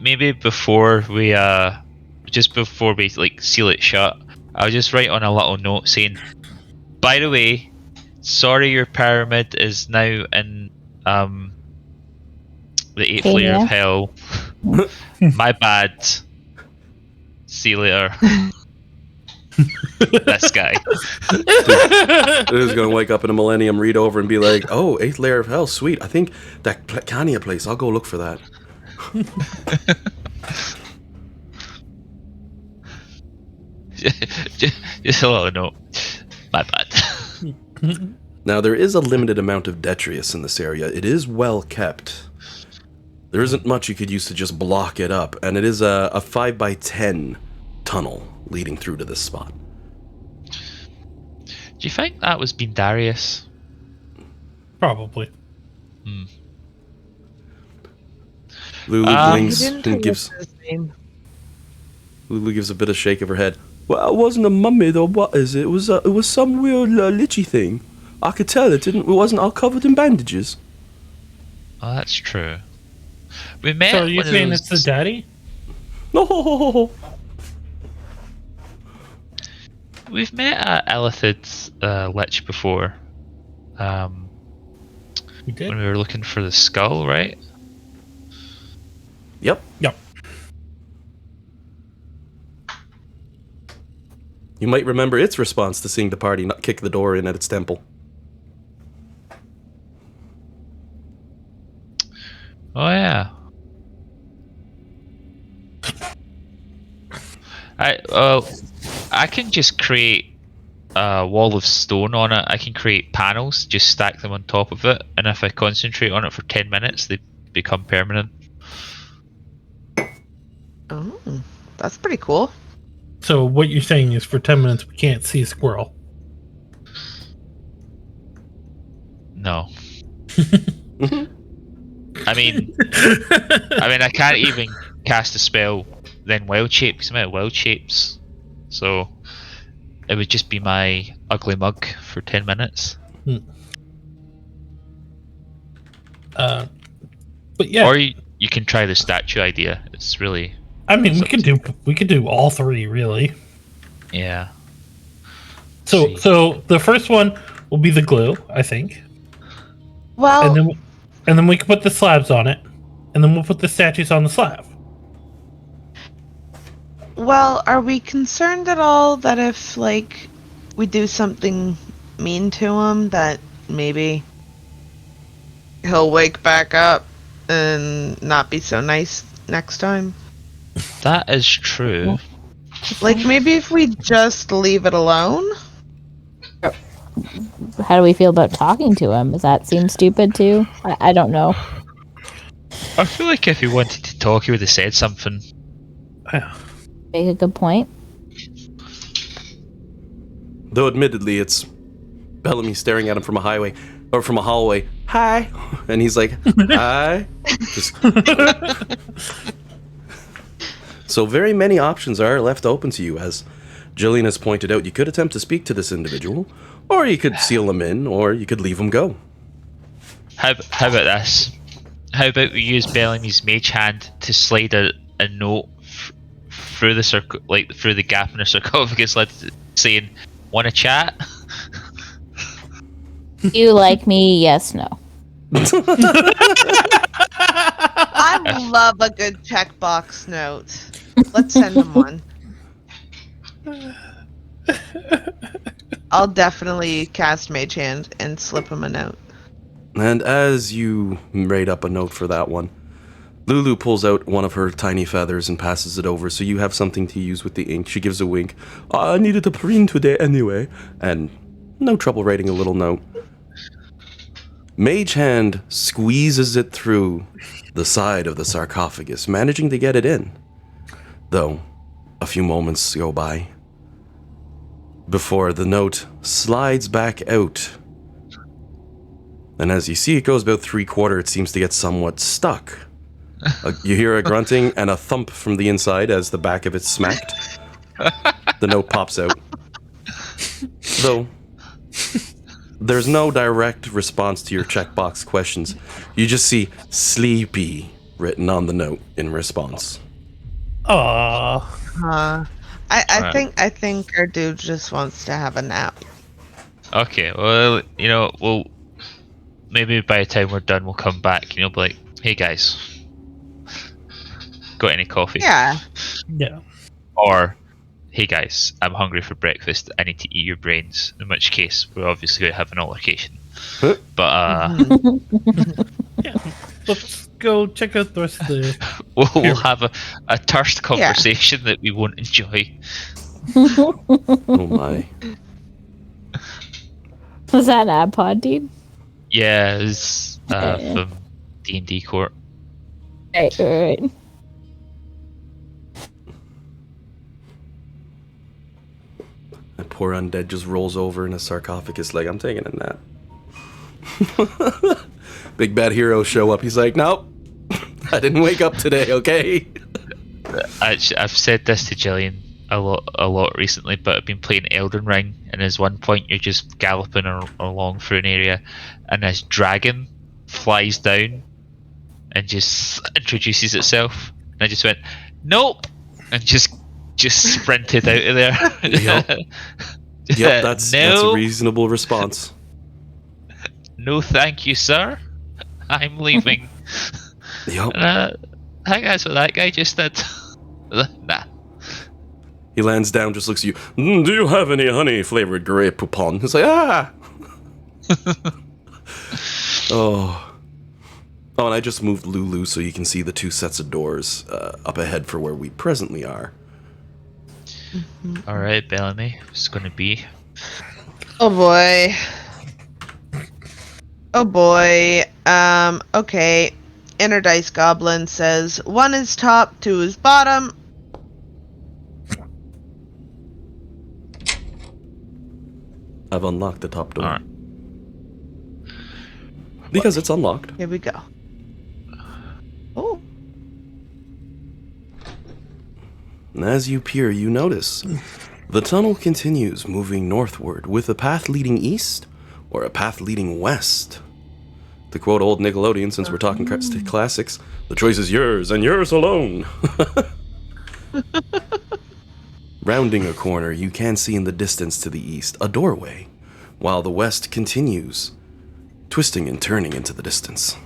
Maybe before we like seal it shut, I'll just write on a little note saying, By the way, sorry your pyramid is now in the 8th layer of hell. My bad. See you later. This guy. Dude's gonna wake up in a millennium, read over, and be like, "Oh, 8th layer of hell, sweet. I think that Cania place. I'll go look for that." Just a little note. My bad. Now, there is a limited amount of detritus in this area. It is well kept. There isn't much you could use to just block it up, and it is a 5x10 tunnel leading through to this spot. Do you think that was Beandarius? Probably. Lulu blinks and gives... his name. Lulu gives a bit of shake of her head. Well, it wasn't a mummy though. What is it? It was some weird lichy thing. I could tell it wasn't all covered in bandages. Oh, that's true. We met. So are you saying it's the daddy? No. We've met Elithid's lich before. We did. When we were looking for the skull, right? Yep. You might remember its response to seeing the party not kick the door in at its temple. Oh yeah. I can just create a wall of stone on it. I can create panels, just stack them on top of it, and if I concentrate on it for 10 minutes, they become permanent. Oh, that's pretty cool. So what you're saying is for 10 minutes we can't see a squirrel. No. I mean, I can't even cast a spell, then wild shape, because I'm out of wild shapes. So it would just be my ugly mug for 10 minutes. But yeah. Or you can try the statue idea. It's really... I mean, we could do all three, really. Yeah. So the first one will be the glue, I think. Well, and then we can put the slabs on it, and then we'll put the statues on the slab. Well, are we concerned at all that if, like, we do something mean to him, that maybe he'll wake back up and not be so nice next time? That is true. Like, maybe if we just leave it alone? How do we feel about talking to him? Does that seem stupid too? I don't know. I feel like if he wanted to talk, he would have said something. Make a good point. Though admittedly, it's Bellamy staring at him from a highway, or from a hallway. Hi! And he's like, hi! Just... So very many options are left open to you. As Jillian has pointed out, you could attempt to speak to this individual, or you could seal him in, or you could leave him go. How about this? How about we use Bellamy's mage hand to slide a note through the circle, like through the gap in the sarcophagus, saying, "Want to chat?" You like me? Yes, no. I love a good checkbox note. Let's send him one. I'll definitely cast Mage Hand and slip him a note. And as you write up a note for that one, Lulu pulls out one of her tiny feathers and passes it over, so you have something to use with the ink. She gives a wink. I needed to print today anyway. And no trouble writing a little note. Mage Hand squeezes it through the side of the sarcophagus, managing to get it in. Though, a few moments go by before the note slides back out. And as you see, it goes about 3/4. It seems to get somewhat stuck. You hear a grunting and a thump from the inside as the back of it smacked. The note pops out. Though, there's no direct response to your checkbox questions. You just see sleepy written on the note in response. Aww. I think our dude just wants to have a nap. Okay, well, we'll maybe by the time we're done, we'll come back. Be like, hey guys, got any coffee? Yeah. Yeah. Or, hey guys, I'm hungry for breakfast. I need to eat your brains. In which case, we're obviously going to have an altercation. Huh? But Yeah. Let's go check out the rest of the. we'll have a thirst conversation that we won't enjoy. Oh my. Was that an ad pod, dude? Yeah, it's from D&D Court. Right. That poor undead just rolls over in a sarcophagus like, I'm taking a nap. Big bad heroes show up. He's like, nope. I didn't wake up today, okay? I've said this to Jillian a lot recently, but I've been playing Elden Ring, and there's one point you're just galloping along through an area, and this dragon flies down and just introduces itself. And I just went, nope, and just sprinted out of there. Yep, that's a reasonable response. No, thank you, sir. I'm leaving. Yep. I think that's what that guy just did. Nah. He lands down, just looks at you. Do you have any honey-flavored grape poupon? He's like, ah! Oh, and I just moved Lulu so you can see the two sets of doors up ahead for where we presently are. Alright, Bellamy. It's gonna be... Oh boy. Oh boy. Okay. Inner Dice Goblin says 1 is top, 2 is bottom. I've unlocked the top door. Alright. Because it's unlocked. Here we go. Oh. And as you peer, you notice the tunnel continues moving northward with a path leading east or a path leading west. To quote old Nickelodeon, since we're talking classics, the choice is yours and yours alone. Rounding a corner, you can see in the distance to the east a doorway, while the west continues, twisting and turning into the distance.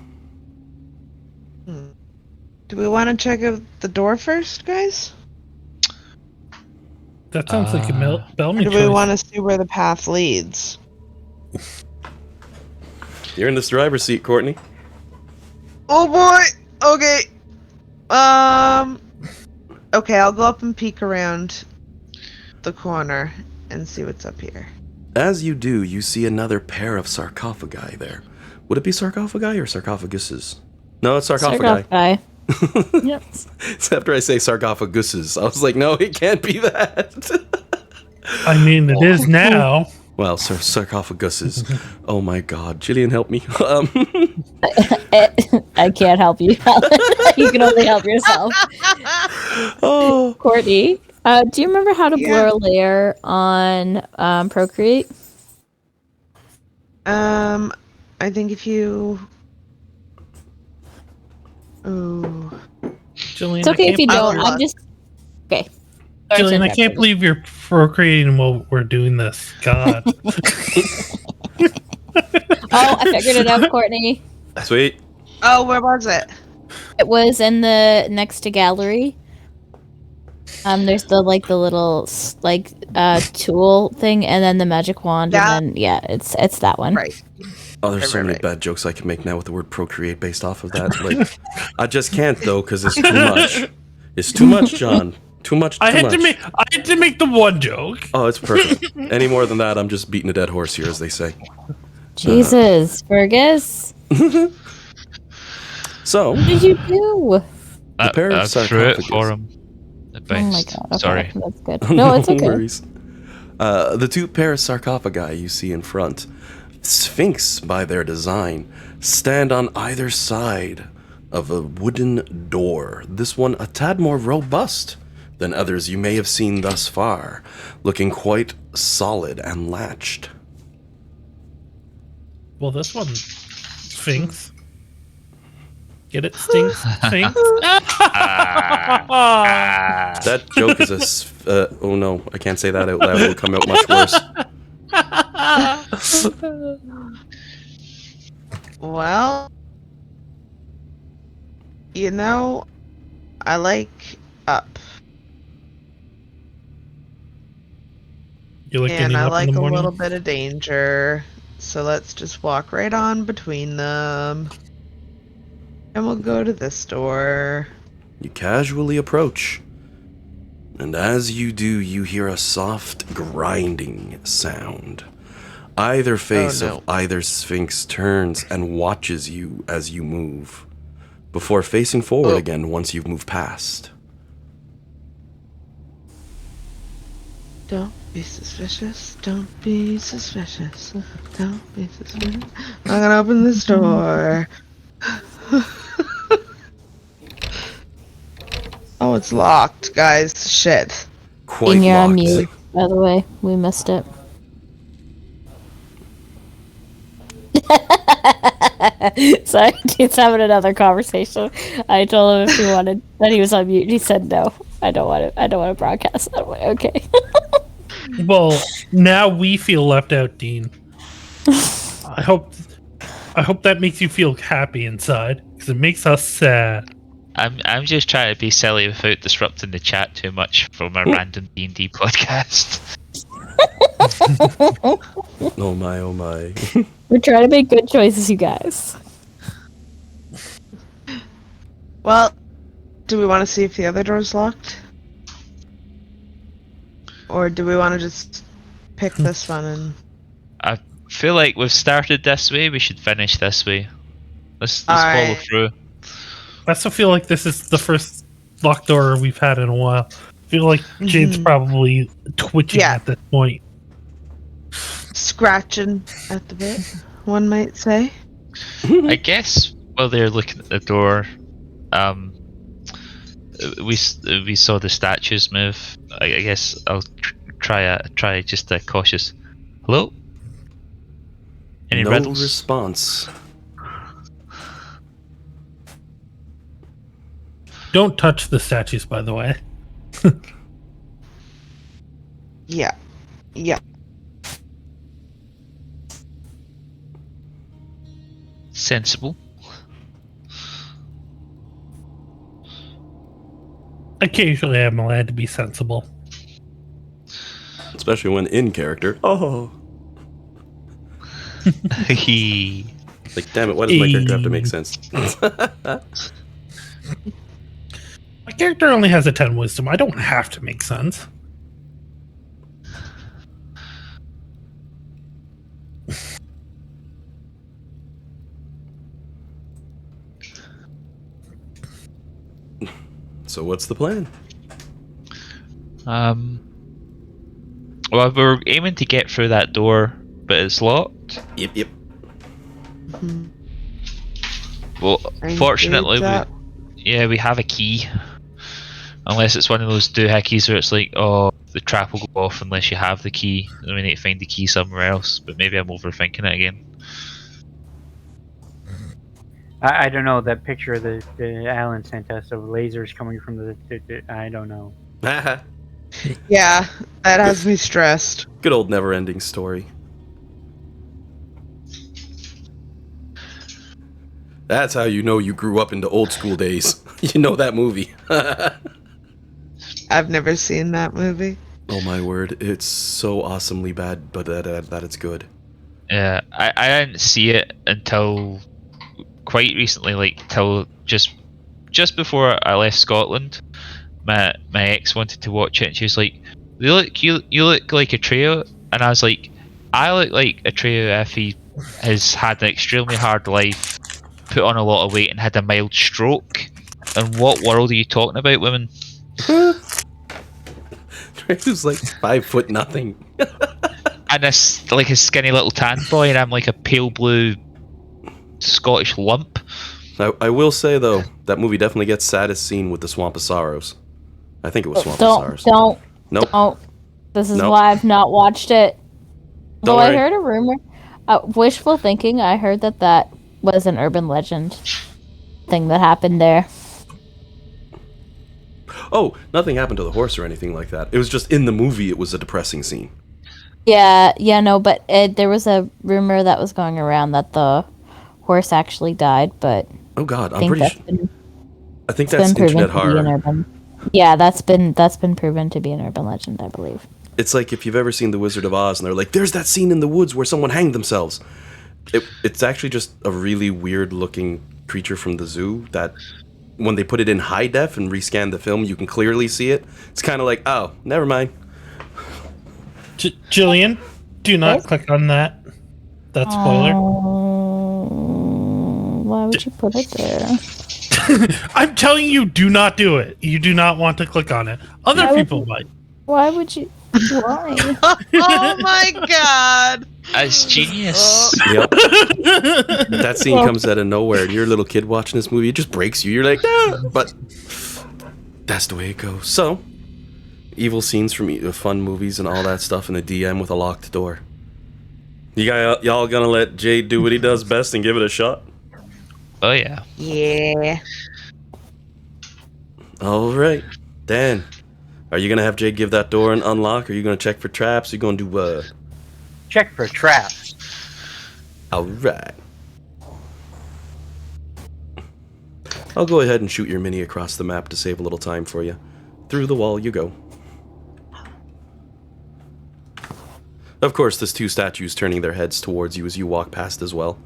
Do we want to check out the door first, guys? That sounds like a Bellamy Or do choice. we want to see where the path leads? You're in this driver's seat, Courtney. Oh boy! Okay. Okay, I'll go up and peek around the corner and see what's up here. As you do, you see another pair of sarcophagi there. Would it be sarcophagi or sarcophaguses? No, it's sarcophagi. Sarcophagi. Yep. It's after I say sarcophaguses. I was like, no, it can't be that. I mean, it is now. Well, sarcophaguses. Oh my god. Jillian, help me. I can't help you. You can only help yourself. Oh. Courtney, do you remember how to blur a layer on Procreate? I think if you... Oh. Jillian, It's okay if you don't. look. I'm just... Okay. Jillian, I can't believe you're procreating while we're doing this. God. Oh, I figured it out, Courtney. Sweet. Oh, where was it? It was in the next to gallery. There's the little tool thing, and then the magic wand, and then it's that one. Right. Oh, there's so many bad jokes I can make now with the word procreate based off of that. Like, I just can't though, because it's too much. It's too much, John. Too much. I had to make the one joke. Oh, it's perfect. Any more than that, I'm just beating a dead horse here, as they say. Jesus, Fergus. So, What did you do? the pair of I threw it sarcophagus. for him. It Oh my bounced. god. Okay, Sorry. that's good. No, it's okay. worries. The two pair of sarcophagi you see in front, sphinx by their design, stand on either side of a wooden door. This one a tad more robust than others you may have seen thus far, looking quite solid and latched. Well, this one Sphinx. Get it? Stinks? Sphinx? That joke is oh no, I can't say that out loud. It'll come out much worse. Well, you know, I like up. You like And getting I up in the like a morning? little bit of danger. So let's just walk right on between them. And we'll go to this door. You casually approach, and as you do, you hear a soft grinding sound. Either face Oh, no. of either sphinx turns and watches you as you move, before facing forward again once you've moved past. Don't be suspicious. Don't be suspicious. Don't be suspicious. I'm gonna open this door. Oh, it's locked, guys. Shit. Quite You're on locked. mute, by the way. We missed it. Sorry, he's having another conversation. I told him if he wanted that he was on mute. He said no. I don't want to broadcast that way. Okay. Well, now we feel left out, Dean. I hope that makes you feel happy inside, because it makes us sad. I'm just trying to be silly without disrupting the chat too much from a random D&D podcast. Oh my, oh my. We're trying to make good choices, you guys. Well, do we want to see if the other door's locked? Or do we want to just pick this one and... I feel like we've started this way, we should finish this way. Let's follow through. I also feel like this is the first locked door we've had in a while. I feel like Jade's probably twitching at this point. Scratching at the bit, one might say. I guess while they're looking at the door, we saw the statues move. I guess I'll try just a cautious. Hello? Any no riddles? response. Don't touch the statues, by the way. Yeah. Yeah. Sensible. Occasionally I'm allowed to be sensible. Especially when in character. Oh. Like, damn it, why does my character have to make sense? My character only has a 10 wisdom. I don't have to make sense. So what's the plan? Well, we're aiming to get through that door, but it's locked. Yep. Well, fortunately, we have a key. Unless it's one of those doohickeys where it's like, oh, the trap will go off unless you have the key, and we need to find the key somewhere else. But maybe I'm overthinking it again. I don't know, that picture that Alan sent us of lasers coming from the I don't know. Yeah, that has me stressed. Good old never-ending story. That's how you know you grew up into old school days. You know that movie. I've never seen that movie. Oh my word, it's so awesomely bad, but that it's good. Yeah, I didn't see it until quite recently, like till just before I left Scotland. My ex wanted to watch it, and she was like, you look like Atreyu," and I was like, I look like Atreyu if he has had an extremely hard life, put on a lot of weight, and had a mild stroke. In what world are you talking about, women? Atreyu's like 5 foot nothing. And this like a skinny little tan boy, and I'm like a pale blue Scottish lump. I will say though, that movie definitely gets saddest scene with the Swamp of Sorrows. I think it was Swamp of Sorrows. Nope. This is why I've not watched it. Though I heard a rumor, wishful thinking. I heard that was an urban legend thing that happened there. Oh, nothing happened to the horse or anything like that. It was just in the movie. It was a depressing scene. Yeah, no, but there was a rumor that was going around that the horse actually died, but Oh God, I I'm think pretty that's sure. been, I think it's been that's proven internet to be an horror. urban. Yeah, that's been proven to be an urban legend, I believe. It's like if you've ever seen The Wizard of Oz and they're like, there's that scene in the woods where someone hanged themselves. It's actually just a really weird looking creature from the zoo that when they put it in high def and rescan the film, you can clearly see it. It's kind of like, oh, never mind. Jillian, do not Yes? click on that. That spoiler. Why would you put it there? I'm telling you, do not do it. You do not want to click on it. Other people might. Why would you? Why? Oh my god! It's genius. Yep. That scene comes out of nowhere, and you're a little kid watching this movie. It just breaks you. You're like, ah! But that's the way it goes. So, evil scenes from fun movies and all that stuff in the DM with a locked door. Y'all gonna let Jade do what he does best and give it a shot? Oh yeah. Yeah. All right, Dan. Are you gonna have Jade give that door an unlock? Or are you gonna check for traps? Are you gonna do what? Check for traps. All right. I'll go ahead and shoot your mini across the map to save a little time for you. Through the wall you go. Of course, there's two statues turning their heads towards you as you walk past as well.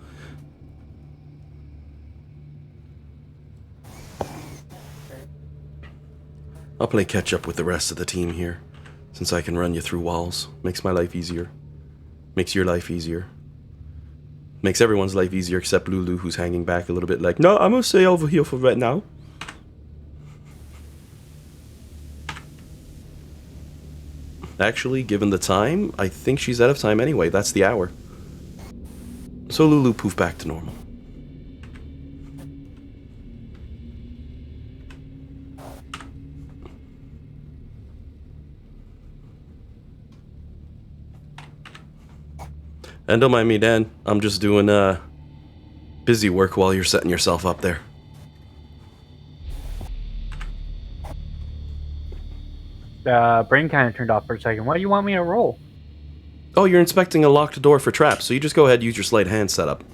I'll play catch up with the rest of the team here, since I can run you through walls. Makes my life easier. Makes your life easier. Makes everyone's life easier except Lulu, who's hanging back a little bit like, no, I'm gonna stay over here for right now. Actually, given the time, I think she's out of time anyway. That's the hour. So Lulu poof back to normal. And don't mind me, Dan. I'm just doing busy work while you're setting yourself up there. Brain kind of turned off for a second. Why do you want me to roll? Oh, you're inspecting a locked door for traps, so you just go ahead and use your sleight of hand setup.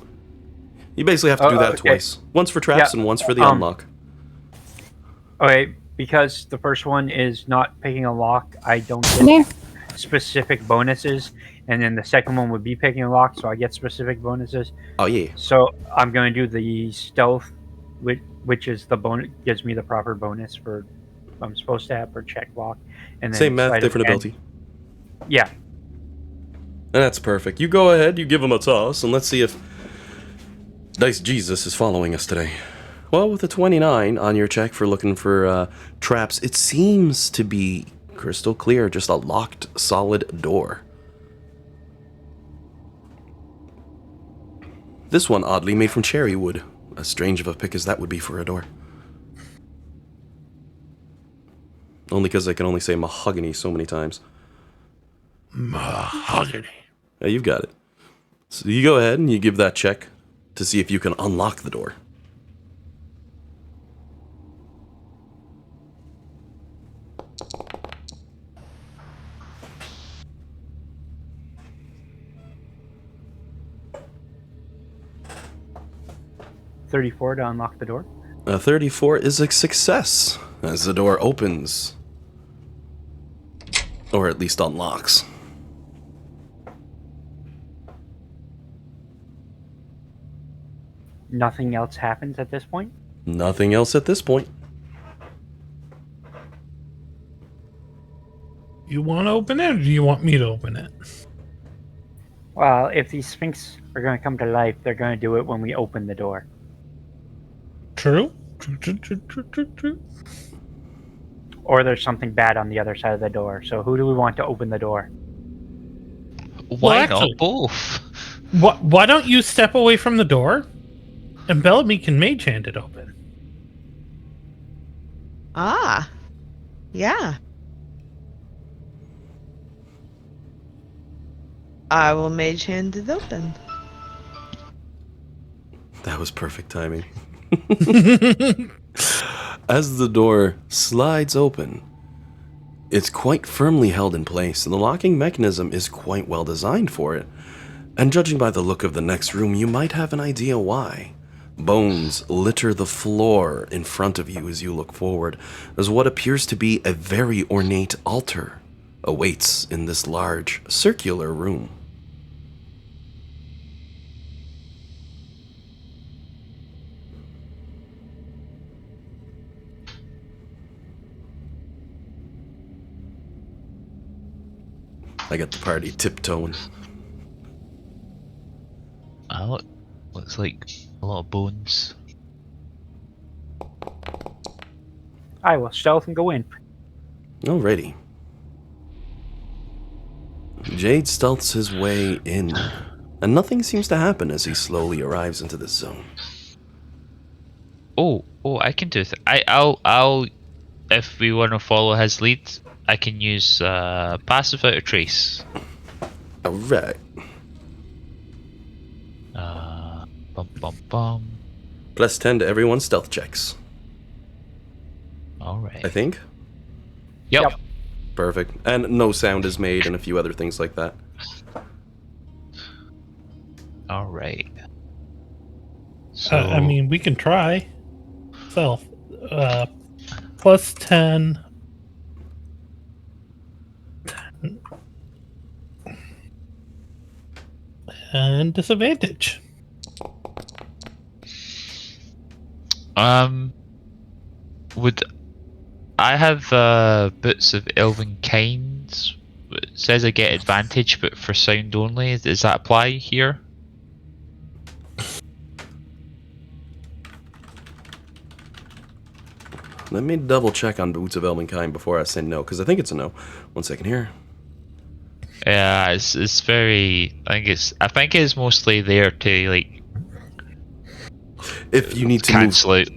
You basically have to do that okay. twice. Once for traps and once for the unlock. Okay, because the first one is not picking a lock, I don't get specific bonuses. And then the second one would be picking a lock, so I get specific bonuses. Oh, yeah. So I'm going to do the stealth, which is the bonus, gives me the proper bonus for I'm supposed to have for check lock. And then Same math, different ability. Yeah. And that's perfect. You go ahead, you give him a toss, and let's see if Dice Jesus is following us today. Well, with a 29 on your check for looking for traps, it seems to be crystal clear, just a locked, solid door. This one, oddly, made from cherry wood. As strange of a pick as that would be for a door. Only because I can only say mahogany so many times. Mahogany. Yeah, you've got it. So you go ahead and you give that check to see if you can unlock the door. $34 to unlock the door. 34 is a success as the door opens. Or at least unlocks. Nothing else happens at this point? Nothing else at this point. You want to open it, or do you want me to open it? Well, if these Sphinx are going to come to life, they're going to do it when we open the door. True. Or there's something bad on the other side of the door. So who do we want to open the door? Why actually, not both? Why don't you step away from the door, and Bellamy can mage hand it open? Ah. Yeah. I will mage hand it open. That was perfect timing. As the door slides open, It's quite firmly held in place, and the locking mechanism is quite well designed for it. And judging by the look of the next room, you might have an idea why. Bones litter the floor in front of you as you look forward, as what appears to be a very ornate altar awaits in this large, circular room. I got the party tiptoeing. Looks like a lot of bones. I will stealth and go in. Alrighty. Jade stealths his way in, and nothing seems to happen as he slowly arrives into this zone. Oh, I can do it. I'll. If we want to follow his lead, I can use pass without a trace. Alright. Bum. Plus 10 to everyone's stealth checks, Alright. I think. Yep. Perfect. And no sound is made and a few other things like that. Alright. So, I mean, we can try. Self. Plus 10. And disadvantage. would I have boots of elven kinds? It says I get advantage, but for sound only. Does that apply here? Let me double check on Boots of Elvenkind before I say no, because I think it's a no. 1 second here. Yeah, it's very. I think it's mostly there to like. If you need to cancel out.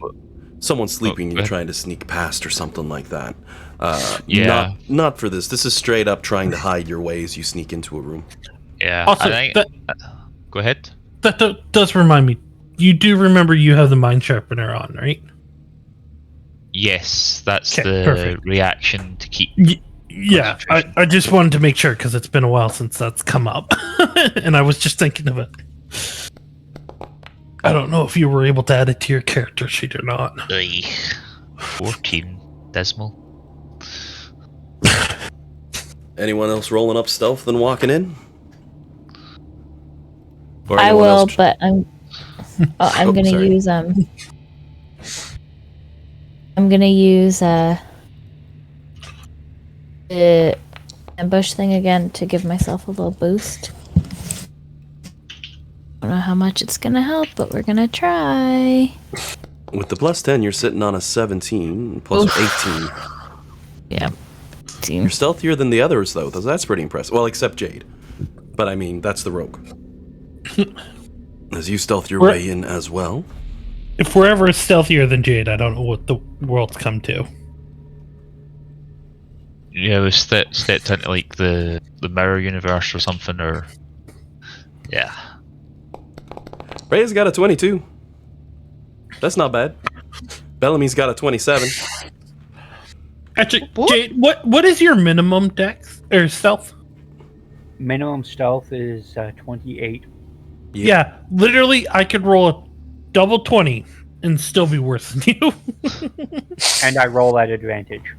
Someone's sleeping and you're trying to sneak past or something like that. Yeah. Not for this. This is straight up trying to hide your way as you sneak into a room. Yeah. Also, I think, go ahead. That does remind me. You do remember you have the mind sharpener on, right? Yes, that's Okay, the perfect. reaction to keep. Yeah, I just wanted to make sure because it's been a while since that's come up. And I was just thinking of it. I don't know if you were able to add it to your character sheet or not. 14. Dismal. Anyone else rolling up stealth and walking in? Or I anyone will, else but I'm Oh, gonna sorry. use I'm gonna use the ambush thing again to give myself a little boost. I don't know how much it's gonna help, but we're gonna try. With the plus 10, you're sitting on a 17 plus 18. Yeah. You're stealthier than the others, though. That's pretty impressive. Well, except Jade. But I mean, that's the rogue. As you stealth your way in as well. If we're ever stealthier than Jade, I don't know what the world's come to. Yeah, we stepped into like the mirror universe or something, or yeah. Ray's got a 22. That's not bad. Bellamy's got a 27. Actually, Jade, what is your minimum dex or stealth? Minimum stealth is 28. Yeah, literally, I could roll a double 20 and still be worse than you. And I roll at advantage.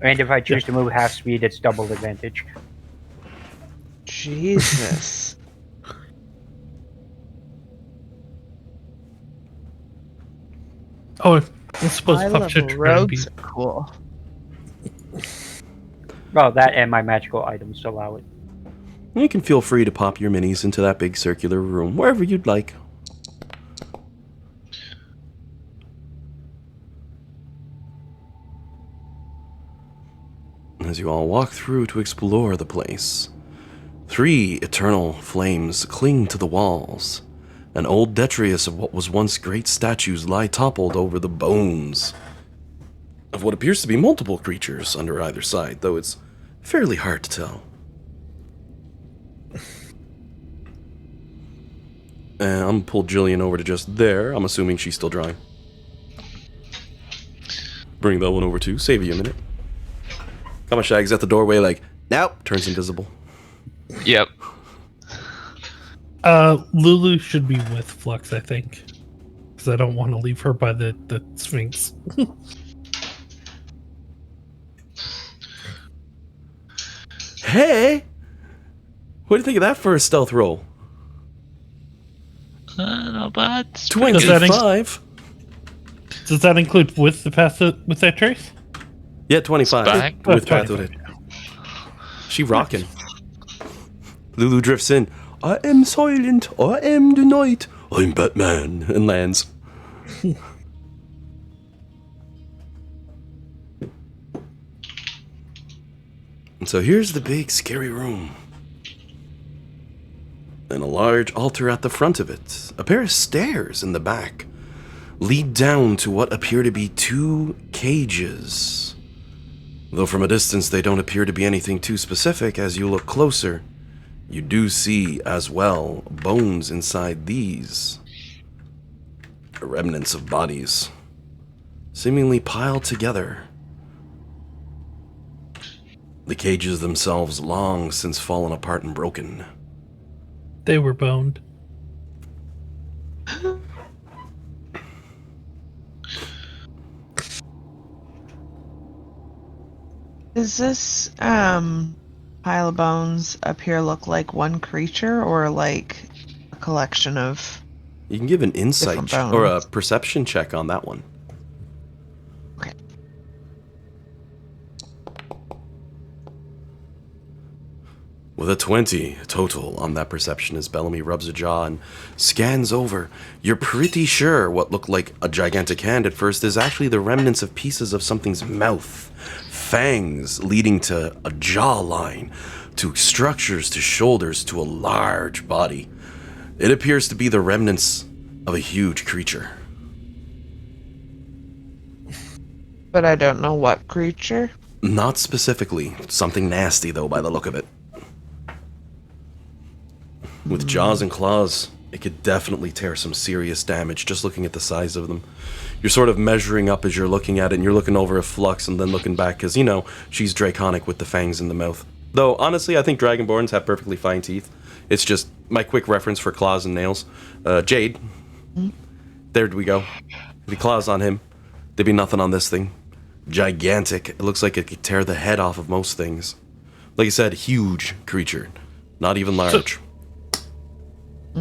And if I choose to move half speed, it's double advantage. Jesus. Oh, I suppose I pop love shit rogues. Cool. Well, that and my magical items allow it. You can feel free to pop your minis into that big circular room, wherever you'd like. As you all walk through to explore the place, 3 eternal flames cling to the walls. An old detritus of what was once great statues lie toppled over the bones of what appears to be multiple creatures under either side, though it's fairly hard to tell. And I'm gonna pull Jillian over to just there. I'm assuming she's still drawing. Bring that one over too. Save you a minute. Kamashag's at the doorway like, nope, turns invisible. Yep. Lulu should be with Flux, I think. Because I don't want to leave her by the Sphinx. Hey! What do you think of that for a stealth roll? Not bad. 25. Does that include with that trace? Yeah, 25. Back. With Path of it. She rocking. Lulu drifts in. I am silent. I am the night. I'm Batman. And lands. And so here's the big scary room. And a large altar at the front of it. A pair of stairs in the back lead down to what appear to be 2 cages. Though from a distance they don't appear to be anything too specific, as you look closer, you do see as well bones inside these. Remnants of bodies, seemingly piled together. The cages themselves long since fallen apart and broken. They were boned. Does this pile of bones up here look like one creature or like a collection of... You can give an insight bones? or a perception check on that one. Okay. With a 20 total on that perception as Bellamy rubs her jaw and scans over, you're pretty sure what looked like a gigantic hand at first is actually the remnants of pieces of something's mouth. Fangs leading to a jawline, to structures, to shoulders, to a large body. It appears to be the remnants of a huge creature. But I don't know what creature. Not specifically. Something nasty, though, by the look of it. With jaws and claws, it could definitely tear some serious damage just looking at the size of them. You're sort of measuring up as you're looking at it, and you're looking over at Flux and then looking back, because, you know, she's draconic with the fangs in the mouth. Though, honestly, I think Dragonborns have perfectly fine teeth. It's just my quick reference for claws and nails. Jade. There we go. The claws on him. There'd be nothing on this thing. Gigantic. It looks like it could tear the head off of most things. Like I said, huge creature. Not even large.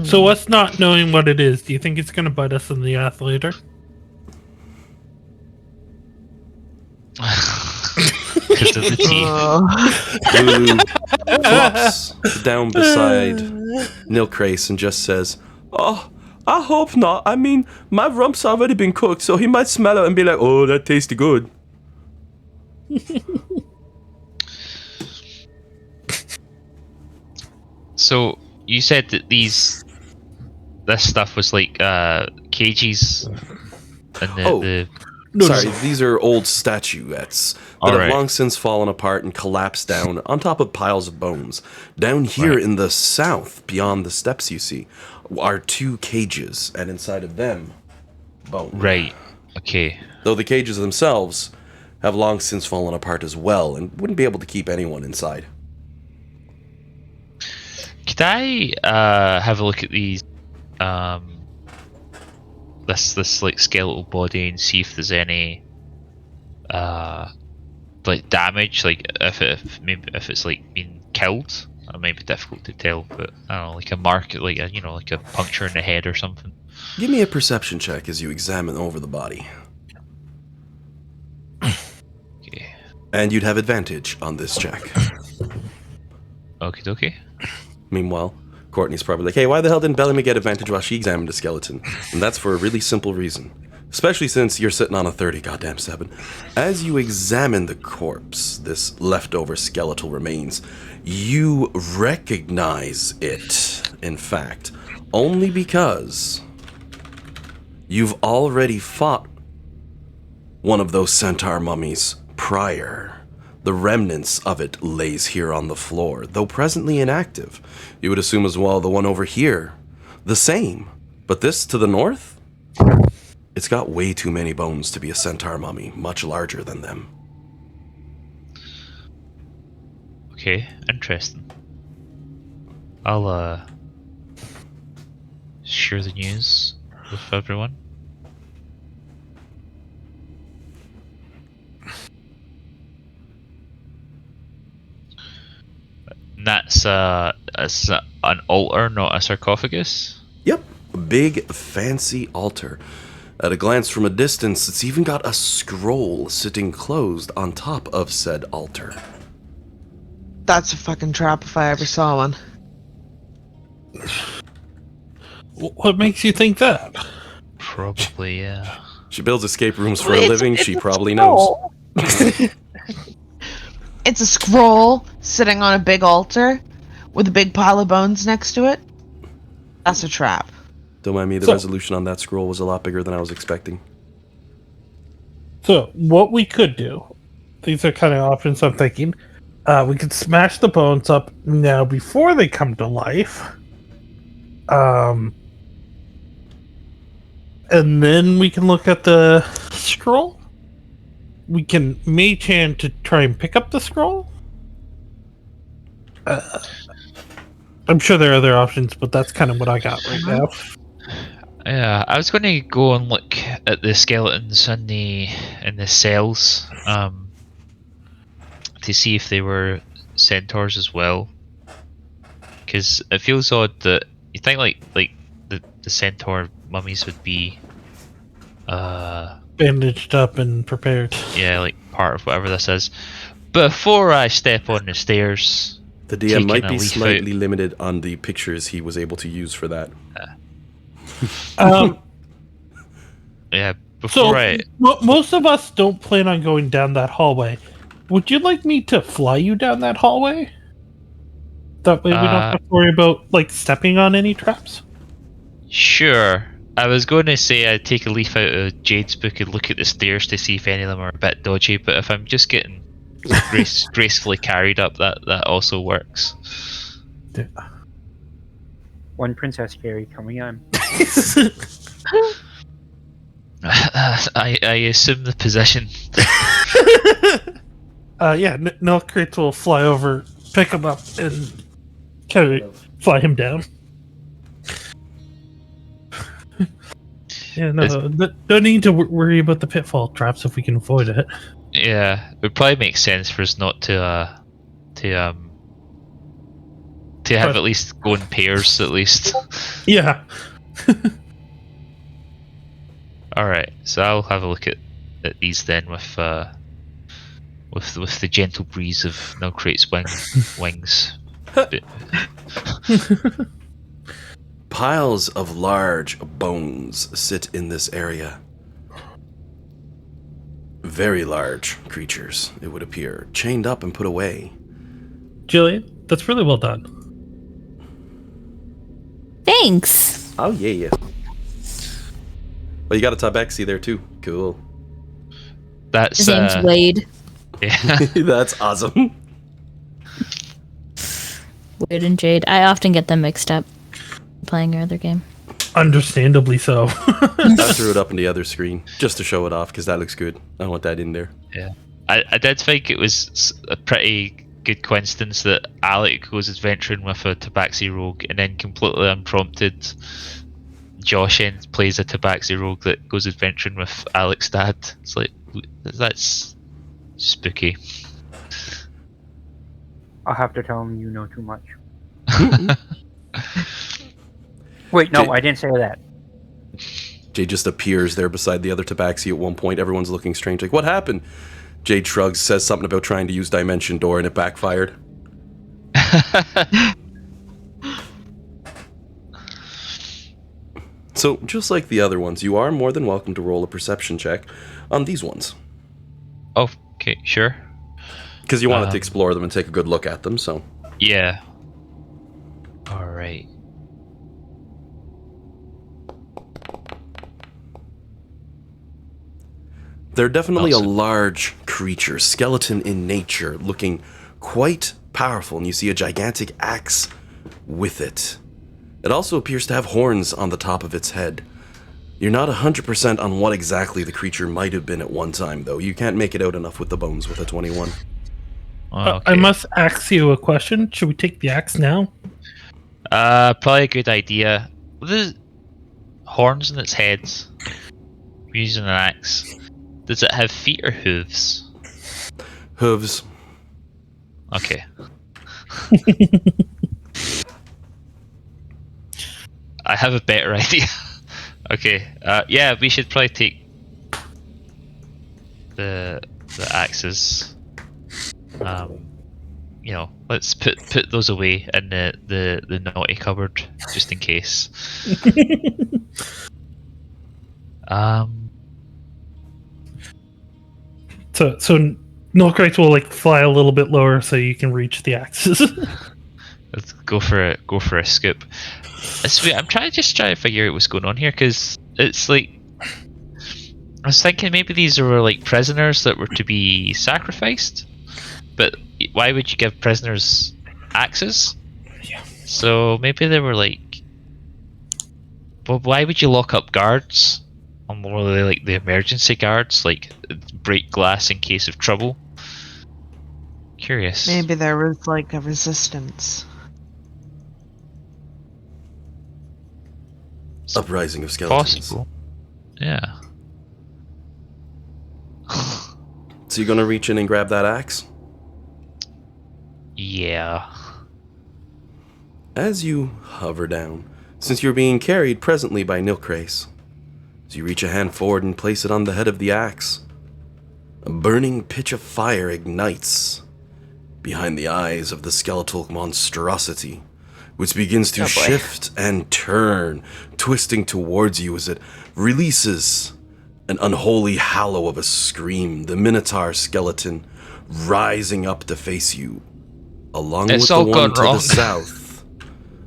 So us not knowing what it is, do you think it's going to bite us in the ass later? Because of the teeth. Lulu flops down beside Nilkrace and just says, "Oh, I hope not. I mean, my rump's already been cooked, so he might smell it and be like, oh, that tasted good." So you said that this stuff was like cages, and Sorry, these are old statuettes that have long since fallen apart and collapsed down on top of piles of bones. Down here in the south, beyond the steps you see, are 2 cages, and inside of them, bone. Right. Okay. Though the cages themselves have long since fallen apart as well, and wouldn't be able to keep anyone inside. Could I have a look at these, this like skeletal body and see if there's any like damage, like if it's like been killed? It might be difficult to tell, but I don't know, like a mark, like a, like a puncture in the head or something. Give me a perception check as you examine over the body. Okay. And you'd have advantage on this check. Okay. Meanwhile, Courtney's probably like, hey, why the hell didn't Bellamy get advantage while she examined a skeleton? And that's for a really simple reason. Especially since you're sitting on a 30, goddamn 7. As you examine the corpse, this leftover skeletal remains, you recognize it, in fact, only because you've already fought one of those centaur mummies prior. The remnants of it lays here on the floor, though presently inactive. You would assume as well the one over here, the same. But this to the north? It's got way too many bones to be a centaur mummy, much larger than them. Okay, interesting. I'll share the news with everyone. And that's an altar, not a sarcophagus? Yep, a big, fancy altar. At a glance from a distance, it's even got a scroll sitting closed on top of said altar. That's a fucking trap if I ever saw one. What makes you think that? Probably, yeah. She builds escape rooms for a living, she probably knows. It's a scroll sitting on a big altar with a big pile of bones next to it. That's a trap. Don't mind me, the resolution on that scroll was a lot bigger than I was expecting. So, what we could do, these are kind of options I'm thinking. We could smash the bones up now before they come to life. And then we can look at the scroll. We can mage hand to try and pick up the scroll. I'm sure there are other options, but that's kind of what I got right now. Yeah, I was going to go and look at the skeletons in the cells to see if they were centaurs as well. Because it feels odd that you think like the centaur mummies would be bandaged up and prepared. Yeah, like part of whatever this is. Before I step on the stairs, the DM might be slightly limited on the pictures he was able to use for that. Yeah, before most of us don't plan on going down that hallway. Would you like me to fly you down that hallway? That way we don't have to worry about stepping on any traps. Sure. I was going to say I'd take a leaf out of Jade's book and look at the stairs to see if any of them are a bit dodgy, but if I'm just getting gracefully carried up, that also works. Yeah. One Princess Carrie coming on. I assume the position. No crates will fly over, pick him up, and kind of fly him down. Yeah, no, don't need to worry about the pitfall traps if we can avoid it. Yeah, it would probably make sense for us not to have at least go in pairs at least. Yeah. All right, so I'll have a look at these then with the gentle breeze of Milcrate's wings. Piles of large bones sit in this area. Very large creatures, it would appear, chained up and put away. Jillian, that's really well done. Thanks. Oh, yeah. Well, you got a tabaxi there, too. Cool. That's his name's Wade. Yeah. That's awesome. Wade and Jade. I often get them mixed up playing your other game. Understandably so. I threw it up in the other screen just to show it off because that looks good. I want that in there. Yeah. I did think it was a pretty good coincidence that Alec goes adventuring with a tabaxi rogue and then completely unprompted Josh plays a tabaxi rogue that goes adventuring with Alec's dad. It's like, that's spooky. I'll have to tell him you know too much. Wait, no, I didn't say that. Jade just appears there beside the other tabaxi at one point. Everyone's looking strange. Like, what happened? Jade shrugs, says something about trying to use Dimension Door, and it backfired. So, just like the other ones, you are more than welcome to roll a perception check on these ones. Oh, okay, sure. Because you wanted to explore them and take a good look at them, so... Yeah. Alright. They're definitely a large creature, skeleton in nature, looking quite powerful, and you see a gigantic axe with it. It also appears to have horns on the top of its head. You're not 100% on what exactly the creature might have been at one time, though. You can't make it out enough with the bones with a 21. I must ask you a question. Should we take the axe now? Probably a good idea. There's horns in its head. We're using an axe. Does it have feet or hooves? Hooves. Okay. I have a better idea. Okay. Yeah, we should probably take the axes. Let's put those away in the naughty cupboard just in case. So Nilkrites will fly a little bit lower so you can reach the axes. Let's go for a scoop. I'm trying to figure out what's going on here, because it's I was thinking maybe these were prisoners that were to be sacrificed, but why would you give prisoners axes? Yeah. So maybe they were but why would you lock up guards? On more the emergency guards, break glass in case of trouble. Curious. Maybe there was a resistance. Uprising of skeletons. Possible. Yeah. So you're gonna reach in and grab that axe? Yeah. As you hover down, since you're being carried presently by Nilkrites, as you reach a hand forward and place it on the head of the axe, a burning pitch of fire ignites behind the eyes of the skeletal monstrosity, which begins to shift and turn, twisting towards you as it releases an unholy hallow of a scream, the Minotaur skeleton rising up to face you, along with the one to the south,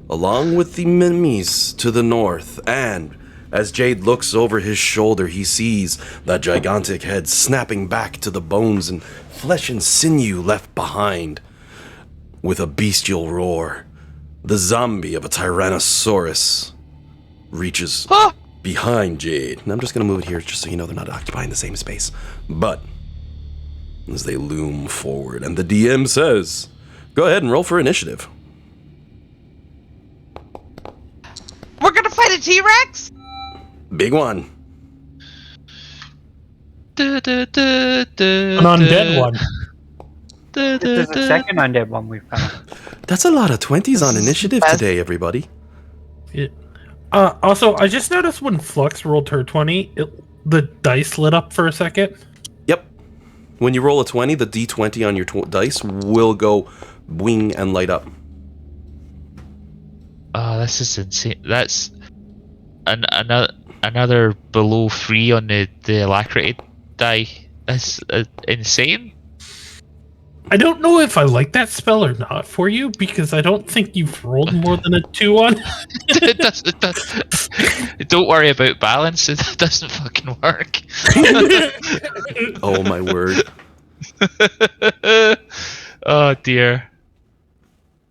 along with the enemies to the north, and as Jade looks over his shoulder, he sees that gigantic head snapping back to the bones and flesh and sinew left behind. With a bestial roar, the zombie of a Tyrannosaurus reaches behind Jade. And I'm just going to move it here just so you know they're not occupying the same space. But as they loom forward, and the DM says, go ahead and roll for initiative. We're gonna fight a T-Rex? Big one. An undead one. This is the second undead one we've found. That's a lot of 20s on initiative today, everybody. Also, I just noticed when Flux rolled her 20, the dice lit up for a second. Yep. When you roll a 20, the d20 on your dice will go wing and light up. Oh, this is insane. That's another below 3 on the alacrity die. That's insane. I don't know if I like that spell or not for you, because I don't think you've rolled more than a 2 on. It does. Don't worry about balance. It doesn't fucking work. Oh my word. Oh dear.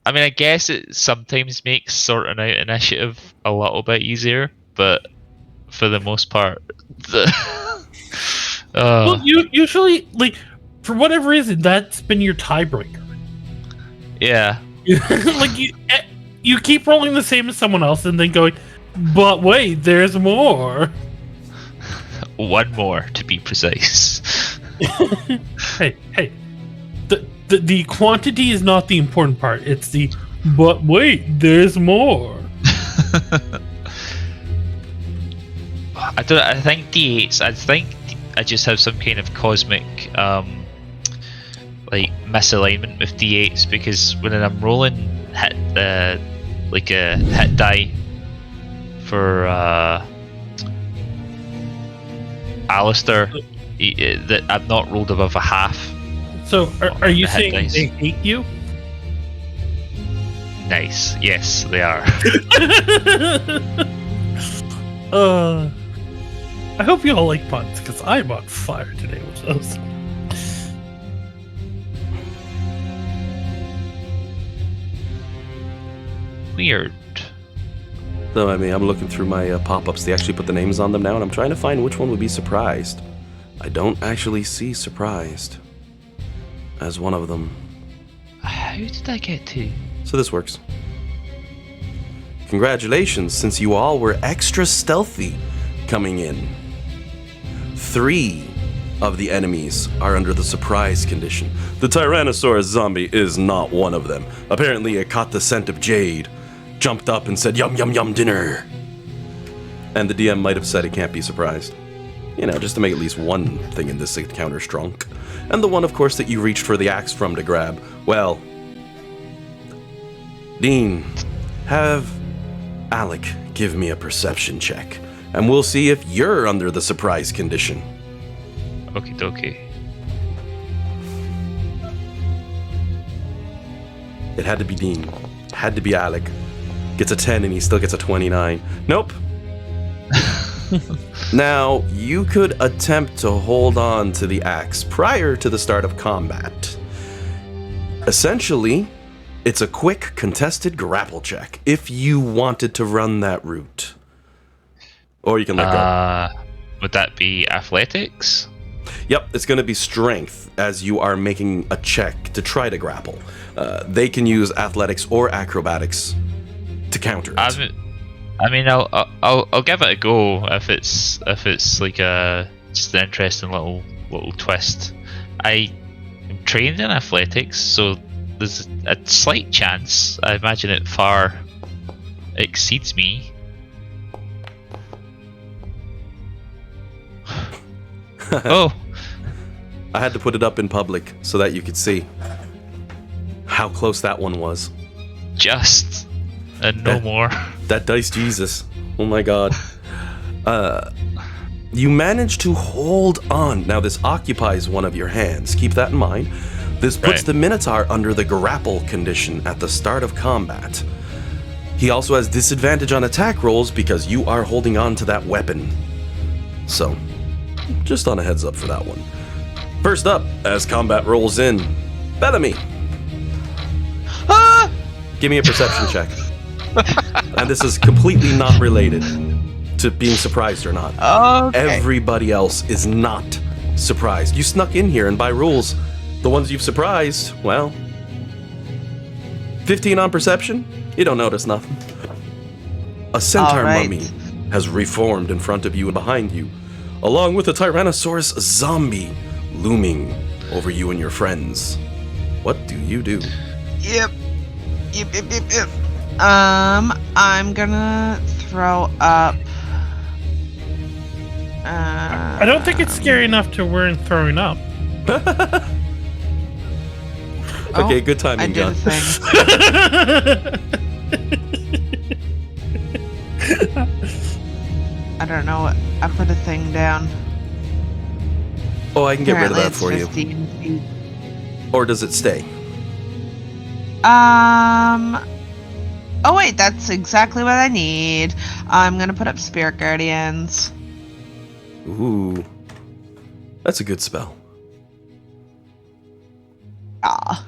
I mean, I guess it sometimes makes sorting out initiative a little bit easier, but for the most part, well, you usually for whatever reason that's been your tiebreaker. Yeah. You keep rolling the same as someone else and then going, but wait, there's more. One more to be precise. Hey. The quantity is not the important part. It's the, but wait, there's more. I think D8s. I think I just have some kind of cosmic, misalignment with D8s, because when I'm rolling hit, a hit die for Alistair, that I've not rolled above a half. So, are you saying they hate you? Nice. Yes, they are. I hope you all like puns, because I'm on fire today with those. Weird. No, I mean, I'm looking through my pop-ups. They actually put the names on them now, and I'm trying to find which one would be surprised. I don't actually see surprised as one of them. How did I get to? So this works. Congratulations, since you all were extra stealthy coming in. 3 of the enemies are under the surprise condition. The Tyrannosaurus zombie is not one of them. Apparently it caught the scent of jade, jumped up and said, "Yum, yum, yum, dinner." And the DM might have said it can't be surprised. You know, just to make at least one thing in this encounter strong. And the one, of course, that you reached for the axe from to grab. Well, Dean, have Alec give me a perception check, and we'll see if you're under the surprise condition. Okie dokie. It had to be Dean. It had to be Alec. Gets a 10 and he still gets a 29. Nope. Now, you could attempt to hold on to the axe prior to the start of combat. Essentially, it's a quick contested grapple check if you wanted to run that route. Or you can let go. Would that be athletics? Yep, it's going to be strength as you are making a check to try to grapple. They can use athletics or acrobatics to counter it. I mean, I'll give it a go if it's like just an interesting little twist. I am trained in athletics, so there's a slight chance. I imagine it far exceeds me. Oh. I had to put it up in public so that you could see how close that one was. Just. And no more. That dice Jesus. Oh my god. You managed to hold on. Now this occupies one of your hands. Keep that in mind. This puts the Minotaur under the grapple condition at the start of combat. He also has disadvantage on attack rolls because you are holding on to that weapon. So, just on a heads up for that one. First up, as combat rolls in, Bellamy. Give me a perception check. And this is completely not related to being surprised or not. Okay. Everybody else is not surprised. You snuck in here, and by rules, the ones you've surprised, well, 15 on perception, you don't notice nothing. A centaur mummy has reformed in front of you and behind you, along with a Tyrannosaurus zombie looming over you and your friends. What do you do? Yep. I'm gonna throw up. I don't think it's scary enough to warrant throwing up. Okay, good timing, I did John. a thing. I don't know what. I put a thing down. Oh, I can get rid of that for you. 15 feet. Or does it stay? Oh wait, that's exactly what I need. I'm gonna put up Spirit Guardians. Ooh. That's a good spell. Ah.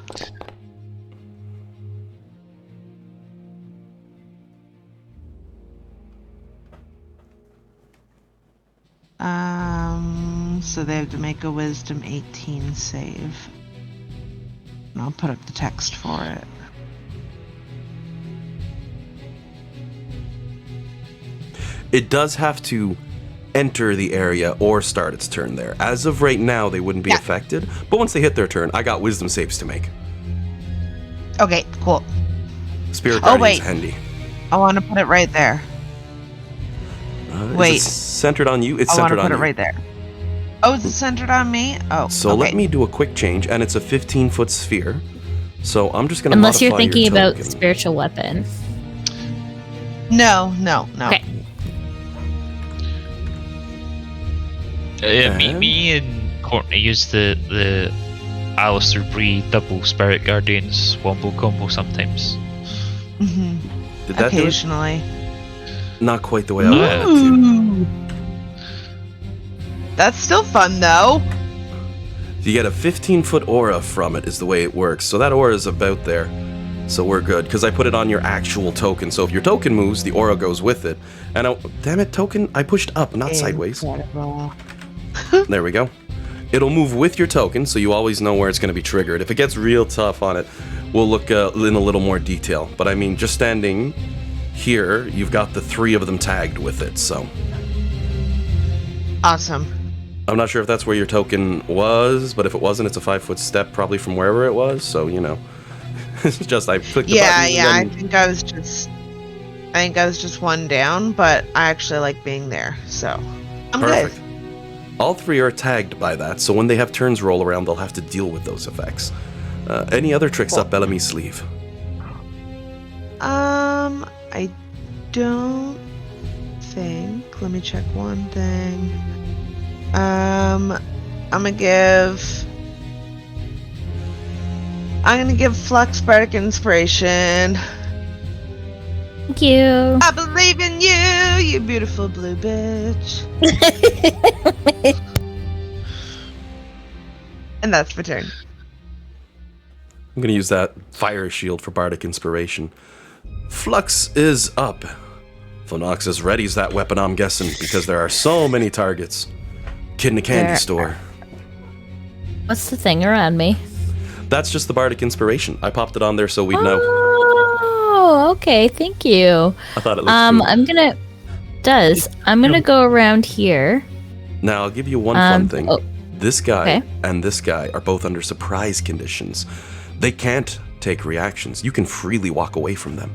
So they have to make a Wisdom 18 save. And I'll put up the text for it. It does have to enter the area or start its turn there. As of right now, they wouldn't be affected, but once they hit their turn, I got wisdom saves to make. Okay, cool. Spirit Guardian's wait. handy. I want to put it right there. Is it centered on you? It's I want centered to on put it you. right there. Oh, is it centered on me? Oh, So let me do a quick change, and it's a 15-foot sphere. So I'm just going to Unless modify you're thinking your about token. spiritual weapon. No. Okay. Me and Courtney use the S03e07 double Spirit Guardians wombo combo sometimes. Mm-hmm. Did that Occasionally. do it? Not quite the way I wanted it to. Ooh. That's still fun, though. You get a 15-foot aura from it is the way it works. So that aura is about there. So we're good, because I put it on your actual token. So if your token moves, the aura goes with it. And damn it, token, I pushed up, not sideways. There we go. It'll move with your token, so you always know where it's going to be triggered. If it gets real tough on it, we'll look in a little more detail. But I mean, just standing here, you've got the 3 of them tagged with it, so. Awesome. I'm not sure if that's where your token was, but if it wasn't, it's a 5-foot step probably from wherever it was, so, you know. It's just, I clicked the button. Yeah, I think I was just 1 down, but I actually like being there, so I'm Perfect. good. All 3 are tagged by that, so when they have turns roll around, they'll have to deal with those effects. Any other tricks up Bellamy's sleeve? I don't think. Let me check one thing. I'm gonna give Flux Bardic Inspiration. Thank you. I believe in you, you beautiful blue bitch. And that's my turn. I'm going to use that fire shield for Bardic Inspiration. Flux is up. Phonox is ready's that weapon, I'm guessing, because there are so many targets. Kid in a candy store. What's the thing around me? That's just the Bardic Inspiration. I popped it on there so we'd know. Oh, okay. Thank you. I thought it looked cool. I'm gonna go around here. Now, I'll give you one fun thing. Oh, this guy okay. and this guy are both under surprise conditions. They can't take reactions. You can freely walk away from them.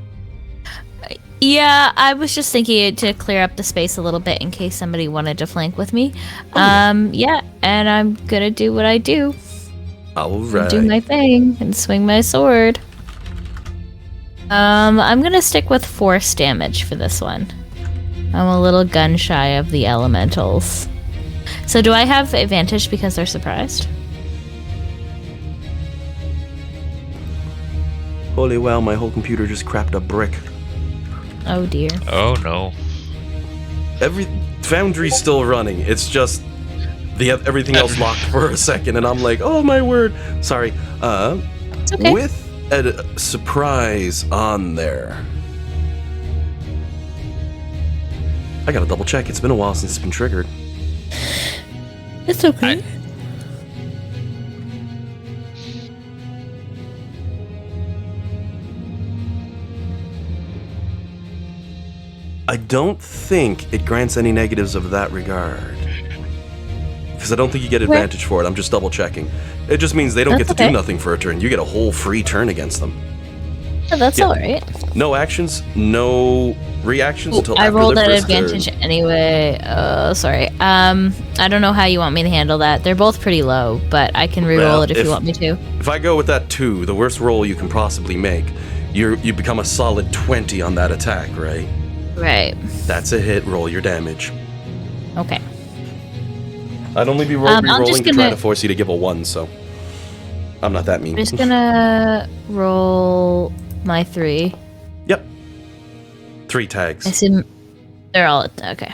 Yeah, I was just thinking to clear up the space a little bit in case somebody wanted to flank with me. Yeah, and I'm gonna do what I do. Alright. Do my thing and swing my sword. I'm gonna stick with force damage for this one. I'm a little gun shy of the elementals. So do I have advantage because they're surprised? Holy well, my whole computer just crapped a brick. Oh dear. Oh no. Foundry's still running. It's just they have everything else locked for a second, and I'm like, oh my word. Sorry. It's okay. With a surprise on there. I gotta double check. It's been a while since it's been triggered. It's okay. I don't think it grants any negatives of that regard. Because I don't think you get advantage for it. I'm just double checking. It just means they don't get to do nothing for a turn. You get a whole free turn against them. Oh, that's alright. No actions, no reactions until after I rolled their at first advantage turn. anyway. Sorry. I don't know how you want me to handle that. They're both pretty low, but I can reroll it if you want me to. If I go with that 2, the worst roll you can possibly make, you become a solid 20 on that attack, right? Right. That's a hit. Roll your damage. Okay. I'd only be re-rolling to try to force you to give a 1, so I'm not that mean. I'm just gonna roll my 3. Yep. 3 tags. I assume they're all okay.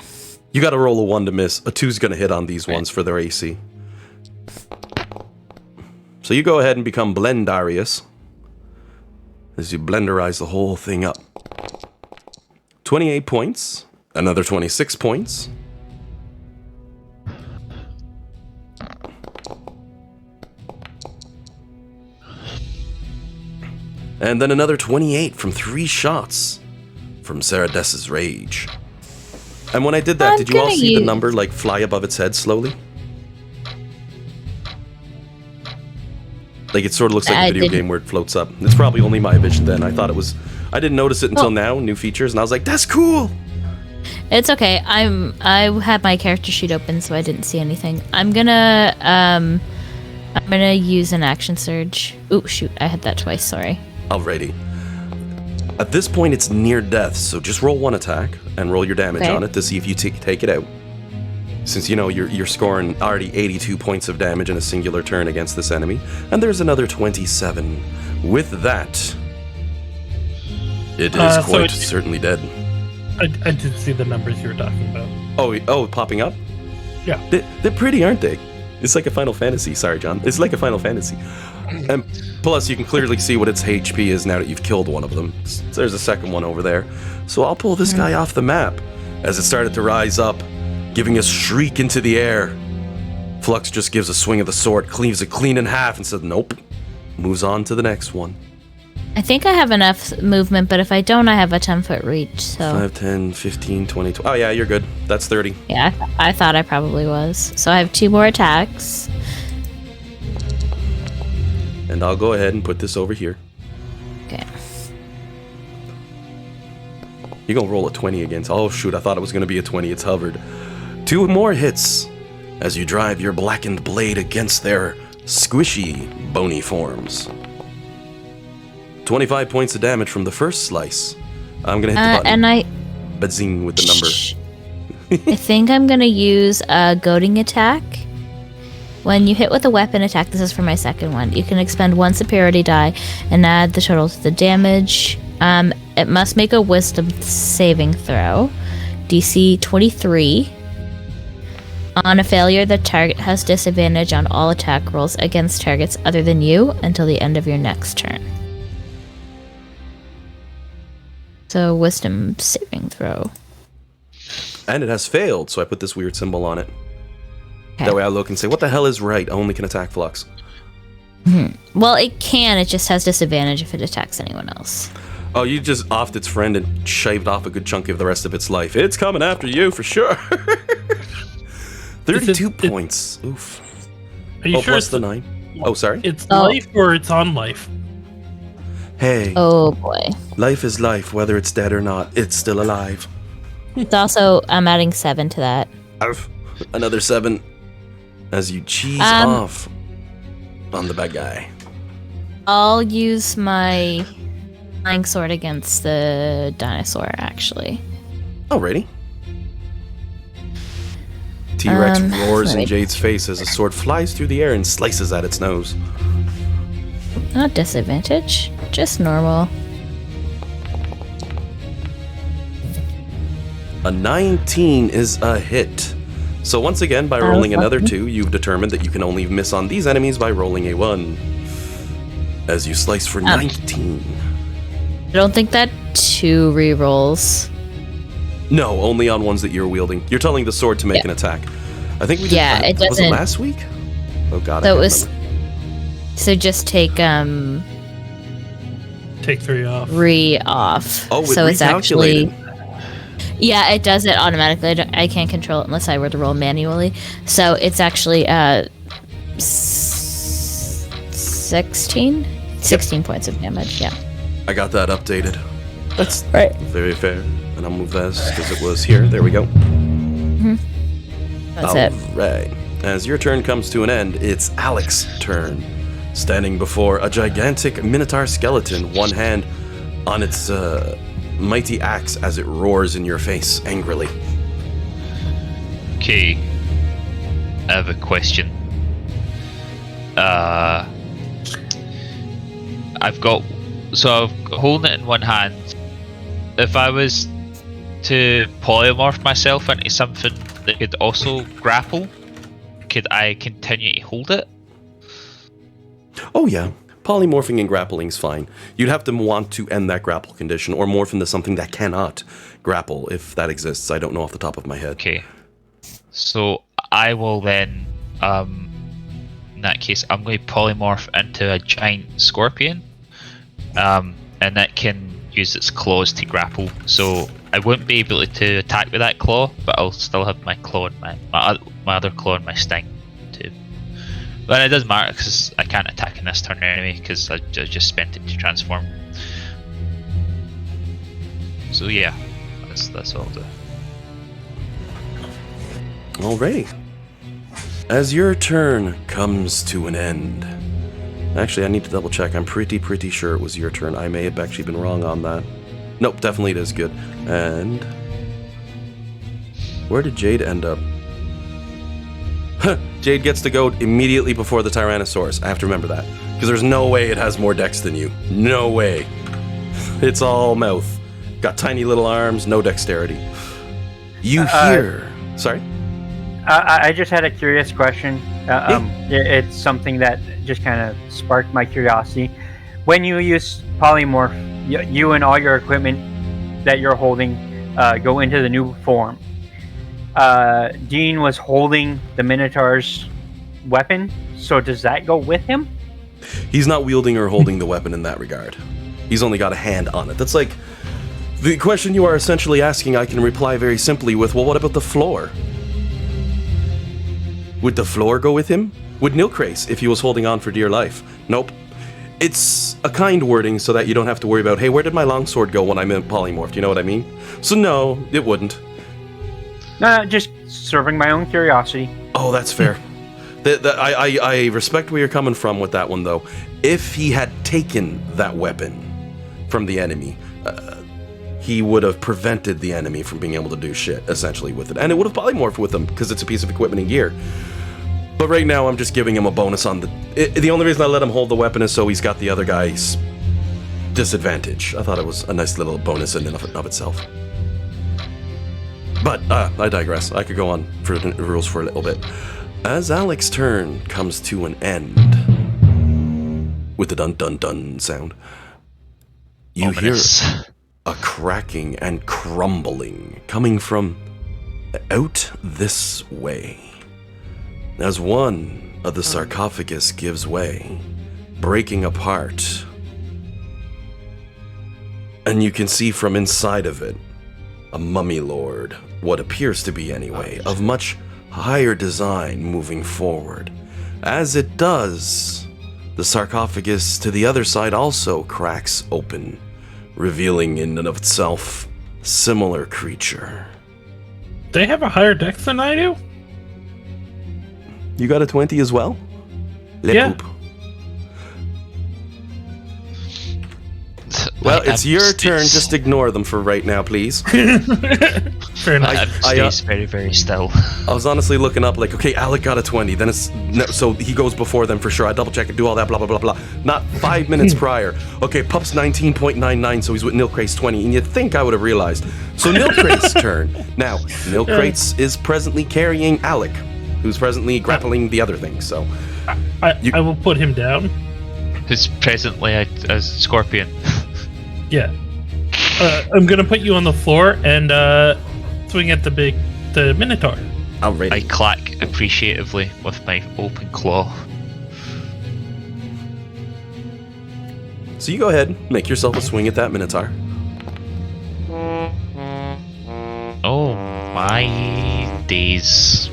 You gotta roll a 1 to miss. A 2's gonna hit on these ones for their AC. So you go ahead and become Beandarius as you blenderize the whole thing up. 28 points. Another 26 points. And then another 28 from 3 shots from Saradess's Rage. And when I did that, did you all see the number like fly above its head slowly? Like it sort of looks like a video game where it floats up. It's probably only my vision then. I didn't notice it until now, new features, and I was like, that's cool! It's okay. I had my character sheet open, so I didn't see anything. I'm gonna use an action surge. Ooh, shoot, I had that twice, sorry. Alrighty. At this point, it's near death, so just roll 1 attack and roll your damage on it to see if you take it out. Since, you know, you're scoring already 82 points of damage in a singular turn against this enemy. And there's another 27. With that, it is quite certainly dead. I did see the numbers you were talking about. Oh, popping up? Yeah. They're pretty, aren't they? It's like a Final Fantasy. Sorry, John. It's like a Final Fantasy. And plus, you can clearly see what its HP is now that you've killed one of them. So there's a second one over there. So I'll pull this guy off the map. As it started to rise up, giving a shriek into the air, Flux just gives a swing of the sword, cleaves it clean in half, and says, nope. Moves on to the next one. I think I have enough movement, but if I don't, I have a 10-foot reach, so... 5, 10, 15, 20, 20. Oh, yeah, you're good. That's 30. Yeah, I thought I probably was. So I have 2 more attacks. And I'll go ahead and put this over here. Okay. You're going to roll a 20 against... Oh, shoot, I thought it was going to be a 20. It's hovered. 2 more hits as you drive your blackened blade against their squishy, bony forms. 25 points of damage from the first slice. I'm going to hit the button. And Bazing with the number. I think I'm going to use a goading attack. When you hit with a weapon attack, this is for my second one, you can expend 1 superiority die and add the total to the damage. It must make a wisdom saving throw. DC 23. On a failure, the target has disadvantage on all attack rolls against targets other than you until the end of your next turn. So, wisdom saving throw. And it has failed, so I put this weird symbol on it. Okay. That way I look and say, what the hell is right? I only can attack Flux. Well, it can. It just has disadvantage if it attacks anyone else. Oh, you just offed its friend and shaved off a good chunk of the rest of its life. It's coming after you, for sure. 32 points. Oof. Are you sure plus the 9. Oh, sorry? It's life or it's on life? Hey. Oh, boy. Life is life, whether it's dead or not. It's still alive. It's also, I'm adding 7 to that. Arf. Another 7. As you cheese off on the bad guy. I'll use my flying sword against the dinosaur, actually. Alrighty. T-Rex roars in right. Jade's face as a sword flies through the air and slices at its nose. Not disadvantage, just normal. A 19 is a hit. So once again, by rolling another 2, you've determined that you can only miss on these enemies by rolling a 1. As you slice for 19. I don't think that 2 rerolls. No, only on ones that you're wielding. You're telling the sword to make an attack. I think we did Yeah, it doesn't. Was it last week? Oh god, So I it can't was. remember. So just take Take 3 off. 3 off. Oh, it so it's actually. recalculated. Yeah, it does it automatically. I can't control it unless I were to roll manually. So it's actually 16 points of damage. Yeah. I got that updated. That's Right. very fair. And I'll move this because it was here. There we go. That's it. Right. As your turn comes to an end, it's Alex's turn. Standing before a gigantic minotaur skeleton, one hand on its mighty axe as it roars in your face angrily. Okay. I have a question. I've got... So I'm holding it in one hand. If I was to polymorph myself into something that could also grapple, could I continue to hold it? Oh yeah, polymorphing and grappling's fine. You'd have to want to end that grapple condition or morph into something that cannot grapple, if that exists. I don't know off the top of my head. Okay. So I will then, in that case, I'm going to polymorph into a giant scorpion, and that can use its claws to grapple. So I wouldn't be able to attack with that claw, but I'll still have my claw and my other claw and my sting too. But it doesn't matter because I can't attack in this turn anyway because I just spent it to transform. So yeah, that's all I'll do. Alrighty. As your turn comes to an end. Actually, I need to double check. I'm pretty sure it was your turn. I may have actually been wrong on that. Nope, definitely it is good. And where did Jade end up? Jade gets to go immediately before the Tyrannosaurus. I have to remember that. Because there's no way it has more dex than you. No way. It's all mouth. Got tiny little arms, no dexterity. You hear... Sorry? I just had a curious question. It's something that just kind of sparked my curiosity. When you use polymorph, you and all your equipment that you're holding go into the new form. Dean was holding the Minotaur's weapon, so does that go with him? He's not wielding or holding the weapon in that regard. He's only got a hand on it. That's like the question you are essentially asking. I can reply very simply with, well, what about the floor? Would the floor go with him? Would Nilkrace if he was holding on for dear life? Nope. It's a kind wording so that you don't have to worry about, hey, where did my longsword go when I'm in polymorphed? You know what I mean? So no, it wouldn't. No, just serving my own curiosity. Oh, that's fair. I respect where you're coming from with that one, though. If he had taken that weapon from the enemy, he would have prevented the enemy from being able to do shit, essentially, with it. And it would have polymorphed with them, because it's a piece of equipment and gear. But right now, I'm just giving him a bonus on the only reason I let him hold the weapon is so he's got the other guy's disadvantage. I thought it was a nice little bonus in and of itself. But, I digress. I could go on for the rules for a little bit. As Alec's turn comes to an end, with the dun-dun-dun sound, you hear a cracking and crumbling coming from out this way. As one of the sarcophagus gives way, breaking apart, and you can see from inside of it a mummy lord, what appears to be anyway, of much higher design moving forward. As it does, the sarcophagus to the other side also cracks open, revealing in and of itself a similar creature. They have a higher dex than I do? You got a 20 as well? Yeah. Poop. Well, it's your turn. Just ignore them for right now, please. Fair enough. Stays very, very still. I was honestly looking up, like, okay, Alec got a 20, then it's no, so he goes before them for sure. I double check and do all that, blah blah blah blah. Not 5 minutes prior. Okay, Pup's 19.99, so he's with Nilkrace 20, and you'd think I would have realized. So Nilkrace's turn. Now, Nilkrace is presently carrying Alec, who's presently grappling the other thing. So I will put him down. Who's presently a scorpion. Yeah. I'm gonna put you on the floor and swing at the Minotaur. Alrighty. I clack appreciatively with my open claw. So you go ahead, make yourself a swing at that Minotaur. Oh my days.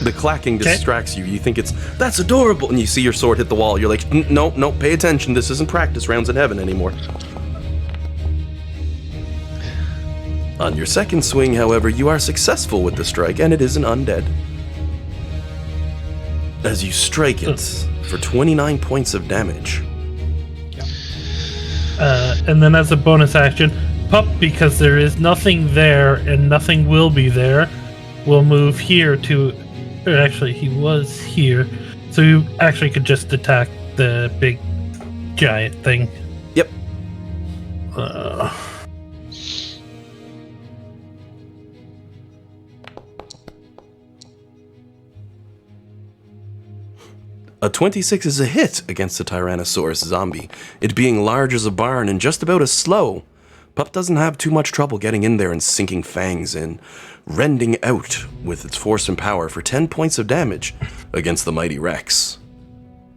The clacking distracts you. You think that's adorable, and you see your sword hit the wall. You're like, no, pay attention. This isn't practice rounds in heaven anymore. On your second swing, however, you are successful with the strike, and it is an undead. As you strike it for 29 points of damage. And then as a bonus action, Pup, because there is nothing there and nothing will be there, will move here to... Or actually, he was here. So you actually could just attack the big giant thing. Yep. A 26 is a hit against the Tyrannosaurus zombie, it being large as a barn and just about as slow. Pup doesn't have too much trouble getting in there and sinking fangs in, rending out with its force and power for 10 points of damage against the mighty Rex.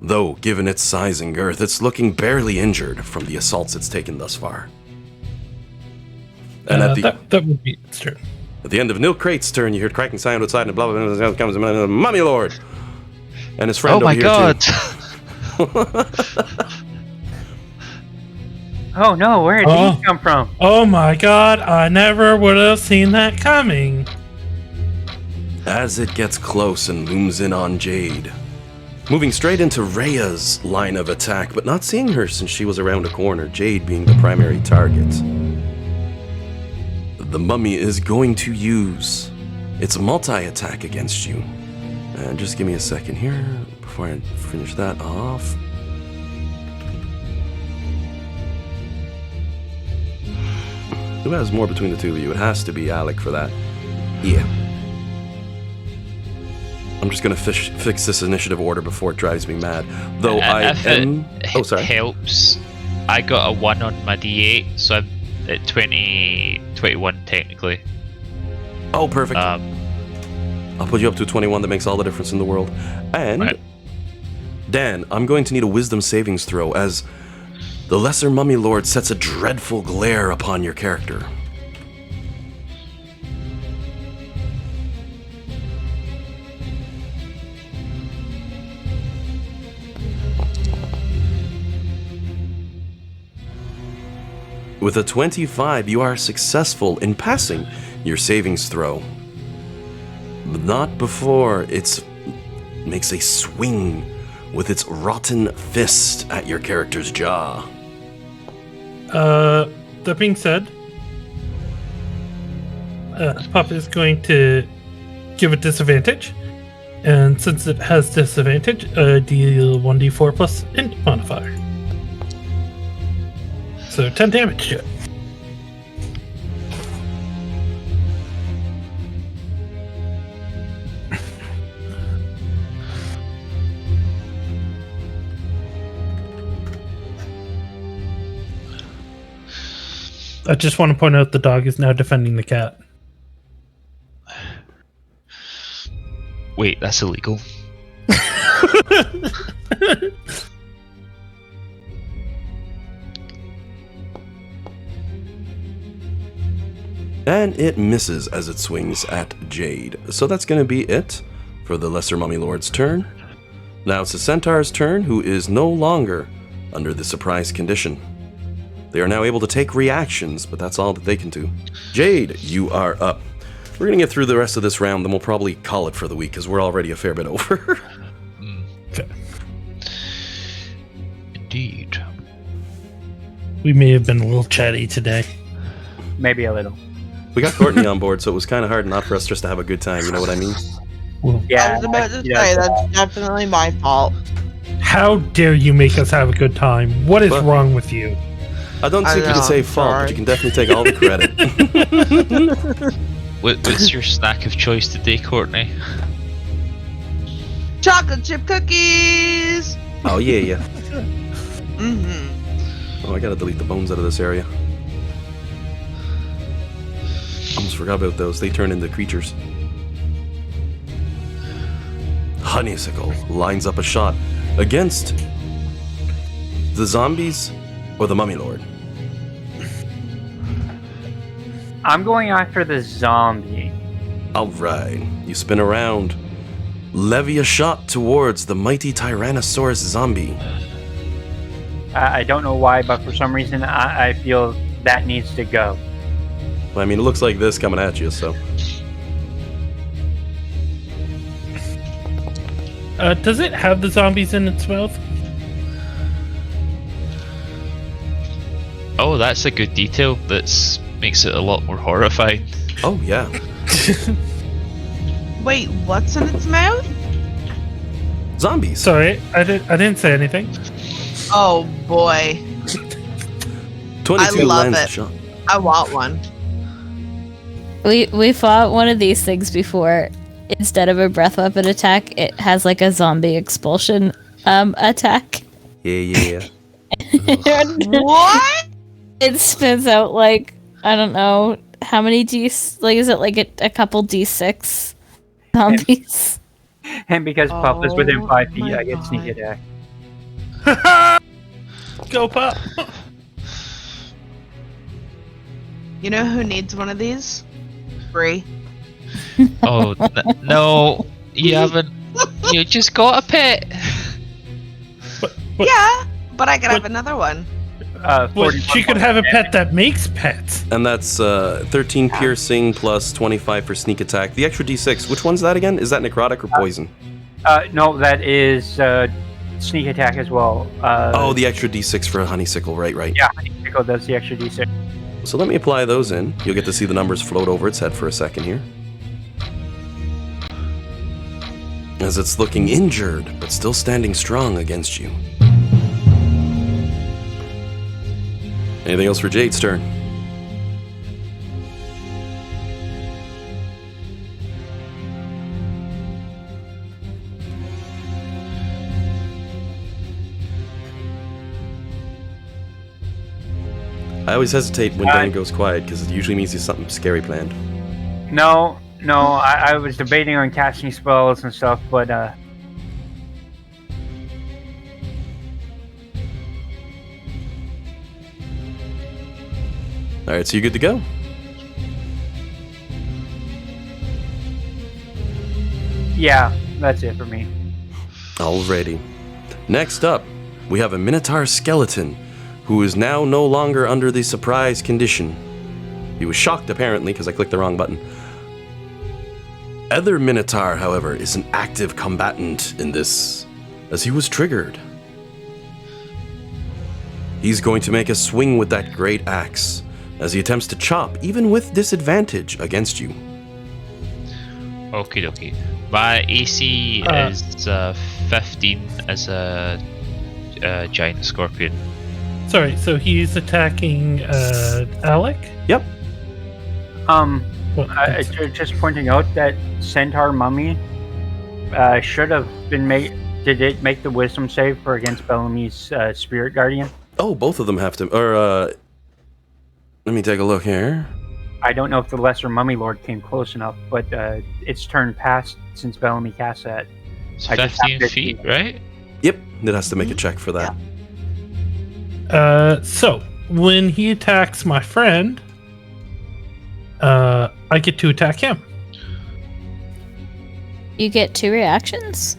Though, given its size and girth, it's looking barely injured from the assaults it's taken thus far. And that would be its turn. At the end of Nilkrate's turn, you hear cracking sound outside and blah blah blah, blah comes a mummy lord and his friend over here too. Oh no, where did he come from? Oh my god, I never would have seen that coming. As it gets close and looms in on Jade, moving straight into Rhea's line of attack, but not seeing her since she was around a corner, Jade being the primary target. The mummy is going to use its multi-attack against you. And just give me a second here before I finish that off. Who has more between the two of you? It has to be Alec for that. Yeah. I'm just going to fix this initiative order before it drives me mad. Though If it helps, I got a 1 on my D8, so I'm at 21 technically. Oh, perfect. I'll put you up to 21. That makes all the difference in the world. And, right. Dan, I'm going to need a wisdom savings throw as the Lesser Mummy Lord sets a dreadful glare upon your character. With a 25, you are successful in passing your savings throw. But not before it makes a swing with its rotten fist at your character's jaw. That being said, Pop is going to give it disadvantage. And since it has disadvantage, deal 1d4 plus int modifier. So 10 damage to it. I just want to point out the dog is now defending the cat. Wait, that's illegal. And it misses as it swings at Jade. So that's going to be it for the Lesser Mummy Lord's turn. Now it's the Centaur's turn, who is no longer under the surprise condition. They are now able to take reactions, but that's all that they can do. Jade, you are up. We're going to get through the rest of this round, then we'll probably call it for the week, because we're already a fair bit over. Okay. Indeed. We may have been a little chatty today. Maybe a little. We got Courtney on board, so it was kind of hard not for us just to have a good time, you know what I mean? Well, I was about to say, that's definitely my fault. How dare you make us have a good time? What is wrong with you? I don't think you can say fault, but you can definitely take all the credit. What's your snack of choice today, Courtney? Chocolate chip cookies! Oh, yeah. Mm-hmm. Oh, I gotta delete the bones out of this area. Almost forgot about those. They turn into creatures. Honeysickle lines up a shot against the zombies or the Mummy Lord. I'm going after the zombie. Alright, you spin around. Levy a shot towards the mighty Tyrannosaurus zombie. I don't know why, but for some reason I feel that needs to go. I mean, it looks like this coming at you, so. Does it have the zombies in its mouth? Oh, that's a good detail. That makes it a lot more horrifying. Oh, yeah. Wait, what's in its mouth? Zombies. Sorry, I didn't say anything. Oh boy. 22 I love lands it. shot. I want one. We fought one of these things before. Instead of a breath weapon attack, it has like a zombie expulsion attack. Yeah. What? It spins out like, I don't know how many like is it like a couple D6 zombies? And because Pup is within 5 feet, I get sneak attack. Go Pop! You know who needs one of these? Bree. Oh, no. You haven't. You just got a pet. Yeah, but I could have another one. She could have a pet that makes pets. And that's 13 piercing plus 25 for sneak attack. The extra d6, which one's that again? Is that necrotic or poison? No, that is sneak attack as well. The extra d6 for a honeysickle, right. Yeah, honeysickle does the extra d6. So let me apply those in. You'll get to see the numbers float over its head for a second here. As it's looking injured, but still standing strong against you. Anything else for Jade's turn? I always hesitate when Dan goes quiet because it usually means there's something scary planned. No, I was debating on casting spells and stuff, but Alright, so you're good to go? yeah, that's it for me. Alrighty. Next up, we have a Minotaur skeleton, who is now no longer under the surprise condition. He was shocked, apparently, because I clicked the wrong button. Other Minotaur, however, is an active combatant in this, as he was triggered. He's going to make a swing with that great axe, as he attempts to chop, even with disadvantage, against you. Okie dokie. My AC is 15 as a giant scorpion. Sorry, so he's attacking Alec? Yep. Just pointing out that centaur mummy should have been made. Did it make the wisdom save for against Bellamy's spirit guardian? Oh, both of them have to. Or, let me take a look here. I don't know if the lesser mummy lord came close enough, but it's turned past since Bellamy cast that. It's 15 feet, right? Yep, it has to make a check for that. So when he attacks my friend, I get to attack him. You get 2 reactions?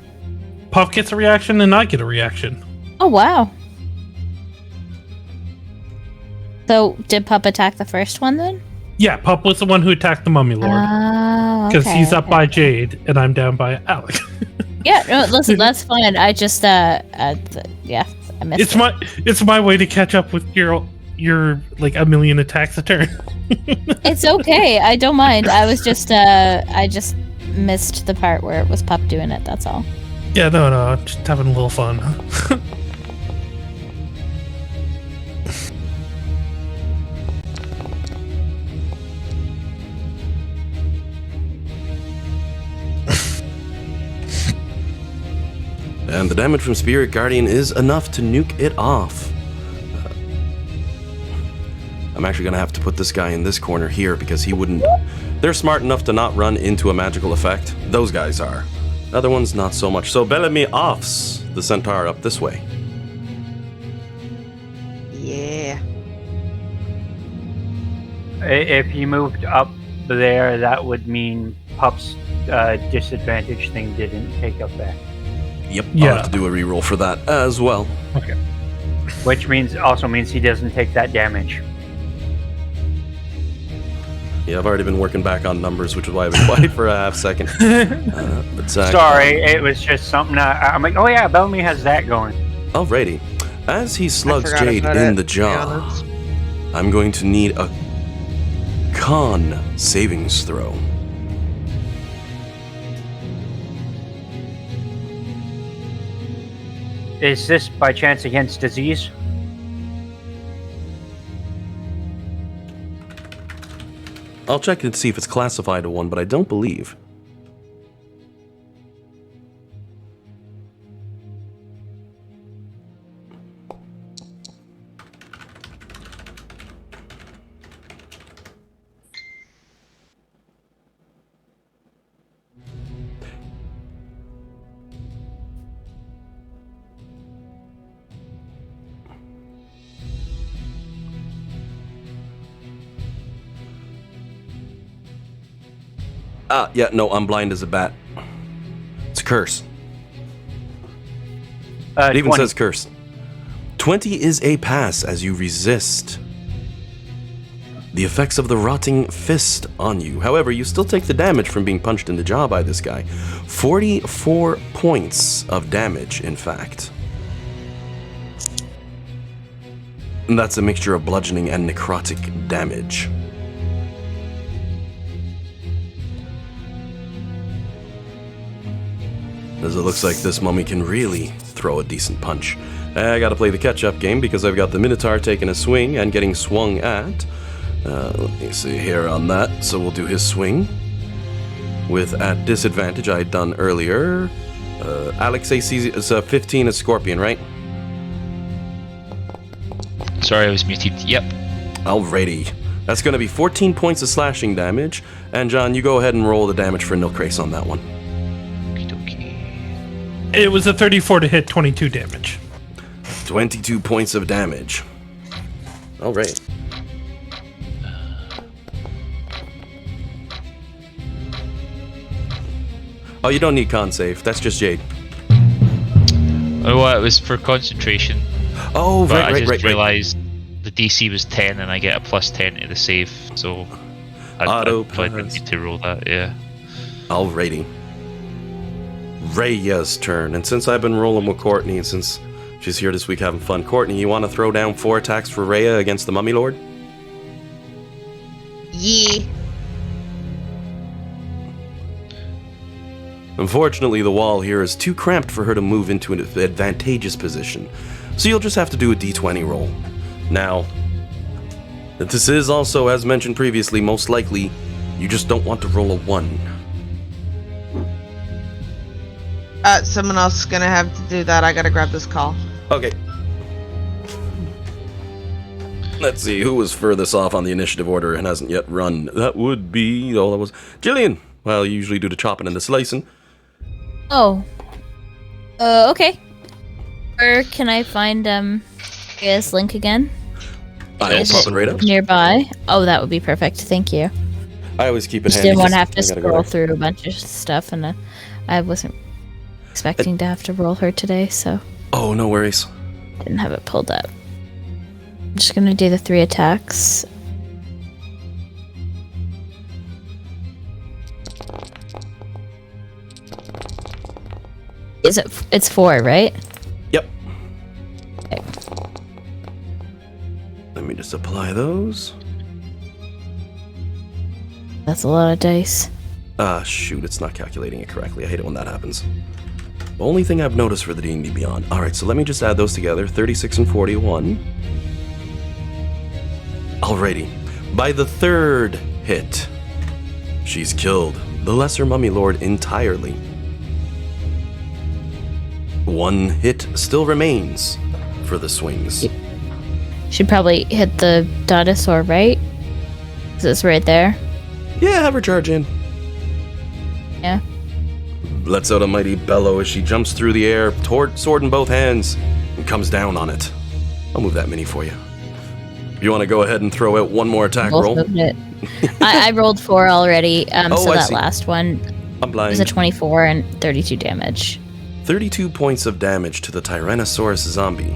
Puff gets a reaction and I get a reaction. Oh, wow. So, did Pup attack the first one then? Yeah, Pup was the one who attacked the Mummy Lord. Because he's up by Jade and I'm down by Alec. Yeah, no, listen, that's fine. I just, yeah, I missed it. It's my way to catch up with your like a million attacks a turn. It's okay. I don't mind. I was just, I just missed the part where it was Pup doing it. That's all. Yeah, no, just having a little fun. And the damage from Spirit Guardian is enough to nuke it off. I'm actually going to have to put this guy in this corner here because he wouldn't... They're smart enough to not run into a magical effect. Those guys are. Other ones, not so much. So Bellamy offs the centaur up this way. Yeah. If he moved up there, that would mean Pup's disadvantage thing didn't take effect. Yep, I'll have to do a reroll for that as well. Okay. Which also means he doesn't take that damage. Yeah, I've already been working back on numbers, which is why I've been quiet for a half second. Sorry, it was just something I'm like, oh yeah, Bellamy has that going. Alrighty. As he slugs Jade in the jaw, I'm going to need a con savings throw. Is this by chance against disease? I'll check and see if it's classified to one, but I don't believe. Yeah, no, I'm blind as a bat. It's a curse. It even 20. says curse. 20 is a pass as you resist the effects of the rotting fist on you. However, you still take the damage from being punched in the jaw by this guy. 44 points of damage, in fact. And that's a mixture of bludgeoning and necrotic damage. As it looks like this mummy can really throw a decent punch. I gotta play the catch-up game because I've got the Minotaur taking a swing and getting swung at. Let me see here on that. So we'll do his swing. With at disadvantage I had done earlier. Alex AC is 15 as Scorpion, right? Sorry, I was muted. Yep. Alrighty. That's going to be 14 points of slashing damage. And John, you go ahead and roll the damage for Nilkrace on that one. Okey-dokey. It was a 34 to hit, 22 damage. 22 points of damage. Alright. Oh, you don't need con save. That's just Jade. Oh, well, it was for concentration. Oh, But right. I just realised the DC was 10 and I get a plus 10 to the save, so I probably didn't need to roll that, yeah. Alrighty. Rhea's turn, and since I've been rolling with Courtney, and since she's here this week having fun, Courtney, you want to throw down 4 attacks for Rhea against the Mummy Lord? Yee. Unfortunately, the wall here is too cramped for her to move into an advantageous position, so you'll just have to do a d20 roll. Now, this is also, as mentioned previously, most likely, you just don't want to roll a 1. Someone else is gonna have to do that. I gotta grab this call. Okay. Let's see, who was furthest off on the initiative order and hasn't yet run? That would be, that was Jillian. Well, you usually do the chopping and the slicing. Oh. Okay. Where can I find Rhea's link again? I'll Is pop it right up. nearby? Oh, that would be perfect. Thank you. I always keep it Just handy. didn't want to have to I gotta go scroll there. through a bunch of stuff, and I wasn't expecting to have to roll her today, so Oh, no worries. didn't have it pulled up. I'm just gonna do the 3 attacks. Is it? It's 4, right? Yep. Okay. Let me just apply those. That's a lot of dice. Ah, shoot, it's not calculating it correctly. I hate it when that happens. The only thing I've noticed for the D&D Beyond. Alright, so let me just add those together. 36 and 41. Alrighty. By the 3rd hit, she's killed the Lesser Mummy Lord entirely. 1 hit still remains for the swings. Should probably hit the dinosaur, right? 'Cause it's right there. Yeah, have her charge in. Yeah. Lets out a mighty bellow as she jumps through the air, sword in both hands, and comes down on it. I'll move that mini for you. You want to go ahead and throw out one more attack Both roll? moved it. I rolled 4 already, Oh, so I that see. last one I'm blind. was a 24 and 32 damage. 32 points of damage to the Tyrannosaurus zombie.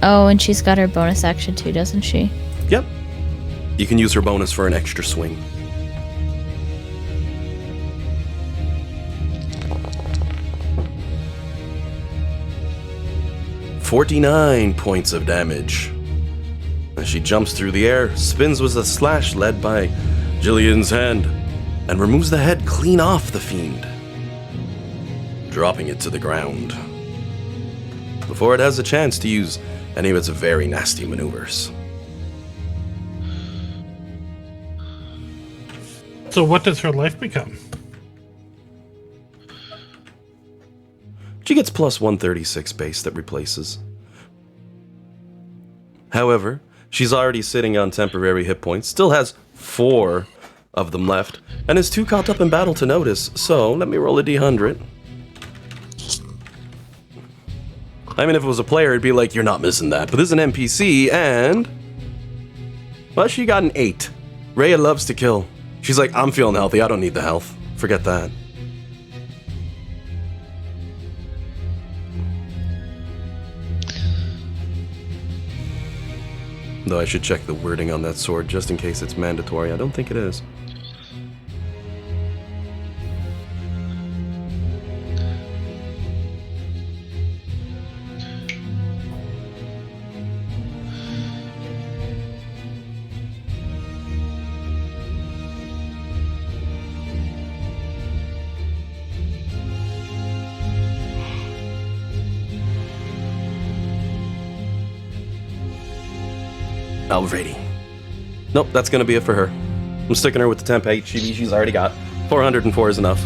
Oh, and she's got her bonus action too, doesn't she? Yep. You can use her bonus for an extra swing. "49 points of damage. As she jumps through the air, spins with a slash led by Jillian's hand, and removes the head clean off the fiend, dropping it to the ground, before it has a chance to use any of its very nasty maneuvers. So what does her life become? She gets plus 136 base that replaces. However, she's already sitting on temporary hit points, still has 4 of them left, and is too caught up in battle to notice, so let me roll a d100. I mean, if it was a player, it'd be like, you're not missing that, but this is an NPC, and... well, she got an 8. Rhea loves to kill. She's like, I'm feeling healthy, I don't need the health. Forget that. Though I should check the wording on that sword just in case it's mandatory. I don't think it is. Alrighty. Nope, that's gonna be it for her. I'm sticking her with the temp HCV she's already got. 404 is enough.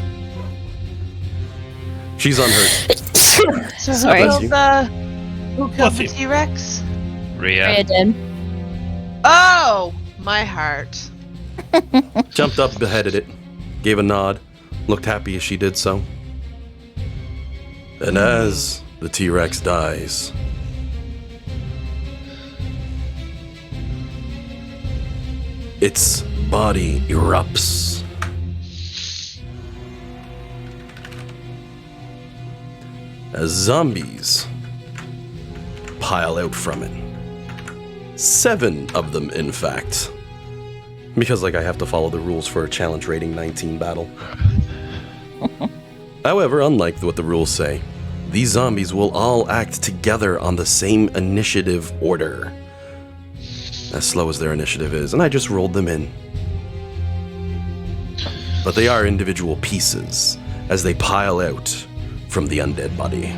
She's unhurt. So Sorry. who killed Bless the you. T-Rex? Rhea Rhea. did. Oh, my heart. Jumped up, beheaded it, gave a nod, looked happy as she did so. And as the T-Rex dies, its body erupts. As zombies pile out from it. 7 of them, in fact. Because, I have to follow the rules for a challenge rating 19 battle. However, unlike what the rules say, these zombies will all act together on the same initiative order. As slow as their initiative is, and I just rolled them in. But they are individual pieces as they pile out from the undead body.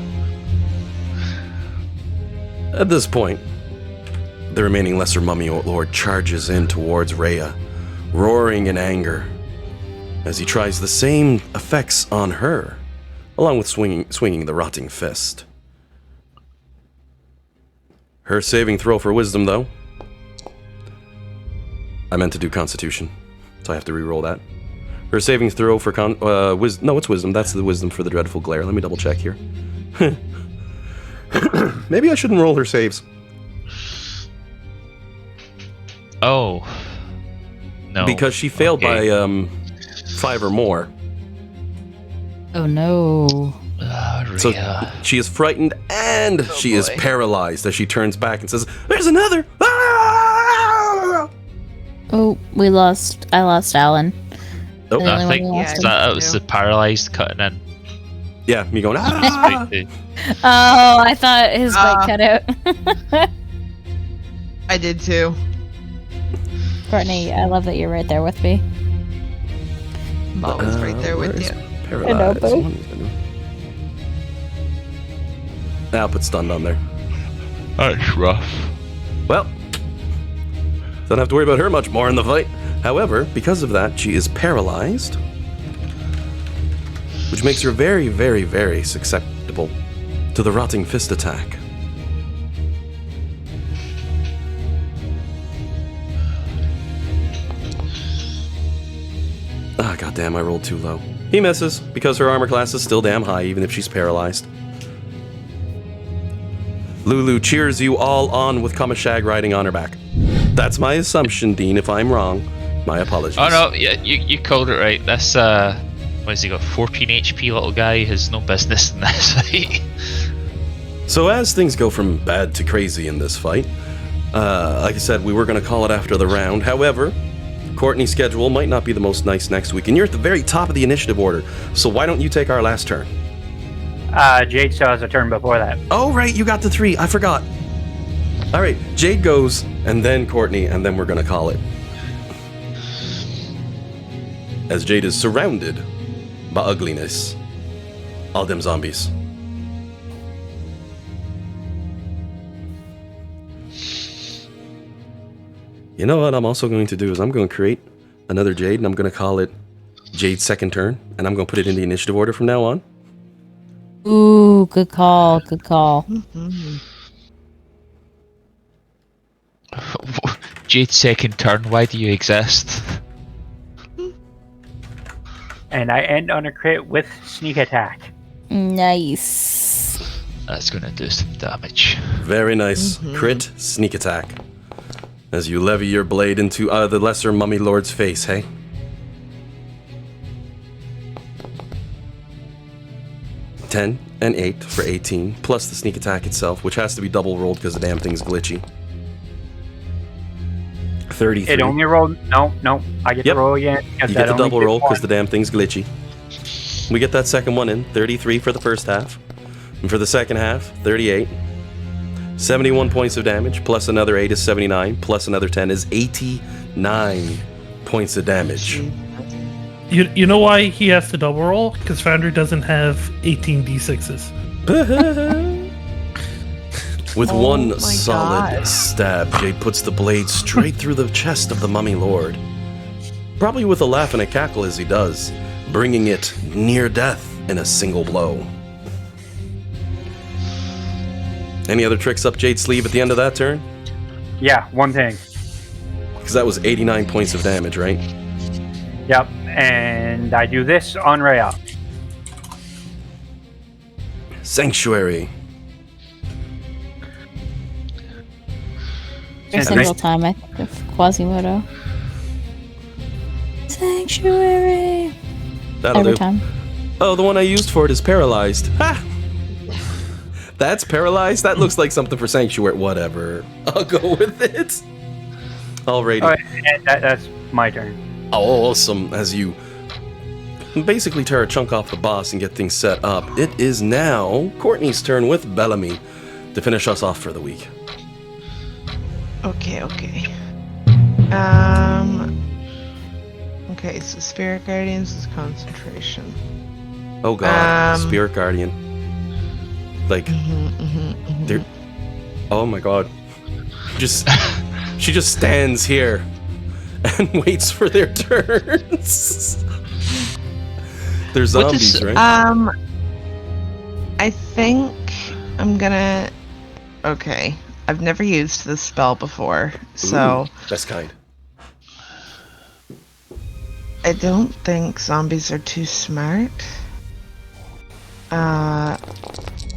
At this point, the remaining Lesser Mummy Lord charges in towards Rhea, roaring in anger, as he tries the same effects on her, along with swinging the rotting fist. Her saving throw for wisdom, though. I meant to do Constitution, so I have to re-roll that. Her saving throw for wisdom. No, it's wisdom. That's the wisdom for the dreadful glare. Let me double check here. Maybe I shouldn't roll her saves. Oh. No. Because she failed by 5 or more. Oh no. Rhea. So she is frightened and she is paralyzed as she turns back and says, "There's another!" Ah! Oh, I lost Alan. Oh, The only I one think who lost him. that was the paralyzed cutting in. Yeah, me going, "Ah!" Oh, I thought his bite cut out. I did too. Courtney, I love that you're right there with me. I'm always right there with you. Paralyzed. boo. Now put stunned on there. That's rough. Well, don't have to worry about her much more in the fight. However, because of that, she is paralyzed, which makes her very, very, very susceptible to the rotting fist attack. Ah, goddamn, I rolled too low. He misses, because her armor class is still damn high, even if she's paralyzed. Lulu cheers you all on with Kamashag riding on her back. That's my assumption, Dean. If I'm wrong, my apologies. Oh no, yeah, you called it right. This what has he got? 14 HP little guy has no business in this fight. So as things go from bad to crazy in this fight, like I said, we were going to call it after the round. However, Courtney's schedule might not be the most nice next week, and you're at the very top of the initiative order. So why don't you take our last turn? Jade still has a turn before that. Oh, right, you got the 3. I forgot. All right, Jade goes, and then Courtney, and then we're going to call it. As Jade is surrounded by ugliness. All them zombies. You know what I'm also going to do is I'm going to create another Jade, and I'm going to call it Jade's second turn, and I'm going to put it in the initiative order from now on. Ooh, good call, good call. Jade's second turn, why do you exist? And I end on a crit with sneak attack. Nice. That's gonna do some damage. Very nice. Crit, sneak attack. As you levy your blade into the Lesser Mummy Lord's face, hey? $10 and 8 for 18, plus the sneak attack itself, which has to be double rolled because the damn thing's glitchy. 33. It only rolled. No, I get Yep. to roll again. You get the double roll because the damn thing's glitchy. We get that second one in. 33 for the first half. And for the second half, 38. 71 points of damage, plus another 8 is 79, plus another 10 is 89 points of damage. You know why he has to double roll? Because Foundry doesn't have 18 d6s. With Oh one my solid God. stab, Jade puts the blade straight through the chest of the Mummy Lord. Probably with a laugh and a cackle as he does, bringing it near death in a single blow. Any other tricks up Jade's sleeve at the end of that turn? Yeah, one thing. Because that was 89 points of damage, right? Yep, and I do this on Rhea. Sanctuary. Every single time I think of Quasimodo. Sanctuary. That'll Every do. time. Oh, the one I used for it is paralyzed. Ha! That's paralyzed? That looks like something for Sanctuary. Whatever. I'll go with it. Alrighty. Alright, and that's my turn. Awesome. As you basically tear a chunk off the boss and get things set up, it is now Courtney's turn with Bellamy to finish us off for the week. Okay. Okay, so Spirit Guardians is concentration. Oh god, Spirit Guardian. Like, they're... Oh my god. She just stands here and waits for their turns. They're zombies, right? I think I'm gonna... Okay. I've never used this spell before, so... Ooh, that's kind. I don't think zombies are too smart. I'm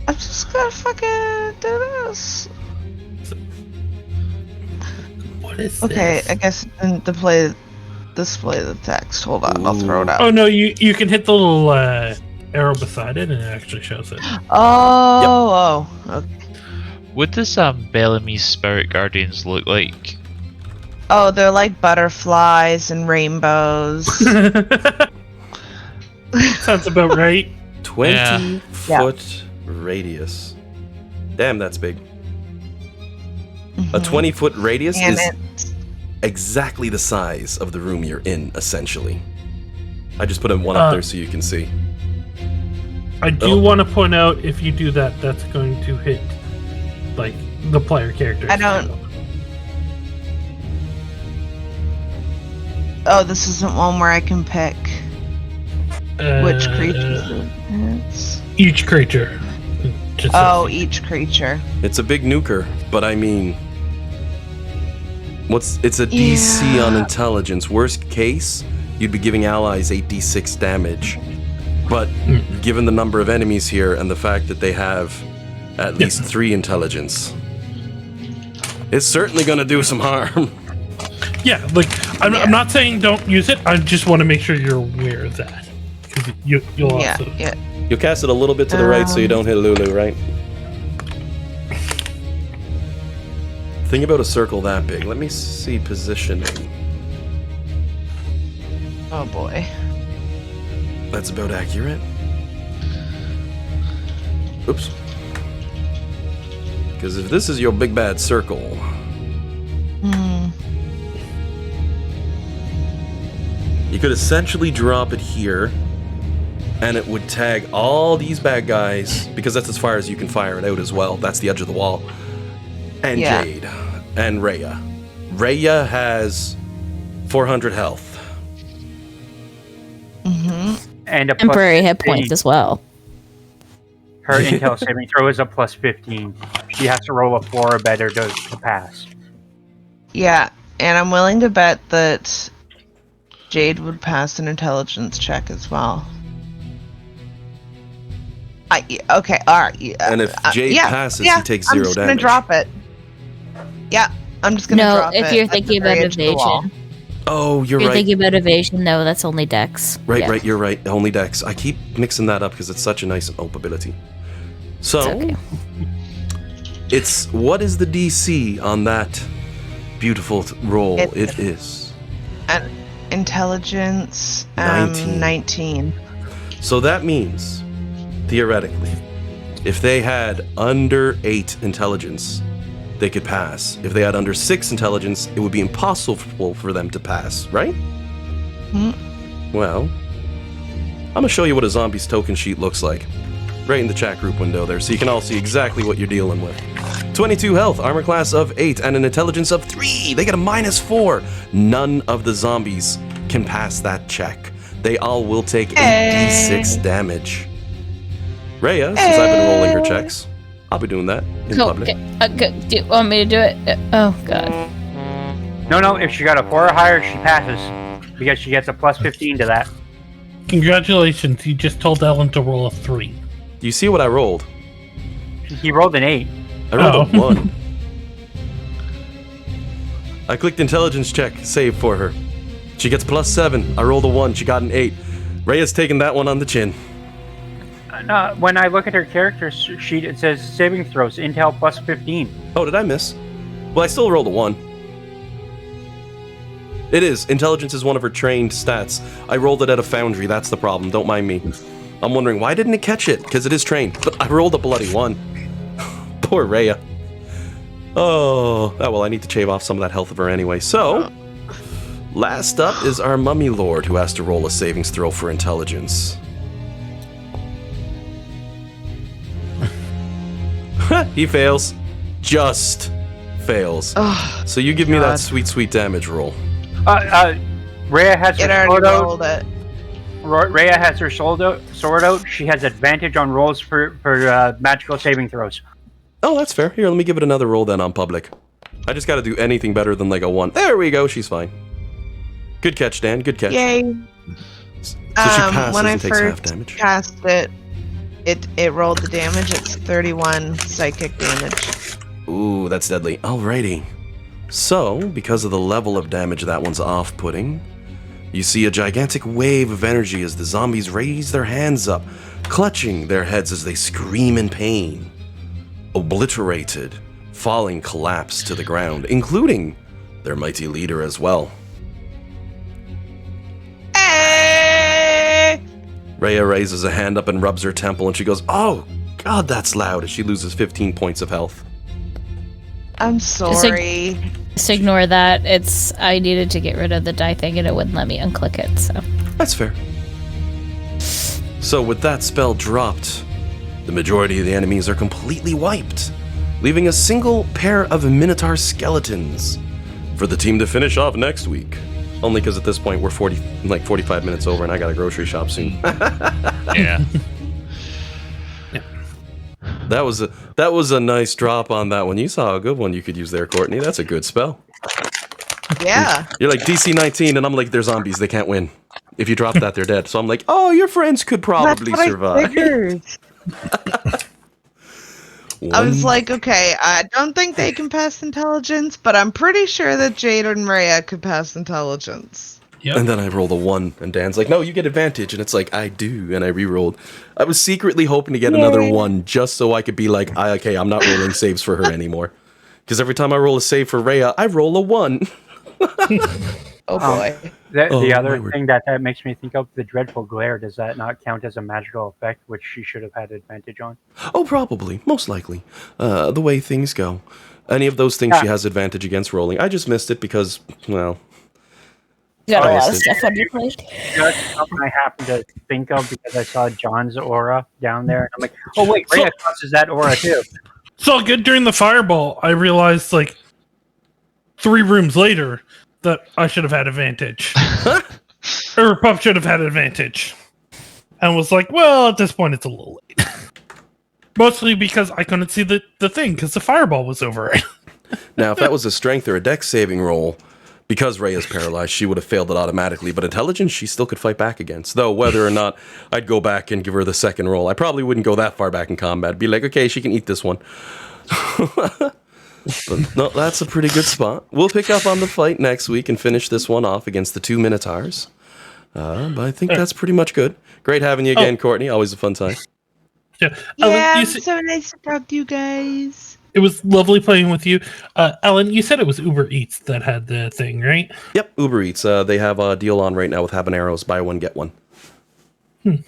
just gonna fucking do this. What is Okay, this? I guess display the text. Hold on, I'll throw it up. Oh no, you can hit the little arrow beside it and it actually shows it. Oh, okay. What does Bellamy's Spirit Guardians look like? Oh, they're like butterflies and rainbows. Sounds about right. 20-foot radius. Damn, that's big. A 20-foot radius And is exactly the size of the room you're in, essentially. I just put one up there so you can see. I do want to point out, if you do that, that's going to hit, like, the player characters. I don't... Oh, this isn't one where I can pick which creature it's... Each creature. Just each creature. It's a big nuker, but I mean... It's a DC on intelligence. Worst case, you'd be giving allies 8d6 damage. But given the number of enemies here and the fact that they have at least 3 intelligence, it's certainly going to do some harm. Yeah, like, I'm not saying don't use it, I just want to make sure you're aware of that. Because you'll also... Yeah. You'll cast it a little bit to the right so you don't hit Lulu, right? Think about a circle that big. Let me see positioning. Oh boy. That's about accurate. Oops. Because if this is your big bad circle... You could essentially drop it here, and it would tag all these bad guys, because that's as far as you can fire it out as well. That's the edge of the wall. And Jade. And Rhea. Rhea has 400 health. And a plus Temporary hit 15. points as well. Her intel saving throw is a plus 15. She has to roll a 4 or better to pass. Yeah, and I'm willing to bet that Jade would pass an intelligence check as well. Okay, alright. And if Jade passes, he takes 0 damage. I'm just gonna drop it. Yeah, I'm just gonna drop it. No, if you're thinking about evasion. Oh, you're If you're right. thinking about evasion, no, that's only Dex. Right, you're right. Only Dex. I keep mixing that up because it's such a nice ability. So, it's what is the DC on that beautiful roll? It is intelligence 19. So that means, theoretically, if they had under 8 intelligence, they could pass. If they had under 6 intelligence, it would be impossible for them to pass, right? Well, I'm gonna show you what a zombie's token sheet looks like. Right in the chat group window there, so you can all see exactly what you're dealing with. 22 health, armor class of 8, and an intelligence of 3. They get a -4. None of the zombies can pass that check. They all will take 8d6 damage. Rhea, since I've been rolling her checks, I'll be doing that in Cool. public. Okay. Do you want me to do it? Oh god. No. If she got a 4 or higher, she passes because she gets a plus 15 to that. Congratulations, you just told Ellen to roll a 3. Do you see what I rolled? He rolled an 8. I rolled a 1. I clicked intelligence check, save for her. She gets plus 7. I rolled a 1. She got an 8. Rhea's taking that one on the chin. When I look at her character sheet, it says saving throws, intel plus 15. Oh, did I miss? Well, I still rolled a 1. It is. Intelligence is one of her trained stats. I rolled it at a foundry. That's the problem. Don't mind me. I'm wondering, why didn't it catch it? Because it is trained. But I rolled a bloody 1. Poor Rhea. Oh, well, I need to shave off some of that health of her anyway. So, last up is our mummy lord, who has to roll a savings throw for intelligence. He fails. Just fails. So you give me that sweet, sweet damage roll. Rhea has It her already sword out. rolled it. Rhea has her sword out. She has advantage on rolls for magical saving throws. Oh, that's fair. Here, let me give it another roll then on public. I just gotta do anything better than like a 1. There we go, she's fine. Good catch, Dan. Good catch. Yay. So she passes when I and takes half first damage. cast it rolled the damage. It's 31 psychic damage. Ooh, that's deadly. Alrighty. So, because of the level of damage that one's off-putting, you see a gigantic wave of energy as the zombies raise their hands up, clutching their heads as they scream in pain. Obliterated, falling collapse to the ground, including their mighty leader as well. Hey! Rhea raises a hand up and rubs her temple, and she goes, "Oh, God, that's loud," as she loses 15 points of health. I'm sorry. Just ignore that. I needed to get rid of the die thing and it wouldn't let me unclick it, so. That's fair. So with that spell dropped, the majority of the enemies are completely wiped, leaving a single pair of Minotaur skeletons for the team to finish off next week. Only because at this point we're 45 minutes over and I got a grocery shop soon. Yeah. That was a nice drop on that one. You saw a good one you could use there, Courtney. That's a good spell. Yeah. You're like DC 19 and I'm like, they're zombies, they can't win. If you drop that, they're dead. So I'm like, oh, your friends could probably That's what survive. I figured. I was like, okay, I don't think they can pass intelligence, but I'm pretty sure that Jade and Rhea could pass intelligence. Yep. And then I rolled a 1, and Dan's like, no, you get advantage. And it's like, I do, and I re-rolled. I was secretly hoping to get another 1 just so I could be like, okay, I'm not rolling saves for her anymore. Because every time I roll a save for Rhea, I roll a 1. Oh boy. The other thing that makes me think of, the Dreadful Glare, does that not count as a magical effect, which she should have had advantage on? Oh, probably. Most likely. The way things go. Any of those things she has advantage against rolling. I just missed it because, well... You got a lot of missed stuff on your plate. That's something I happened to think of because I saw John's aura down there. And I'm like, oh wait, Rhea crosses that aura too. It's all good. During the fireball, I realized, 3 rooms later, that I should have had advantage. Or Puff should have had advantage. And was like, well, at this point, it's a little late. Mostly because I couldn't see the thing, because the fireball was over it. Now, if that was a strength or a dex saving roll, because Rhea's paralyzed, she would have failed it automatically, but intelligence she still could fight back against. Though whether or not I'd go back and give her the second roll, I probably wouldn't go that far back in combat. Be like, okay, she can eat this one. But no, that's a pretty good spot. We'll pick up on the fight next week and finish this one off against the 2 Minotaurs. But I think that's pretty much good. Great having you again, Courtney. Always a fun time. Yeah, Yeah, so nice to talk to you guys. It was lovely playing with you. Ellen, you said it was Uber Eats that had the thing, right? Yep, Uber Eats. They have a deal on right now with habaneros. Buy one, get one. Weird,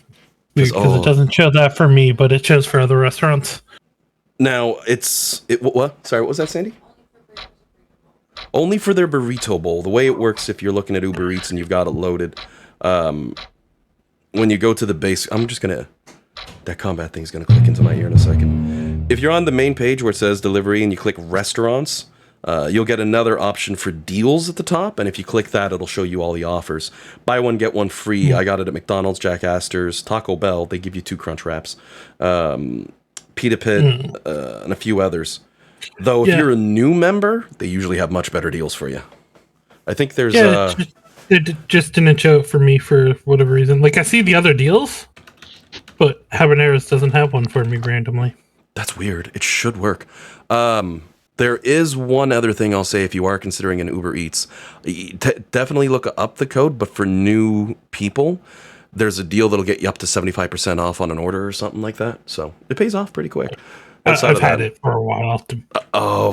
because it doesn't show that for me, but it shows for other restaurants. Now, what? Sorry, what was that, Sandy? Only for their burrito bowl. The way it works, if you're looking at Uber Eats and you've got it loaded, when you go to the base... That combat thing's going to click into my ear in a second. If you're on the main page where it says delivery and you click restaurants, you'll get another option for deals at the top, and if you click that, it'll show you all the offers. Buy one, get one free. I got it at McDonald's, Jack Astor's, Taco Bell. They give you 2 Crunch Wraps. pt.3, and a few others. Though if you're a new member, they usually have much better deals for you. I think there's it just didn't show it for me for whatever reason. Like I see the other deals, but Habaneros doesn't have one for me randomly. That's weird. It should work. There is one other thing I'll say if you are considering an Uber Eats. Definitely look up the code, but for new people, there's a deal that'll get you up to 75% off on an order or something like that. So it pays off pretty quick. I've had it for a while.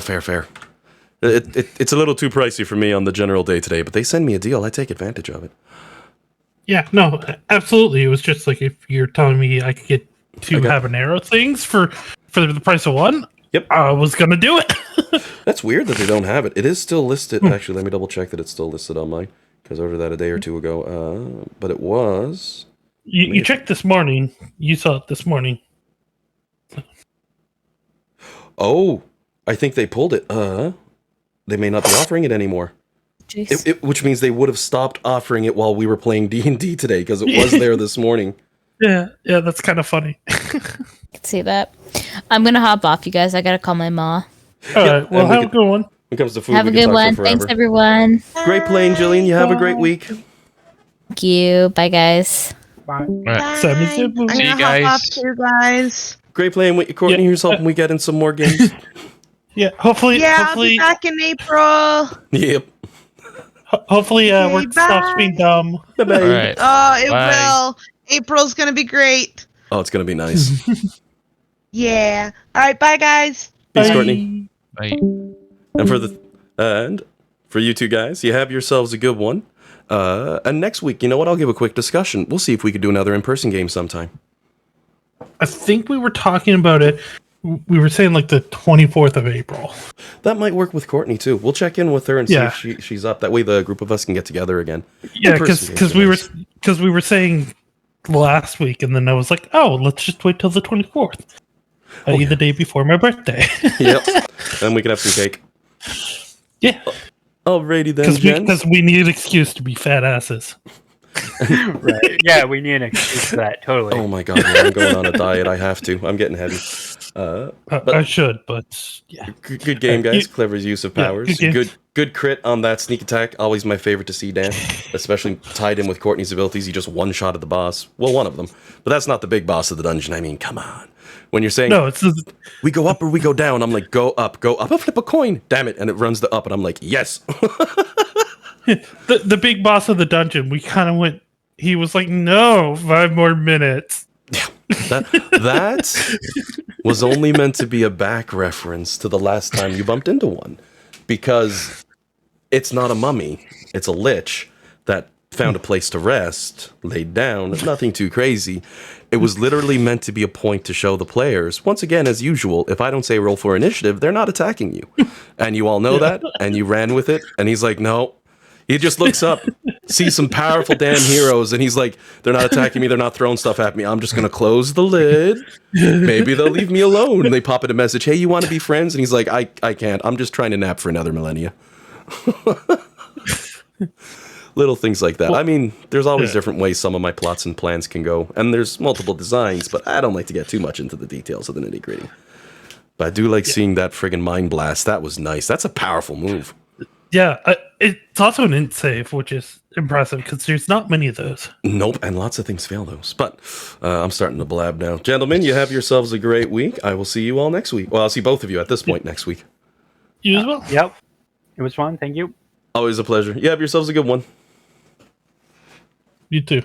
Fair. It's a little too pricey for me on the general day today, but they send me a deal. I take advantage of it. Yeah, no, absolutely. It was just like if you're telling me I could get two habanero things for the price of one, I was going to do it. That's weird that they don't have it. It is still listed. Actually, let me double check that it's still listed on mine, because I ordered that a day or two ago. But it was... You checked this morning. You saw it this morning. Oh, I think they pulled it. They may not be offering it anymore. Which means they would have stopped offering it while we were playing D&D today, because it was there this morning. Yeah, that's kind of funny. I can see that. I'm gonna hop off, you guys. I gotta call my ma. All right, well, have a good one. When it comes to food, have a good one. Thanks, everyone. Great playing, Jillian. You have a great week. Thank you. Bye, guys. Bye. Bye. See I'm gonna hop off too, guys. Great playing with you, Courtney. Here's hoping we get in some more games. Yeah, hopefully. I'll be back in April. Yep. Hopefully, work stops being dumb. Bye-bye. All right. Oh, it Bye. will. April's gonna be great. Oh, it's gonna be nice. Yeah. All right. Bye, guys. Thanks, Courtney. Bye. And for you two guys, you have yourselves a good one. And next week, you know what? I'll give a quick discussion. We'll see if we could do another in-person game sometime. I think we were talking about it. We were saying like the 24th of April. That might work with Courtney too. We'll check in with her and see if she's up. That way, the group of us can get together again. Yeah, because we were saying last week, and then I was like, oh, let's just wait till the 24th, the day before my birthday. Yep, and we can have some cake. Yeah. Alrighty then, because we need an excuse to be fat asses. Right. Yeah, we need an excuse for that. Totally. Oh my god, man, I'm going on a diet. I have to. I'm getting heavy. I should, but yeah. Good game, guys. Clever use of powers. Good crit on that sneak attack. Always my favorite to see, Dan. Especially tied in with Courtney's abilities. He just one-shotted the boss. Well, one of them. But that's not the big boss of the dungeon. I mean, come on. When you're saying, no, it's we go up or we go down, I'm like, go up. I'll flip a coin. Damn it. And it runs the up, and I'm like, yes. the big boss of the dungeon, we kind of went, he was like, no, 5 more minutes. Yeah, that was only meant to be a back reference to the last time you bumped into one. Because it's not a mummy, it's a lich that found a place to rest, laid down, nothing too crazy. It was literally meant to be a point to show the players, once again, as usual, if I don't say roll for initiative, they're not attacking you. And you all know that, and you ran with it, and he's like, no. He just looks up, sees some powerful damn heroes, and he's like, they're not attacking me, they're not throwing stuff at me, I'm just gonna close the lid. Maybe they'll leave me alone. And they pop in a message, hey, you want to be friends? And he's like, I can't, I'm just trying to nap for another millennia. Little things like that. I mean, there's always different ways some of my plots and plans can go, and there's multiple designs, but I don't like to get too much into the details of the nitty-gritty. But I do like seeing that friggin' mind blast. That was nice. That's a powerful move. Yeah, it's also an int save, which is impressive, because there's not many of those. Nope, and lots of things fail those. But I'm starting to blab now. Gentlemen, you have yourselves a great week. I will see you all next week. Well, I'll see both of you at this point next week. You as well? Yep. It was fun. Thank you. Always a pleasure. You have yourselves a good one. You too.